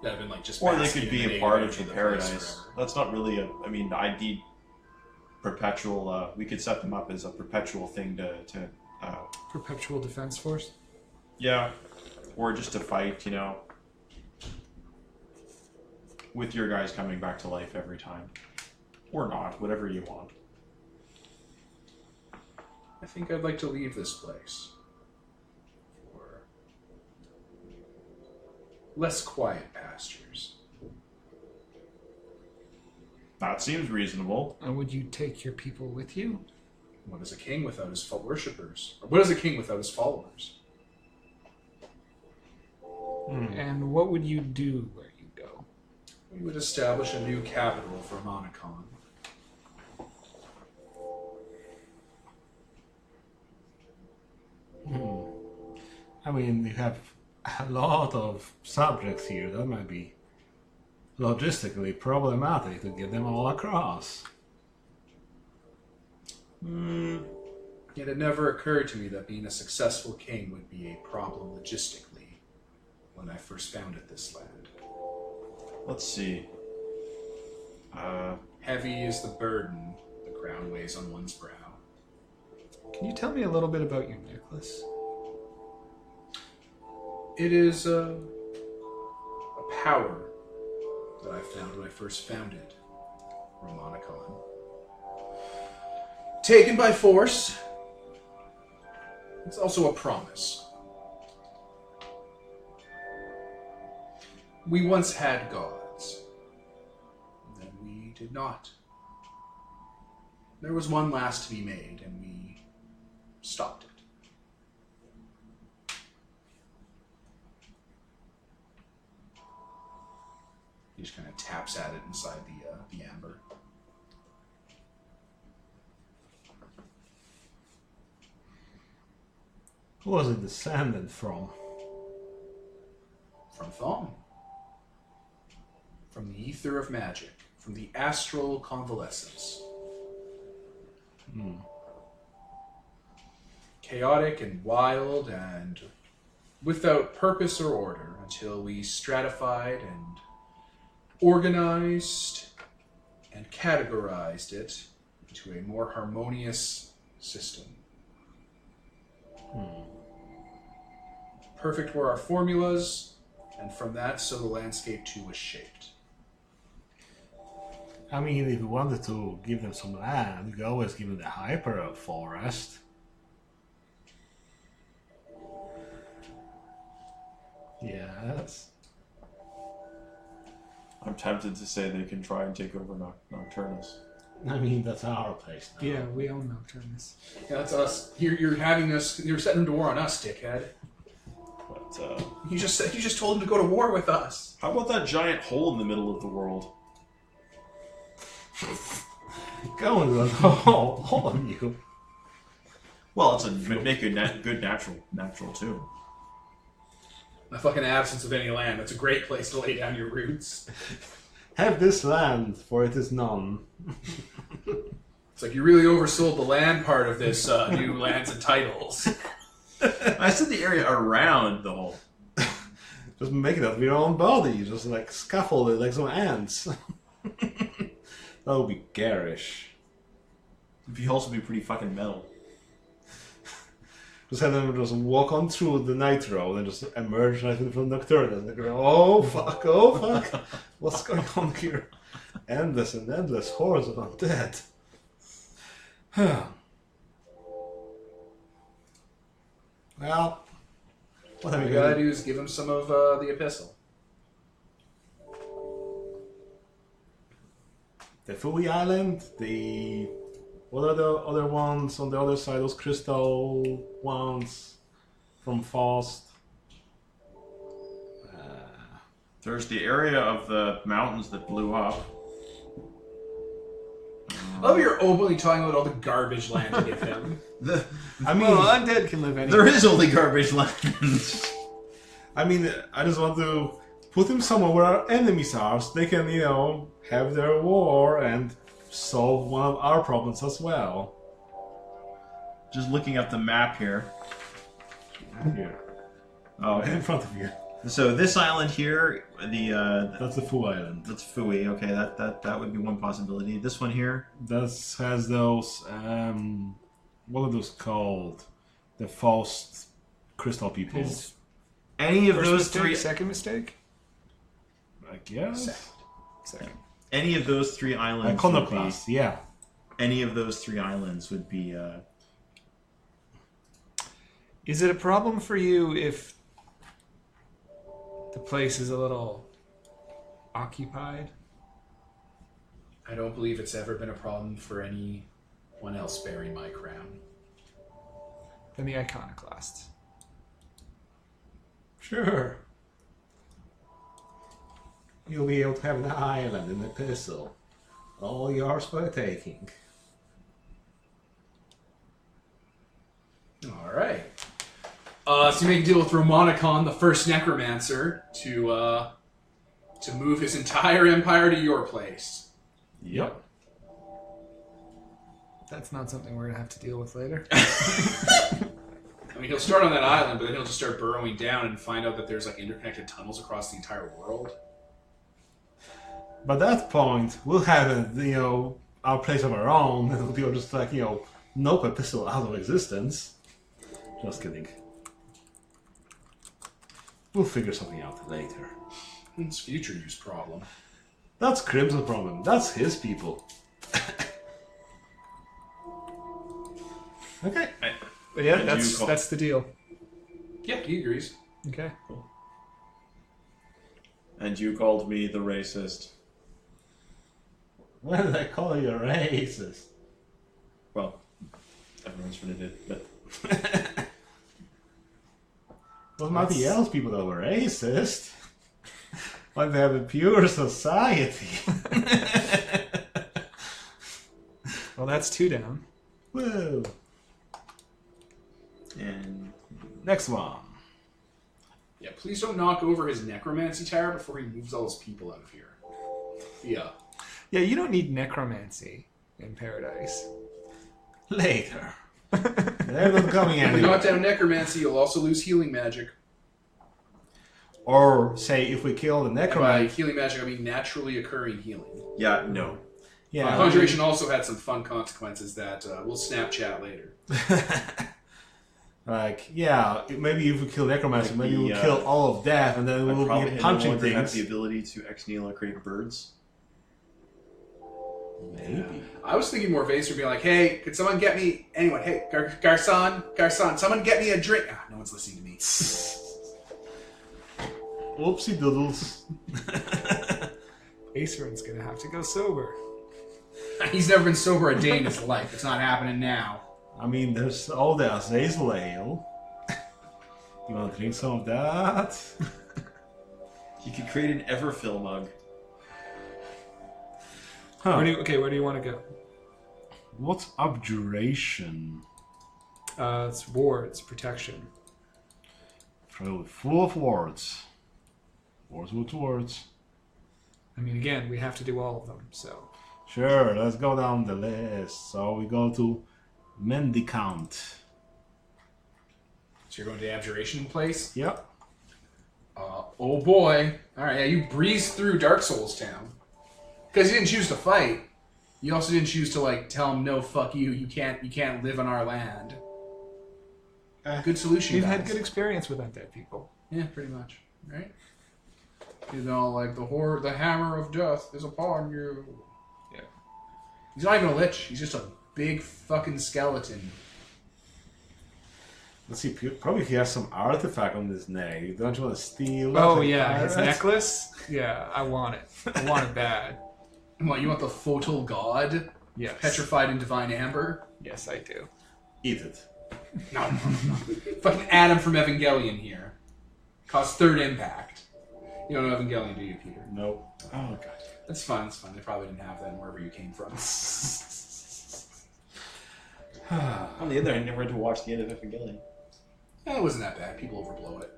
[SPEAKER 1] That have been like just.
[SPEAKER 5] Or they
[SPEAKER 1] basking
[SPEAKER 5] could
[SPEAKER 1] in
[SPEAKER 5] be
[SPEAKER 1] the
[SPEAKER 5] a part
[SPEAKER 1] neighborhood
[SPEAKER 5] of the
[SPEAKER 1] of place
[SPEAKER 5] paradise.
[SPEAKER 1] forever.
[SPEAKER 5] That's not really a... I mean, I need perpetual... we could set them up as a perpetual thing to
[SPEAKER 3] Perpetual Defense Force?
[SPEAKER 5] yeah. Or just to fight, you know. With your guys coming back to life every time. Or not, whatever you want.
[SPEAKER 1] I think I'd like to leave this place for less quiet pastures.
[SPEAKER 5] That seems reasonable.
[SPEAKER 3] And would you take your people with you?
[SPEAKER 1] What is a king without his worshippers? Or what is a king without his followers?
[SPEAKER 3] And what would you do where you go?
[SPEAKER 1] We would establish a new capital for Monicon.
[SPEAKER 4] I mean, you have a lot of subjects here. That might be logistically problematic to get them all across.
[SPEAKER 1] Yet it never occurred to me that being a successful king would be a problem logistically when I first founded this land.
[SPEAKER 5] Let's see.
[SPEAKER 1] Heavy is the burden the crown weighs on one's brow.
[SPEAKER 3] Can you tell me a little bit about your necklace?
[SPEAKER 1] It is a power that I found when I first founded Romanicon. Taken by force. It's also a promise. We once had gods. Then we did not. There was one last to be made, and we stopped it. He just kind of taps at it inside the amber.
[SPEAKER 4] Who was it descended from?
[SPEAKER 1] From Thom. From the ether of magic. From the astral convalescence. Chaotic and wild and without purpose or order until we stratified and organized and categorized it into a more harmonious system. Perfect were our formulas, and from that, so the landscape too was shaped.
[SPEAKER 4] I mean, if you wanted to give them some land, you could always give them the hyper forest. Yes.
[SPEAKER 5] I'm tempted to say they can try and take over Nocturnus.
[SPEAKER 4] I mean, that's our place now.
[SPEAKER 3] Yeah, we own Nocturnus.
[SPEAKER 1] Yeah, that's us. You're having us. You're setting them to war on us, dickhead.
[SPEAKER 5] But
[SPEAKER 1] You just told them to go to war with us.
[SPEAKER 5] how about that giant hole in the middle of the world?
[SPEAKER 4] Go into the hole, all of you.
[SPEAKER 5] Well, it's make a good natural too.
[SPEAKER 1] The fucking absence of any land. That's a great place to lay down your roots.
[SPEAKER 4] Have this land, for it is none.
[SPEAKER 1] It's like you really oversold the land part of this new lands and titles.
[SPEAKER 5] I said the area around the hole.
[SPEAKER 4] Just make it out of your own body. Just like scaffold it like some ants. That would be garish.
[SPEAKER 5] It'd also be pretty fucking metal.
[SPEAKER 4] Just have them just walk on through the night road and just emerge right from Nocturnus. And they go, oh fuck, what's going on here? Endless and endless hordes of undead. Well, what
[SPEAKER 1] All
[SPEAKER 4] have
[SPEAKER 1] you
[SPEAKER 4] you
[SPEAKER 1] gotta
[SPEAKER 4] got?
[SPEAKER 1] do is give him some of the epistle.
[SPEAKER 4] The Fui Island, the... What are the other ones on the other side? Those crystal ones from Faust.
[SPEAKER 5] There's the area of the mountains that blew up.
[SPEAKER 1] Oh, you're openly talking about all the garbage land to give him.
[SPEAKER 4] I mean,
[SPEAKER 3] Well, undead can live anywhere.
[SPEAKER 5] There is only garbage land.
[SPEAKER 4] I mean, I just want to put him somewhere where our enemies are, so they can, have their war and solve one of our problems as well.
[SPEAKER 5] Just looking at the map here.
[SPEAKER 4] Here,
[SPEAKER 5] Oh,
[SPEAKER 4] in
[SPEAKER 5] okay.
[SPEAKER 4] front of you.
[SPEAKER 5] So this island here,
[SPEAKER 4] That's the Fu Island.
[SPEAKER 5] that's Fui. Okay, that would be one possibility. This one here,
[SPEAKER 4] That has those, what are those called? The Faust crystal people.
[SPEAKER 3] His
[SPEAKER 5] any of
[SPEAKER 3] first
[SPEAKER 5] those
[SPEAKER 3] mistake,
[SPEAKER 5] three,
[SPEAKER 3] second mistake?
[SPEAKER 4] I guess.
[SPEAKER 3] Second.
[SPEAKER 5] any of those three islands, would be,
[SPEAKER 4] Iconoclast, yeah.
[SPEAKER 5] any of those three islands would be.
[SPEAKER 3] Is it a problem for you if the place is a little occupied?
[SPEAKER 1] I don't believe it's ever been a problem for anyone else bearing my crown.
[SPEAKER 3] Than the iconoclasts.
[SPEAKER 4] Sure. You'll be able to have an island in the epistle. All yours for the taking.
[SPEAKER 1] All right. So you make a deal with Romonicon, the first necromancer, to move his entire empire to your place.
[SPEAKER 5] Yep.
[SPEAKER 3] That's not something we're going to have to deal with later.
[SPEAKER 1] I mean, he'll start on that island, but then he'll just start burrowing down and find out that there's like interconnected tunnels across the entire world.
[SPEAKER 4] By that point, we'll have our place of our own, and we'll just like, nope, epistle out of existence. Just kidding. We'll figure something out later.
[SPEAKER 1] It's future use problem.
[SPEAKER 4] That's Crimson's problem. That's his people. Okay.
[SPEAKER 3] But yeah,
[SPEAKER 5] And
[SPEAKER 3] that's the deal.
[SPEAKER 1] Yeah, he agrees.
[SPEAKER 3] Okay.
[SPEAKER 5] And you called me the racist.
[SPEAKER 4] When did I call you a racist?
[SPEAKER 5] Well, everyone's sort of did, but
[SPEAKER 4] Well, might be else people that were racist. Like they have a pure society.
[SPEAKER 3] Well, that's two down.
[SPEAKER 4] Whoa.
[SPEAKER 5] and
[SPEAKER 4] Next one.
[SPEAKER 1] Yeah, please don't knock over his necromancy tower before he moves all his people out of here. Yeah.
[SPEAKER 3] Yeah, you don't need necromancy in paradise.
[SPEAKER 4] Later. They're not coming
[SPEAKER 1] If you
[SPEAKER 4] anywhere.
[SPEAKER 1] knock down necromancy, you'll also lose healing magic.
[SPEAKER 4] Or say if we kill the
[SPEAKER 1] And by
[SPEAKER 4] necromancer.
[SPEAKER 1] healing magic, I mean naturally occurring healing.
[SPEAKER 5] yeah, no.
[SPEAKER 4] Yeah.
[SPEAKER 1] Conjuration also had some fun consequences that we'll Snapchat later.
[SPEAKER 4] Like, yeah, maybe if we kill necromancer,
[SPEAKER 5] Like
[SPEAKER 4] maybe
[SPEAKER 5] the,
[SPEAKER 4] we'll kill all of death, and then
[SPEAKER 5] I
[SPEAKER 4] we'll
[SPEAKER 5] probably
[SPEAKER 4] be
[SPEAKER 5] no
[SPEAKER 4] punching
[SPEAKER 5] longer have
[SPEAKER 4] things.
[SPEAKER 5] the ability to ex nihilo create birds.
[SPEAKER 4] Maybe.
[SPEAKER 1] I was thinking more evasive, being like, "Hey, could someone get me anyone? Hey, Garcon, someone get me a drink." Ah, no one's listening to me.
[SPEAKER 4] Whoopsie doodles.
[SPEAKER 3] Aceryn's gonna have to go sober.
[SPEAKER 1] He's never been sober a day in his life. It's not happening now.
[SPEAKER 4] I mean, there's all the Azazel ale. You want to drink some of that?
[SPEAKER 5] You could create an Everfill mug.
[SPEAKER 4] Huh.
[SPEAKER 3] Where do you want to go?
[SPEAKER 4] What's abjuration?
[SPEAKER 3] It's wards, protection.
[SPEAKER 4] Probably full of wards. Wards with words.
[SPEAKER 3] I mean, again, we have to do all of them, so...
[SPEAKER 4] Sure, let's go down the list. So we go to Mendicant.
[SPEAKER 1] So you're going to the abjuration place?
[SPEAKER 4] Yep.
[SPEAKER 1] Oh boy. Alright, yeah, you breezed through Dark Souls Town. Because you didn't choose to fight. You also didn't choose to, like, tell them, no, fuck you, you can't live on our land. Good solution,
[SPEAKER 3] We've
[SPEAKER 1] guys.
[SPEAKER 3] had good experience with undead people.
[SPEAKER 1] Yeah, pretty much. Right? You know, like, the hammer of death is upon you.
[SPEAKER 3] Yeah.
[SPEAKER 1] He's not even a lich. He's just a big fucking skeleton.
[SPEAKER 4] Let's see, probably he has some artifact on his neck. Don't you want to steal?
[SPEAKER 3] Oh,
[SPEAKER 4] it?
[SPEAKER 3] yeah, his necklace? Yeah, I want it. I want it bad.
[SPEAKER 1] What, you want the Photal God?
[SPEAKER 3] Yes.
[SPEAKER 1] Petrified in Divine Amber?
[SPEAKER 3] Yes, I do.
[SPEAKER 4] Eat it.
[SPEAKER 1] No. Fucking Adam from Evangelion here. Costs 3rd impact. You don't know Evangelion, do you, Peter?
[SPEAKER 4] Nope.
[SPEAKER 5] Oh, God.
[SPEAKER 1] That's fine, that's fine. They probably didn't have that wherever you came from.
[SPEAKER 5] On the other hand, I never had to watch the end of Evangelion.
[SPEAKER 1] It wasn't that bad. People overblow it.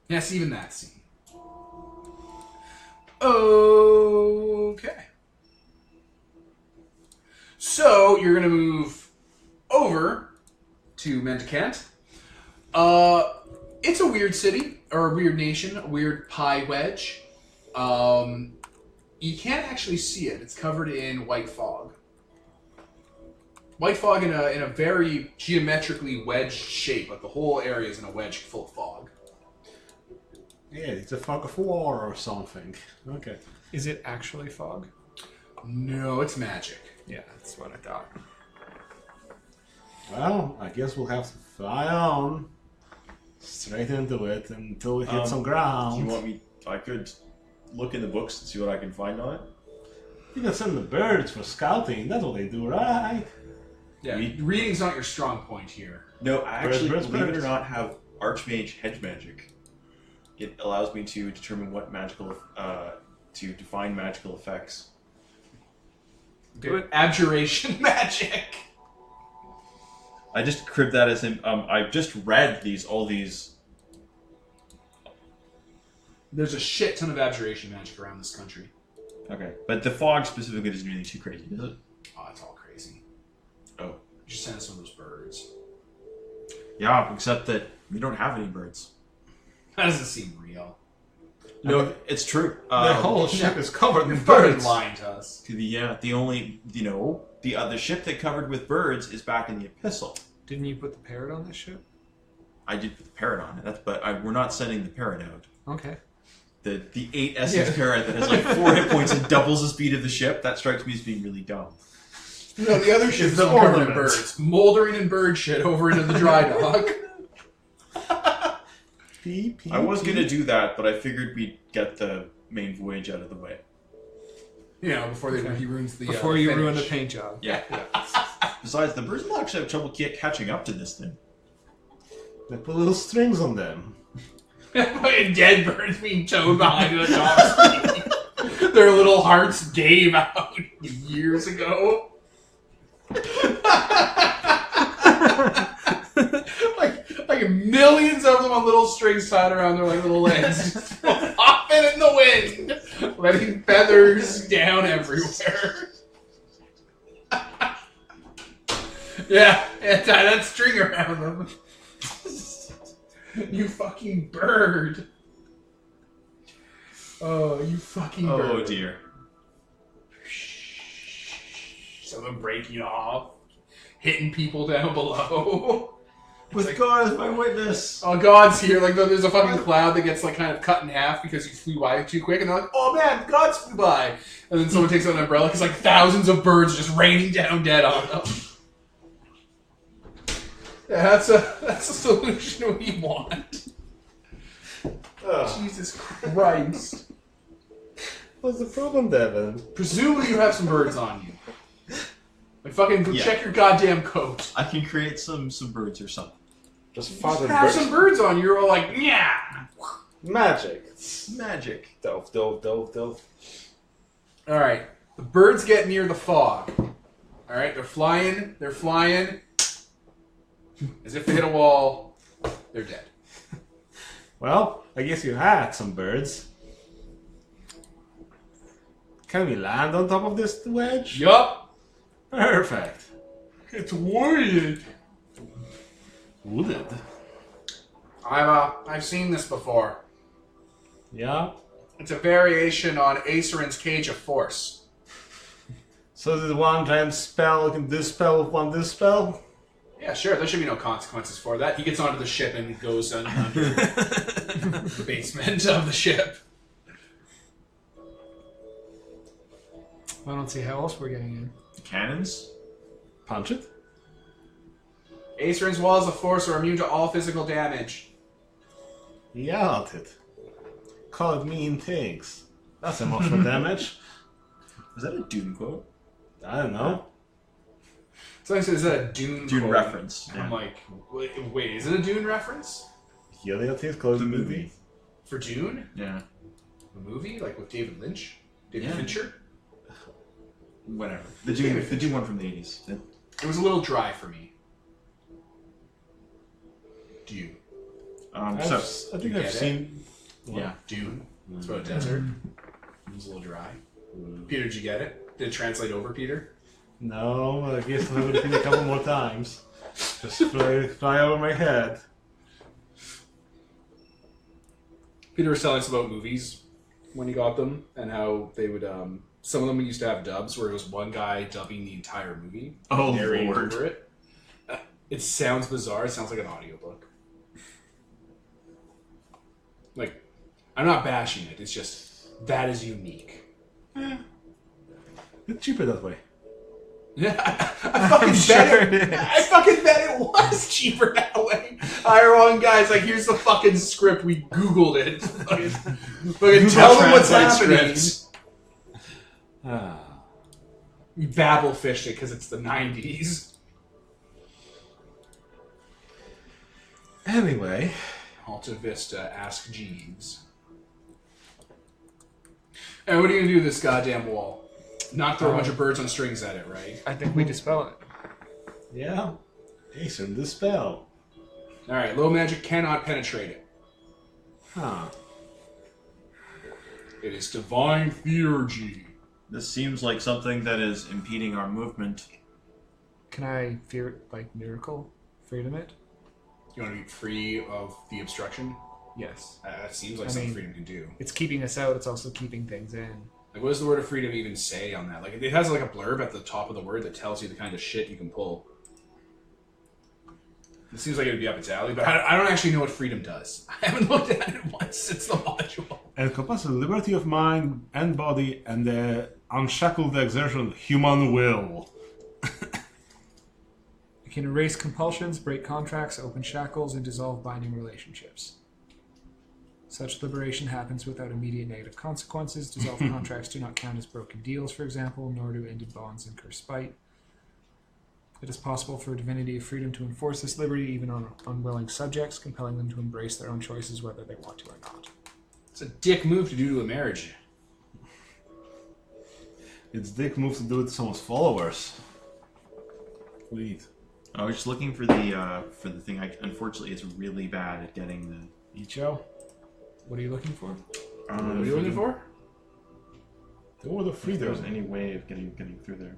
[SPEAKER 1] Yes, even that scene. Okay. So, you're going to move over to Mendicant. It's a weird city, or a weird nation, a weird pie wedge. You can't actually see it. It's covered in white fog. White fog in a very geometrically wedged shape, but the whole area is in a wedge full of fog.
[SPEAKER 4] Yeah, it's a fog of war or something. Okay.
[SPEAKER 3] Is it actually fog?
[SPEAKER 1] No, it's magic.
[SPEAKER 3] Yeah, that's what I thought.
[SPEAKER 4] Well, I guess we'll have to fly on straight into it until we hit some ground.
[SPEAKER 5] Do you want me... I could look in the books and see what I can find on it?
[SPEAKER 4] You can send the birds for scouting. That's what they do, right?
[SPEAKER 1] Yeah, reading's not your strong point here.
[SPEAKER 5] No, I actually,
[SPEAKER 4] Birds.
[SPEAKER 5] believe it or not, have Archmage Hedge Magic. It allows me to determine what magical... to define magical effects.
[SPEAKER 3] Do it.
[SPEAKER 1] Abjuration magic.
[SPEAKER 5] I just cribbed that as in... I've just read all these...
[SPEAKER 1] There's a shit ton of abjuration magic around this country.
[SPEAKER 5] Okay, but the fog specifically isn't really too crazy, is it?
[SPEAKER 1] Oh, it's all crazy.
[SPEAKER 5] Oh.
[SPEAKER 1] Just send some of those birds.
[SPEAKER 5] Yeah, except that we don't have any birds.
[SPEAKER 1] That doesn't seem real.
[SPEAKER 5] No, it's true.
[SPEAKER 4] The whole ship is covered
[SPEAKER 1] You're
[SPEAKER 4] in
[SPEAKER 1] fucking
[SPEAKER 4] birds.
[SPEAKER 1] lying to us.
[SPEAKER 5] The only, the other ship that covered with birds is back in the Epistle.
[SPEAKER 3] Didn't you put the parrot on this ship?
[SPEAKER 5] I did put the parrot on it, but we're not sending the parrot out.
[SPEAKER 3] Okay.
[SPEAKER 5] The 8 essence parrot that has like 4 hit points and doubles the speed of the ship, that strikes me as being really dumb.
[SPEAKER 1] No, the other ship's
[SPEAKER 4] the
[SPEAKER 1] all covered in
[SPEAKER 4] ornament.
[SPEAKER 1] birds. Moldering in bird shit over into the dry dock.
[SPEAKER 5] I was going to do that, but I figured we'd get the main voyage out of the way.
[SPEAKER 1] You know, before he ruins the
[SPEAKER 3] Before you
[SPEAKER 1] finish.
[SPEAKER 3] ruin the paint job.
[SPEAKER 5] Yeah. Besides, the birds will actually have trouble catching up to this thing.
[SPEAKER 4] They put little strings on them.
[SPEAKER 1] Fucking dead birds being towed behind the dock. Their little hearts gave out years ago. like millions of them on little strings tied around their like little legs, just flopping in the wind, letting feathers down everywhere. Yeah, tie that string around them. You fucking bird. Oh, you fucking bird.
[SPEAKER 5] Oh dear.
[SPEAKER 1] Someone breaking off, hitting people down below.
[SPEAKER 5] With God as my witness.
[SPEAKER 1] Oh, God's here. Like, there's a fucking cloud that gets, like, kind of cut in half because you flew by too quick, and they're like, oh man, God's flew by. And then someone takes out an umbrella because, like, thousands of birds are just raining down dead on them. Yeah, that's a solution we want. Jesus Christ.
[SPEAKER 4] What's the problem, Devin?
[SPEAKER 1] Presumably you have some birds on you. Like fucking go check your goddamn coat.
[SPEAKER 5] I can create some birds or something.
[SPEAKER 4] Just
[SPEAKER 1] have some birds on you. You're all like, yeah.
[SPEAKER 4] Magic.
[SPEAKER 5] Magic.
[SPEAKER 4] Dove.
[SPEAKER 1] All right. The birds get near the fog. All right. They're flying. As if they hit a wall. They're dead.
[SPEAKER 4] Well, I guess you had some birds. Can we land on top of this wedge?
[SPEAKER 1] Yup.
[SPEAKER 4] Perfect.
[SPEAKER 1] It's wooded.
[SPEAKER 4] Wooded?
[SPEAKER 1] I've seen this before.
[SPEAKER 4] Yeah?
[SPEAKER 1] It's a variation on Aceryn's Cage of Force.
[SPEAKER 4] So this one giant spell can dispel with one dispel?
[SPEAKER 1] Yeah, sure. There should be no consequences for that. He gets onto the ship and goes under the basement of the ship.
[SPEAKER 3] I don't see how else we're getting in.
[SPEAKER 5] Cannons?
[SPEAKER 4] Punch it?
[SPEAKER 1] Aceryn's walls of force are immune to all physical damage.
[SPEAKER 4] Yell at it. Call it mean things. That's emotional damage.
[SPEAKER 5] Was that a Dune quote?
[SPEAKER 4] I don't know.
[SPEAKER 1] So I said, is that a Dune quote?
[SPEAKER 5] reference.
[SPEAKER 1] I'm like, wait, is it a Dune reference?
[SPEAKER 4] Yell at it, call it
[SPEAKER 5] The
[SPEAKER 4] mean
[SPEAKER 5] movie.
[SPEAKER 4] things.
[SPEAKER 1] For Dune?
[SPEAKER 5] Yeah.
[SPEAKER 1] The movie? Like with David Lynch? David Fincher?
[SPEAKER 5] Whatever. The Dune one from the 80s.
[SPEAKER 1] It was a little dry for me. Dune.
[SPEAKER 4] I think I've seen...
[SPEAKER 5] Yeah.
[SPEAKER 1] Dune. It's about a desert. It was a little dry. Peter, did you get it? Did it translate over, Peter?
[SPEAKER 4] No, I guess I'll have it a couple more times. Just fly over my head.
[SPEAKER 1] Peter was telling us about movies when he got them and how they would some of them used to have dubs where it was one guy dubbing the entire movie, narrating over it. It sounds bizarre. It sounds like an audiobook. Like, I'm not bashing it. It's just that is unique.
[SPEAKER 4] It's cheaper that way.
[SPEAKER 1] Yeah, I fucking bet it was cheaper that way. Hire on guys, like, here's the fucking script. We Googled it. Fucking tell them what's happening. We babble fished it because it's the 90s.
[SPEAKER 4] Anyway.
[SPEAKER 1] Alta Vista, ask Jeeves. And what are you gonna do to this goddamn wall? Not throw a bunch of birds on strings at it, right?
[SPEAKER 3] I think we dispel it.
[SPEAKER 4] Yeah. Acer, the spell.
[SPEAKER 1] Alright, low magic cannot penetrate it.
[SPEAKER 4] Huh.
[SPEAKER 1] It is divine theurgy.
[SPEAKER 5] This seems like something that is impeding our movement.
[SPEAKER 3] Can I miracle freedom it?
[SPEAKER 1] You want to be free of the obstruction?
[SPEAKER 3] Yes.
[SPEAKER 1] That seems like something freedom can do.
[SPEAKER 3] It's keeping us out, it's also keeping things in.
[SPEAKER 1] Like, what does the word of freedom even say on that? Like, it has like a blurb at the top of the word that tells you the kind of shit you can pull. It seems like it would be up its alley, but I don't actually know what freedom does. I haven't looked at it once since the module.
[SPEAKER 4] Encompasses liberty of mind and body and the unshackled exertion of human will.
[SPEAKER 3] It can erase compulsions, break contracts, open shackles, and dissolve binding relationships. Such liberation happens without immediate negative consequences. Dissolved contracts do not count as broken deals, for example, nor do ended bonds incur spite. It is possible for a divinity of freedom to enforce this liberty even on unwilling subjects, compelling them to embrace their own choices whether they want to or not.
[SPEAKER 1] It's a dick move to do to a marriage.
[SPEAKER 4] It's dick move to do it to someone's followers. Sweet.
[SPEAKER 5] I was just looking for the thing. Unfortunately, it's really bad at getting the
[SPEAKER 4] Icho?
[SPEAKER 3] What are you looking for?
[SPEAKER 1] What are you looking for?
[SPEAKER 4] The Order of
[SPEAKER 5] If
[SPEAKER 4] Freedom.
[SPEAKER 5] there's any way of getting through there.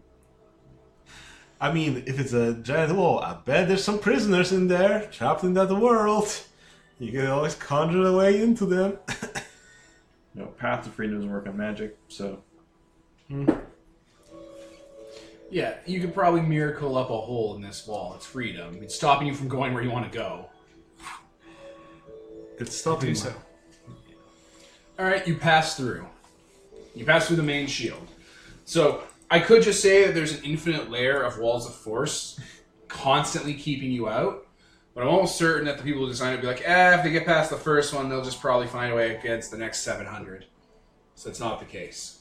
[SPEAKER 4] I mean, if it's a giant wall, I bet there's some prisoners in there, trapped in that world. You can always conjure a way into them.
[SPEAKER 5] No, Path to Freedom doesn't work on magic, so...
[SPEAKER 1] Yeah, you could probably miracle up a hole in this wall. It's freedom. It's stopping you from going where you want to go.
[SPEAKER 4] It's stopping
[SPEAKER 3] Do so.
[SPEAKER 1] Alright, you pass through. You pass through the main shield. So, I could just say that there's an infinite layer of walls of force constantly keeping you out, but I'm almost certain that the people who design it would be like, if they get past the first one, they'll just probably find a way against the next 700. So it's not the case.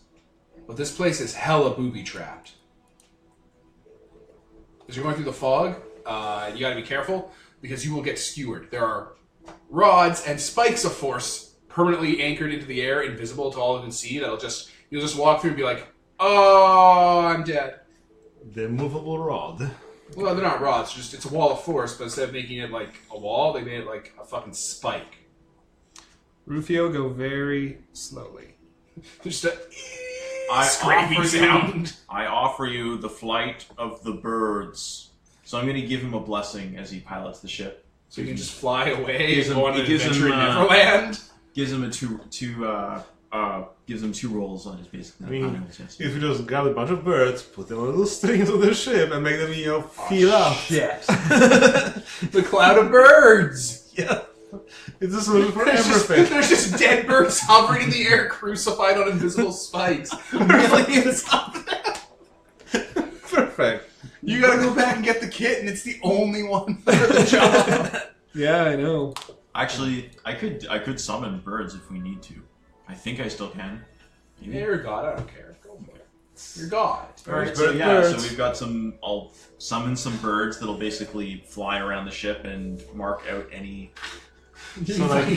[SPEAKER 1] But this place is hella booby-trapped. As you're going through the fog, you gotta be careful, because you will get skewered. There are rods and spikes of force permanently anchored into the air, invisible to all who can see, you'll just walk through and be like, oh, I'm dead.
[SPEAKER 4] The movable rod.
[SPEAKER 1] Well, they're not rods, it's a wall of force, but instead of making it like a wall, they made it like a fucking spike.
[SPEAKER 3] Rufio, go very slowly.
[SPEAKER 1] Just a
[SPEAKER 5] I
[SPEAKER 1] scraping
[SPEAKER 5] offer
[SPEAKER 1] sound.
[SPEAKER 5] I offer you the flight of the birds. So I'm going to give him a blessing as he pilots the ship.
[SPEAKER 1] So you can just fly away
[SPEAKER 5] Gives
[SPEAKER 1] and
[SPEAKER 5] him-
[SPEAKER 1] go on an
[SPEAKER 5] it gives
[SPEAKER 1] adventure
[SPEAKER 5] him,
[SPEAKER 1] in Neverland.
[SPEAKER 5] Gives him gives him 2 rolls on his basic.
[SPEAKER 4] I mean, if you just grab a bunch of birds, put them on little strings on the ship, and make them, feel up.
[SPEAKER 1] Shit. The cloud of birds.
[SPEAKER 4] Yeah. It's a solution for
[SPEAKER 1] There's
[SPEAKER 4] everything.
[SPEAKER 1] there's just dead birds hovering in the air, crucified on invisible spikes. Really need to stop that.
[SPEAKER 4] Perfect.
[SPEAKER 1] You gotta go back and get the kit, and it's the only one for the job.
[SPEAKER 3] Yeah, I know.
[SPEAKER 5] Actually, I could summon birds if we need to. I think I still can. Maybe.
[SPEAKER 1] You're a god, I don't care. Go for it. You're God.
[SPEAKER 5] Alright, so so we've got some. I'll summon some birds that'll basically fly around the ship and mark out any.
[SPEAKER 4] So like,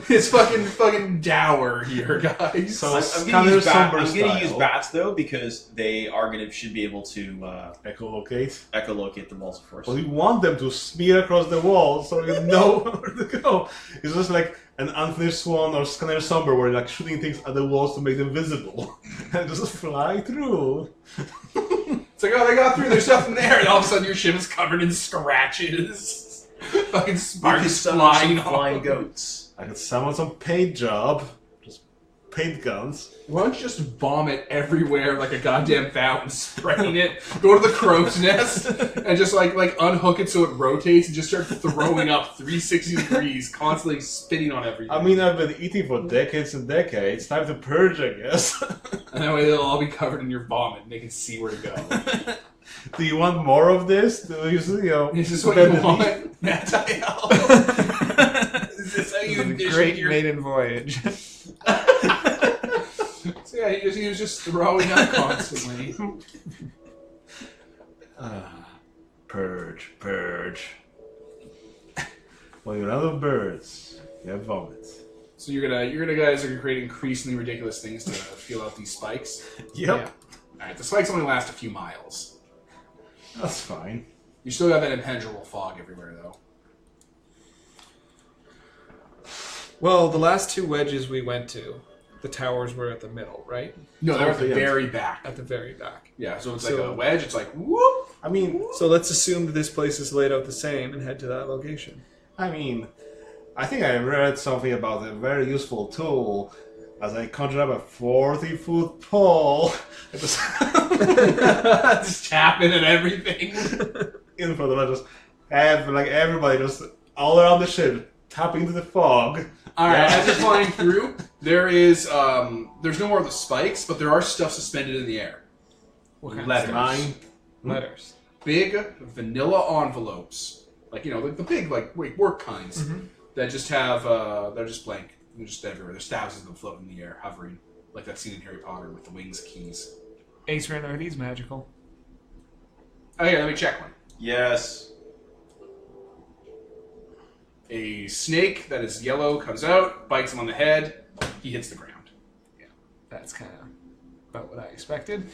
[SPEAKER 1] It's fucking dour here, guys.
[SPEAKER 4] So-
[SPEAKER 5] I'm
[SPEAKER 4] kind
[SPEAKER 5] gonna
[SPEAKER 4] of somber style.
[SPEAKER 5] use bats though because they are should be able to
[SPEAKER 4] echolocate.
[SPEAKER 5] echolocate the walls of force.
[SPEAKER 4] Well, you want them to smear across the wall so you know where to go. It's just like an unfinished swan or scanner somber where you're like shooting things at the walls to make them visible. And just fly through.
[SPEAKER 1] It's like, oh, they got through, there's nothing there, and all of a sudden your ship is covered in scratches. Fucking sparks flying
[SPEAKER 5] flying
[SPEAKER 1] off.
[SPEAKER 5] goats.
[SPEAKER 4] I could summon some paint job. Just paint guns.
[SPEAKER 1] Why don't you just vomit everywhere like a goddamn fountain, spraying it, go to the crow's nest, and just like unhook it so it rotates and just start throwing up 360 degrees, constantly spitting on everything.
[SPEAKER 4] I mean, I've been eating for decades and decades. Time to purge, I guess.
[SPEAKER 1] And that way they'll all be covered in your vomit and they can see where to go.
[SPEAKER 4] Do you want more of this? Do you,
[SPEAKER 1] Is this what
[SPEAKER 4] spend
[SPEAKER 1] you
[SPEAKER 4] the
[SPEAKER 1] want? Nathael? Is this how you
[SPEAKER 3] The
[SPEAKER 1] envision
[SPEAKER 3] great
[SPEAKER 1] your...
[SPEAKER 3] maiden voyage.
[SPEAKER 1] So yeah, he was just throwing up constantly.
[SPEAKER 4] Purge, purge. When you're out of birds, you have vomit.
[SPEAKER 1] So you're gonna guys are gonna create increasingly ridiculous things to feel out these spikes.
[SPEAKER 4] Yep.
[SPEAKER 1] Alright, the spikes only last a few miles.
[SPEAKER 4] That's fine.
[SPEAKER 1] You still got that impenetrable fog everywhere though.
[SPEAKER 3] Well, the last 2 wedges we went to, the towers were at the middle, right?
[SPEAKER 1] No, they're at the
[SPEAKER 4] Yeah.
[SPEAKER 1] very back.
[SPEAKER 3] At the very back.
[SPEAKER 1] Yeah, so it's like
[SPEAKER 3] So-
[SPEAKER 1] a wedge, it's like whoop.
[SPEAKER 4] I mean,
[SPEAKER 3] So let's assume that this place is laid out the same and head to that location.
[SPEAKER 4] I think I read something about a very useful tool as I conjured up a 40-foot pole. Just
[SPEAKER 1] Just tapping and everything.
[SPEAKER 4] in front of it, just have like everybody just all around the ship tapping into the fog.
[SPEAKER 1] Alright, as you're flying through, there's no more of the spikes, but there are stuff suspended in the air.
[SPEAKER 3] What kind
[SPEAKER 1] Letters.
[SPEAKER 3] of
[SPEAKER 4] Mine.
[SPEAKER 3] letters?
[SPEAKER 1] Big vanilla envelopes. Like, like the big, like, work kinds.
[SPEAKER 3] Mm-hmm.
[SPEAKER 1] That just have, they're just blank. They're just everywhere. There's thousands of them floating in the air, hovering. Like that scene in Harry Potter with the wings keys.
[SPEAKER 3] Ace are these magical?
[SPEAKER 1] Oh, here, let me check one.
[SPEAKER 5] Yes.
[SPEAKER 1] A snake that is yellow comes out, bites him on the head, he hits the ground.
[SPEAKER 3] That's kind of about what I expected.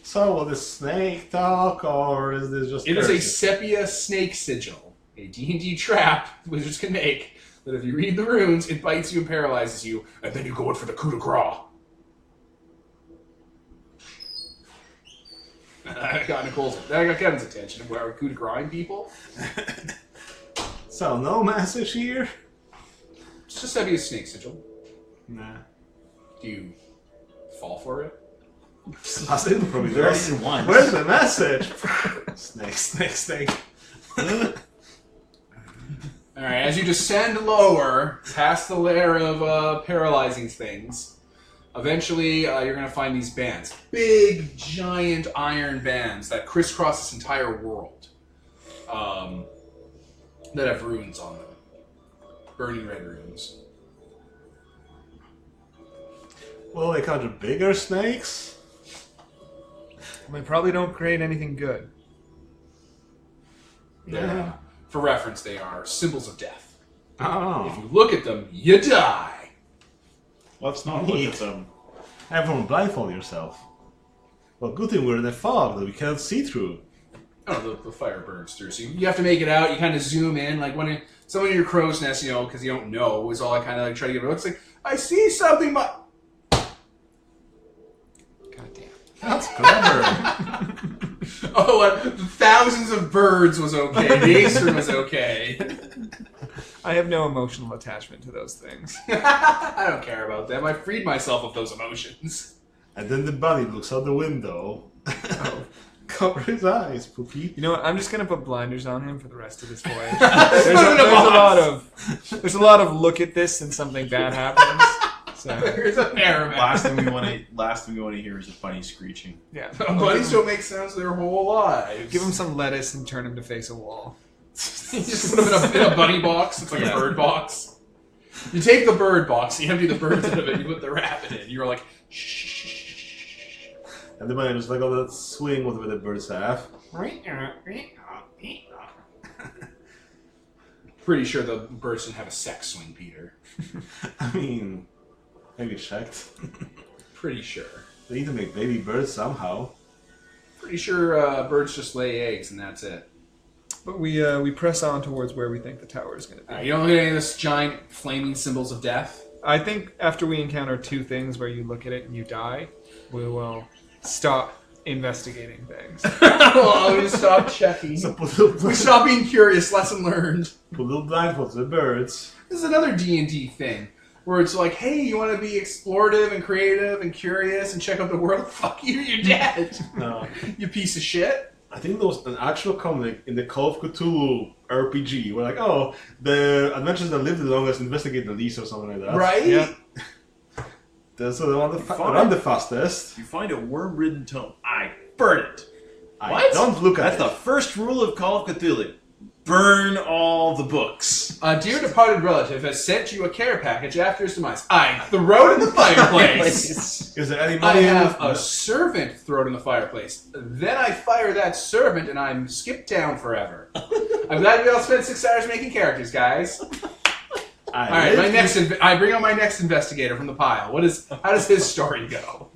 [SPEAKER 4] So will the snake talk, or is this just?
[SPEAKER 1] It is a
[SPEAKER 4] cursing?
[SPEAKER 1] sepia snake sigil, a D&D trap wizards can make, that if you read the runes, it bites you and paralyzes you, and then you go in for the coup de grace. I got Kevin's attention. Where are coup de grace people?
[SPEAKER 4] So no message here.
[SPEAKER 1] It's just sepia snake sigil.
[SPEAKER 4] Nah.
[SPEAKER 1] Do you fall for it?
[SPEAKER 4] Last in probably
[SPEAKER 5] Very
[SPEAKER 4] does.
[SPEAKER 5] once.
[SPEAKER 4] Where's the message? Snake, snake, snake.
[SPEAKER 1] Alright, as you descend lower, past the layer of paralyzing things, eventually you're going to find these bands. Big, giant iron bands that crisscross this entire world. That have runes on them. Burning red runes.
[SPEAKER 4] Will they conjure bigger snakes?
[SPEAKER 3] They probably don't create anything good.
[SPEAKER 1] Yeah. For reference, they are symbols of death.
[SPEAKER 4] Oh.
[SPEAKER 1] If you look at them, you die.
[SPEAKER 5] Let's not look at them.
[SPEAKER 4] Everyone blindfold yourself. Well, good thing we're in a fog that we can't see through.
[SPEAKER 1] Oh, the fire burns through. So you have to make it out. You kind of zoom in. Like when someone in your crow's nest, you know, because you don't know, is all I kind of like try to give it. It's like, I see something, but...
[SPEAKER 3] Goddamn.
[SPEAKER 4] That's clever.
[SPEAKER 1] Oh, what? Thousands of birds was okay. The Acer was okay.
[SPEAKER 3] I have no emotional attachment to those things.
[SPEAKER 1] I don't care about them. I freed myself of those emotions.
[SPEAKER 4] And then the bunny looks out the window. Oh. Cover his eyes, Pookie.
[SPEAKER 3] You know what? I'm just gonna put blinders on him for the rest of this voyage. There's a lot of look at this and something bad happens. So
[SPEAKER 1] There's a paramount.
[SPEAKER 5] Last thing we want to hear is a bunny screeching.
[SPEAKER 3] yeah,
[SPEAKER 1] Bunnies don't make sounds their whole lives.
[SPEAKER 3] give him some lettuce and turn him to face a wall.
[SPEAKER 1] You just put them in a bunny box. It's like a bird box. You take the bird box, you empty the birds out of it, you put the rabbit in. You're like, shh.
[SPEAKER 4] And the bunny just like on that swing with the birds have.
[SPEAKER 1] Pretty sure the birds didn't have a sex swing, Peter.
[SPEAKER 4] I mean, maybe checked.
[SPEAKER 1] Pretty sure.
[SPEAKER 4] They need to make baby birds somehow.
[SPEAKER 1] Pretty sure birds just lay eggs and that's it.
[SPEAKER 3] But we press on towards where we think the tower is going to be.
[SPEAKER 1] You don't look at any of this giant flaming symbols of death?
[SPEAKER 3] I think after we encounter two things where you look at it and you die, we will stop investigating things.
[SPEAKER 1] Well, we stop checking.
[SPEAKER 4] So
[SPEAKER 1] We stop being curious. Lesson learned.
[SPEAKER 4] put little blindfolds to the birds.
[SPEAKER 1] This is another D&D thing. Where it's like, hey, you want to be explorative and creative and curious and check out the world? Fuck you, you're dead.
[SPEAKER 4] No.
[SPEAKER 1] You piece of shit.
[SPEAKER 4] I think there was an actual comic in the Call of Cthulhu RPG where like, oh, the adventures that live the longest investigate the least or something like that.
[SPEAKER 1] Right?
[SPEAKER 3] Yeah.
[SPEAKER 4] So they run the fastest.
[SPEAKER 5] You find a worm-ridden tome, I burn it.
[SPEAKER 4] I don't look at
[SPEAKER 5] That's the first rule of Call of Cthulhu. Burn all the books.
[SPEAKER 1] A dear departed relative has sent you a care package after his demise. I throw it in the fireplace.
[SPEAKER 4] Is there any
[SPEAKER 1] I
[SPEAKER 4] money
[SPEAKER 1] have
[SPEAKER 4] in
[SPEAKER 1] a servant throw it in the fireplace. Then I fire that servant and I'm skipped town forever. I'm glad we all spent 6 hours making characters, guys. All right, I bring on my next investigator from the pile. How does his story go?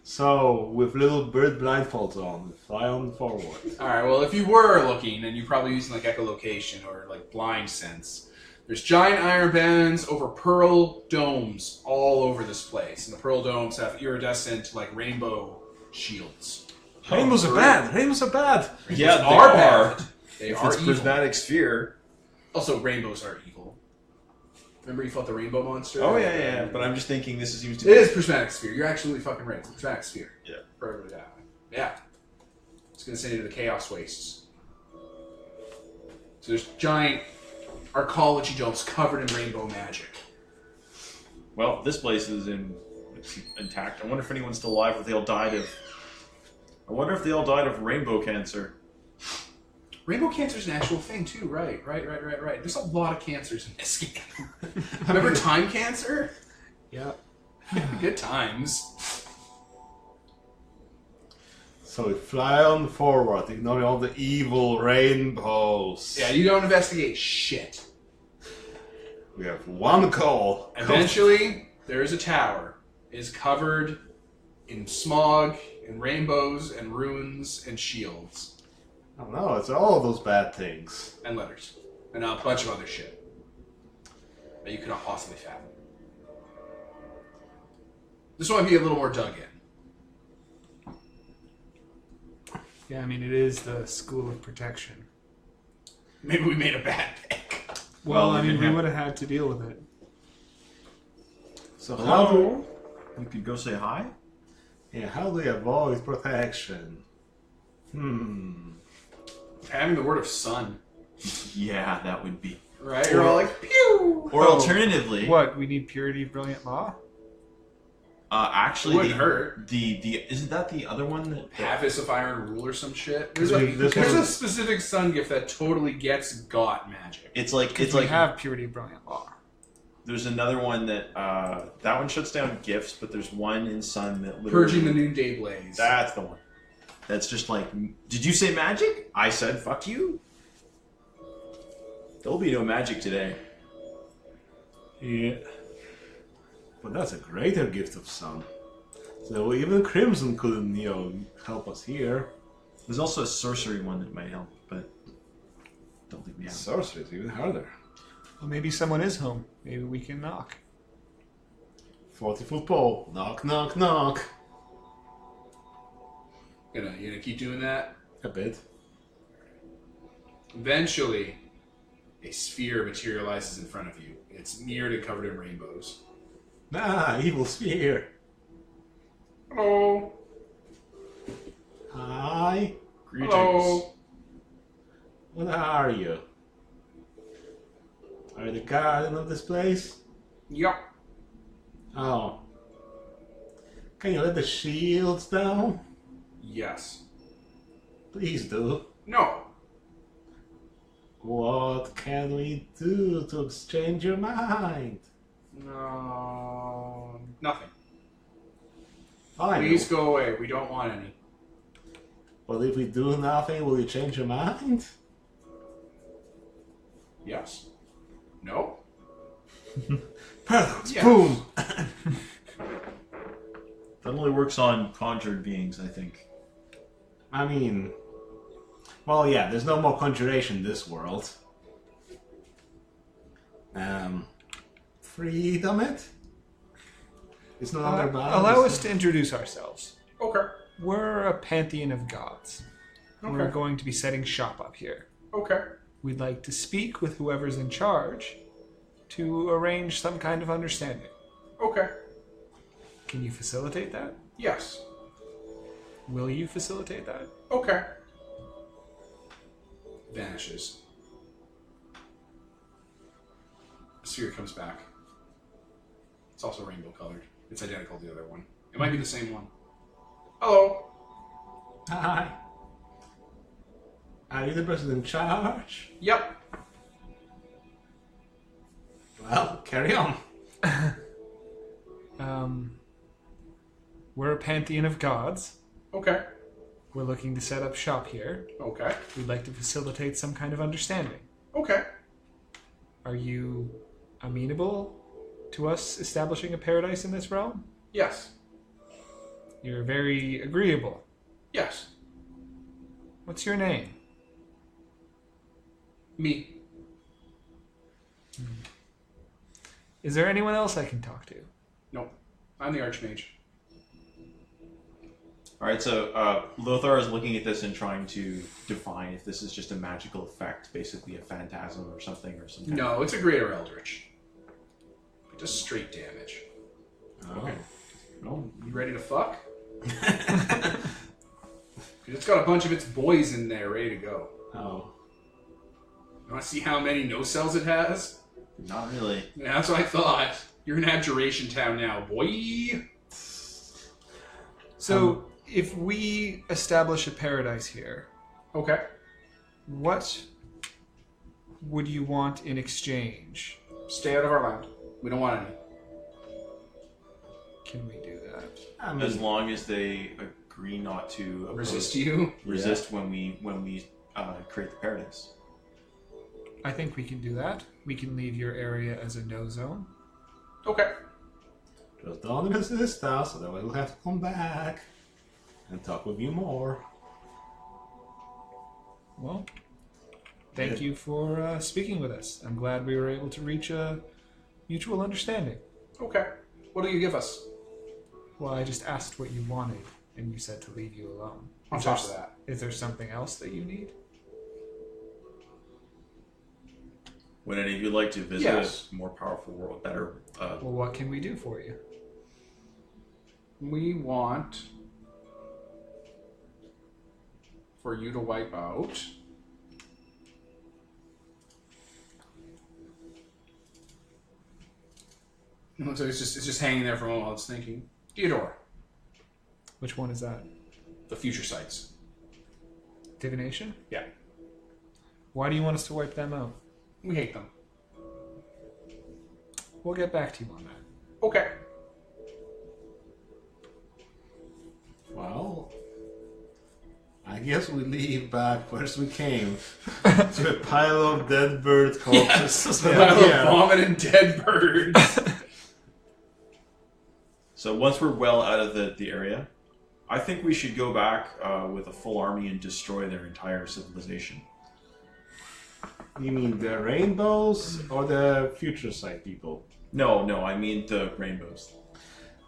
[SPEAKER 4] So, with little bird blindfolds on, we fly on forward.
[SPEAKER 1] All right, well, if you were looking and you're probably using like echolocation or like blind sense, there's giant iron bands over pearl domes all over this place, and the pearl domes have iridescent like rainbow shields.
[SPEAKER 4] Rainbows are bad. Rainbows are bad.
[SPEAKER 5] Yeah,
[SPEAKER 1] They
[SPEAKER 5] they
[SPEAKER 1] are
[SPEAKER 5] are.
[SPEAKER 1] bad. They
[SPEAKER 5] If
[SPEAKER 1] are
[SPEAKER 5] it's
[SPEAKER 1] evil.
[SPEAKER 5] prismatic sphere.
[SPEAKER 1] Also, rainbows are evil. Remember you fought the rainbow monster?
[SPEAKER 5] Oh yeah. But I'm just thinking this seems to
[SPEAKER 1] It
[SPEAKER 5] be.
[SPEAKER 1] is prismatic sphere. You're absolutely fucking right. It's prismatic sphere.
[SPEAKER 5] Yeah.
[SPEAKER 1] Forever that way. Yeah. It's gonna send you to the chaos wastes. So there's giant arcology domes covered in rainbow magic.
[SPEAKER 5] Well, this place is intact. I wonder if anyone's still alive, or if they all died of. I wonder if they all died of rainbow cancer.
[SPEAKER 1] Rainbow cancer is an actual thing too, right. There's a lot of cancers in this game. Remember time cancer?
[SPEAKER 3] Yeah.
[SPEAKER 1] Good times.
[SPEAKER 4] So we fly on forward, ignoring all the evil rainbows.
[SPEAKER 1] Yeah, you don't investigate shit.
[SPEAKER 4] We have one goal.
[SPEAKER 1] Eventually, there is a tower. It is covered in smog and rainbows and runes and shields.
[SPEAKER 4] Oh no, it's all of those bad things.
[SPEAKER 1] And letters. And a bunch of other shit that you cannot possibly fathom. This one might be a little more dug in.
[SPEAKER 3] Yeah, I mean, it is the school of protection.
[SPEAKER 1] Maybe we made a bad pick.
[SPEAKER 3] Well, I mean, we
[SPEAKER 5] have-
[SPEAKER 3] would have had to deal with it.
[SPEAKER 4] So
[SPEAKER 5] Hello? You could go say hi?
[SPEAKER 4] how do we avoid protection?
[SPEAKER 1] Having the word of sun.
[SPEAKER 5] Yeah, that would be.
[SPEAKER 1] Right? You're all like, pew!
[SPEAKER 5] Or alternatively,
[SPEAKER 3] What? We need purity of brilliant law?
[SPEAKER 5] actually,
[SPEAKER 1] Wouldn't hurt.
[SPEAKER 5] the isn't that the other one that
[SPEAKER 1] Havis of Iron Rule or some shit. There's,
[SPEAKER 4] This
[SPEAKER 1] there's
[SPEAKER 4] one-
[SPEAKER 1] a specific sun gift that totally gets got magic.
[SPEAKER 5] it's like
[SPEAKER 3] We have purity of brilliant law.
[SPEAKER 5] There's another one that that one shuts down gifts, but there's one in Sun that literally
[SPEAKER 1] Purging the noonday blaze.
[SPEAKER 5] That's the one. That's just like, did you say magic? I said fuck you. There'll be no magic today.
[SPEAKER 4] Yeah. But that's a greater gift of sun. So even Crimson couldn't, help us here.
[SPEAKER 5] There's also a sorcery one that might help, but don't leave me out.
[SPEAKER 4] Sorcery is even harder.
[SPEAKER 3] Well, maybe someone is home. Maybe we can knock.
[SPEAKER 4] 40-foot pole. Knock, knock, knock.
[SPEAKER 1] You gonna keep doing that?
[SPEAKER 4] A bit.
[SPEAKER 1] Eventually, a sphere materializes in front of you. It's mirrored and covered in rainbows.
[SPEAKER 4] Ah, evil sphere.
[SPEAKER 1] Hello.
[SPEAKER 4] Hi.
[SPEAKER 5] Greetings.
[SPEAKER 1] Hello.
[SPEAKER 4] What are you? Are you the guardian of this place?
[SPEAKER 1] Yup.
[SPEAKER 4] Oh. Can you let the shields down?
[SPEAKER 1] Yes.
[SPEAKER 4] Please do.
[SPEAKER 1] No.
[SPEAKER 4] What can we do to exchange your mind?
[SPEAKER 1] No. Nothing.
[SPEAKER 4] Fine.
[SPEAKER 1] Please go away. We don't want any.
[SPEAKER 4] But if we do nothing, will you change your mind?
[SPEAKER 1] Yes. No.
[SPEAKER 4] Perfect.
[SPEAKER 1] Yes.
[SPEAKER 4] Boom.
[SPEAKER 5] That only works on conjured beings, I think.
[SPEAKER 4] I mean, well, yeah, there's no more conjuration in this world. Freedom it? It's no longer bound.
[SPEAKER 3] Allow us to introduce ourselves.
[SPEAKER 1] Okay.
[SPEAKER 3] We're a pantheon of gods.
[SPEAKER 1] Okay.
[SPEAKER 3] We're going to be setting shop up here.
[SPEAKER 1] Okay.
[SPEAKER 3] We'd like to speak with whoever's in charge to arrange some kind of understanding.
[SPEAKER 1] Okay.
[SPEAKER 3] Can you facilitate that?
[SPEAKER 1] Yes.
[SPEAKER 3] Will you facilitate that?
[SPEAKER 1] Okay. Vanishes. The sphere comes back. It's also rainbow colored. It's identical to the other one. It might be the same one. Hello.
[SPEAKER 4] Hi. Are you the person in charge?
[SPEAKER 1] Yep.
[SPEAKER 4] Well, carry on.
[SPEAKER 3] We're a pantheon of gods.
[SPEAKER 1] Okay.
[SPEAKER 3] We're looking to set up shop here.
[SPEAKER 1] Okay.
[SPEAKER 3] We'd like to facilitate some kind of understanding.
[SPEAKER 1] Okay.
[SPEAKER 3] Are you amenable to us establishing a paradise in this realm?
[SPEAKER 1] Yes.
[SPEAKER 3] You're very agreeable.
[SPEAKER 1] Yes.
[SPEAKER 3] What's your name?
[SPEAKER 1] Me.
[SPEAKER 3] Is there anyone else I can talk to?
[SPEAKER 1] Nope. I'm the Archmage.
[SPEAKER 5] Alright, so Lothar is looking at this and trying to define if this is just a magical effect, basically a phantasm or something or something.
[SPEAKER 1] No, it's a Greater Eldritch. Just straight damage.
[SPEAKER 4] Okay.
[SPEAKER 1] Well, you ready to fuck? 'Cause it's got a bunch of its boys in there ready to go.
[SPEAKER 4] Oh.
[SPEAKER 1] You want to see how many no-cells it has?
[SPEAKER 5] Not really.
[SPEAKER 1] Yeah, that's what I thought. You're in Abjuration Town now, boy.
[SPEAKER 3] So, if we establish a paradise here,
[SPEAKER 1] Okay.
[SPEAKER 3] what would you want in exchange?
[SPEAKER 1] Stay out of our land. We don't want any.
[SPEAKER 3] Can we do that?
[SPEAKER 4] I mean,
[SPEAKER 5] As long as they agree not to
[SPEAKER 1] Resist you?
[SPEAKER 5] resist when we create the paradise.
[SPEAKER 3] I think we can do that. We can leave your area as a no zone.
[SPEAKER 1] Okay.
[SPEAKER 4] just don't resist us, otherwise we'll have to come back and talk with you more.
[SPEAKER 3] Well, thank you for speaking with us. I'm glad we were able to reach a mutual understanding.
[SPEAKER 1] Okay. What do you give us?
[SPEAKER 3] Well, I just asked what you wanted, and you said to leave you alone.
[SPEAKER 1] On
[SPEAKER 3] Is
[SPEAKER 1] top
[SPEAKER 3] there-
[SPEAKER 1] of that.
[SPEAKER 3] Is there something else that you need?
[SPEAKER 5] Would any of you like to visit
[SPEAKER 1] Yes.
[SPEAKER 5] a more powerful world, better?
[SPEAKER 3] Well, what can we do for you?
[SPEAKER 1] We want for you to wipe out it looks like it's just hanging there for a moment while it's thinking. Theodore,
[SPEAKER 3] Which one is that?
[SPEAKER 1] the future sites.
[SPEAKER 3] Divination?
[SPEAKER 1] Yeah.
[SPEAKER 3] Why do you want us to wipe them out?
[SPEAKER 1] We hate them.
[SPEAKER 3] we'll get back to you on that.
[SPEAKER 1] Okay.
[SPEAKER 4] Well, I guess we leave back where we came. To a pile of dead bird corpses.
[SPEAKER 1] A pile of vomit and dead birds.
[SPEAKER 5] So once we're well out of the area, I think we should go back with a full army and destroy their entire civilization.
[SPEAKER 4] You mean the rainbows or the future side people?
[SPEAKER 5] No, I mean the rainbows.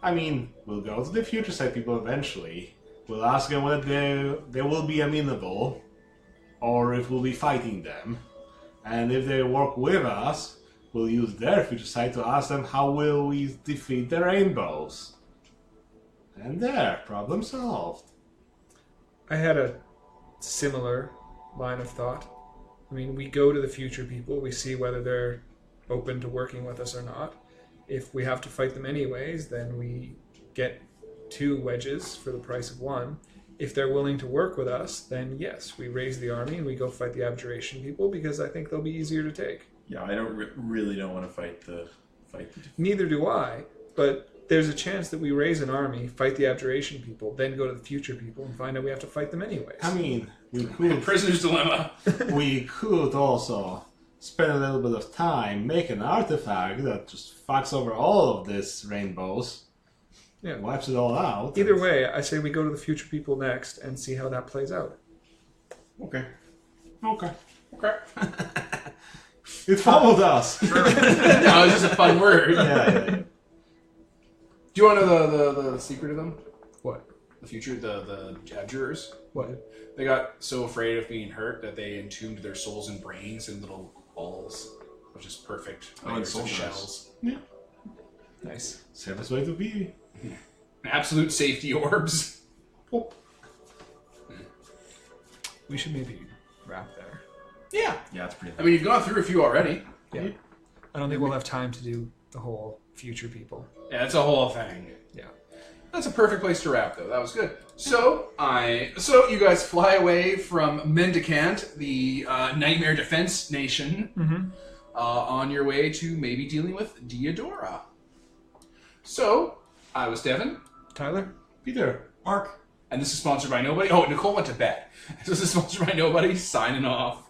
[SPEAKER 4] I mean, we'll go to the future side people eventually. We'll ask them whether they will be amenable, or if we'll be fighting them. And if they work with us, we'll use their future side to ask them how will we defeat the rainbows. And there, problem solved.
[SPEAKER 3] I had a similar line of thought. I mean, we go to the future people, we see whether they're open to working with us or not. If we have to fight them anyways, then we get 2 wedges for the price of 1. If they're willing to work with us, then yes, we raise the army and we go fight the abjuration people because I think they'll be easier to take.
[SPEAKER 5] Yeah, I really don't want to fight the.
[SPEAKER 3] Neither do I, but there's a chance that we raise an army, fight the abjuration people, then go to the future people and find out we have to fight them anyways.
[SPEAKER 4] I mean, we could...
[SPEAKER 1] Prisoner's dilemma.
[SPEAKER 4] We could also spend a little bit of time, make an artifact that just fucks over all of these rainbows.
[SPEAKER 3] Yeah.
[SPEAKER 4] Wipes it all out.
[SPEAKER 3] Either way, I say we go to the future people next and see how that plays out.
[SPEAKER 5] Okay.
[SPEAKER 4] It followed us.
[SPEAKER 1] No, it's just a fun word.
[SPEAKER 4] Yeah.
[SPEAKER 1] Do you want to know the secret of them?
[SPEAKER 3] What?
[SPEAKER 1] The future, the abjurers?
[SPEAKER 3] What?
[SPEAKER 1] They got so afraid of being hurt that they entombed their souls and brains in little balls, which is perfect. Layers
[SPEAKER 5] soul
[SPEAKER 1] of
[SPEAKER 5] dice.
[SPEAKER 1] shells.
[SPEAKER 4] Yeah.
[SPEAKER 3] Nice.
[SPEAKER 4] Safest way to be.
[SPEAKER 1] Absolute safety orbs.
[SPEAKER 3] We should maybe wrap there.
[SPEAKER 1] Yeah.
[SPEAKER 5] Yeah, it's pretty.
[SPEAKER 1] I mean, you've gone through a few already.
[SPEAKER 3] Yeah. I don't think we'll have time to do the whole future people.
[SPEAKER 1] Yeah, it's a whole thing.
[SPEAKER 3] Yeah.
[SPEAKER 1] That's a perfect place to wrap, though. That was good. So you guys fly away from Mendicant, the Nightmare Defense Nation, on your way to maybe dealing with Diodora. So, I was Devin.
[SPEAKER 3] Tyler?
[SPEAKER 4] Peter.
[SPEAKER 5] Mark.
[SPEAKER 1] And this is sponsored by nobody. Oh, Nicole went to bed. This is sponsored by nobody. Signing off.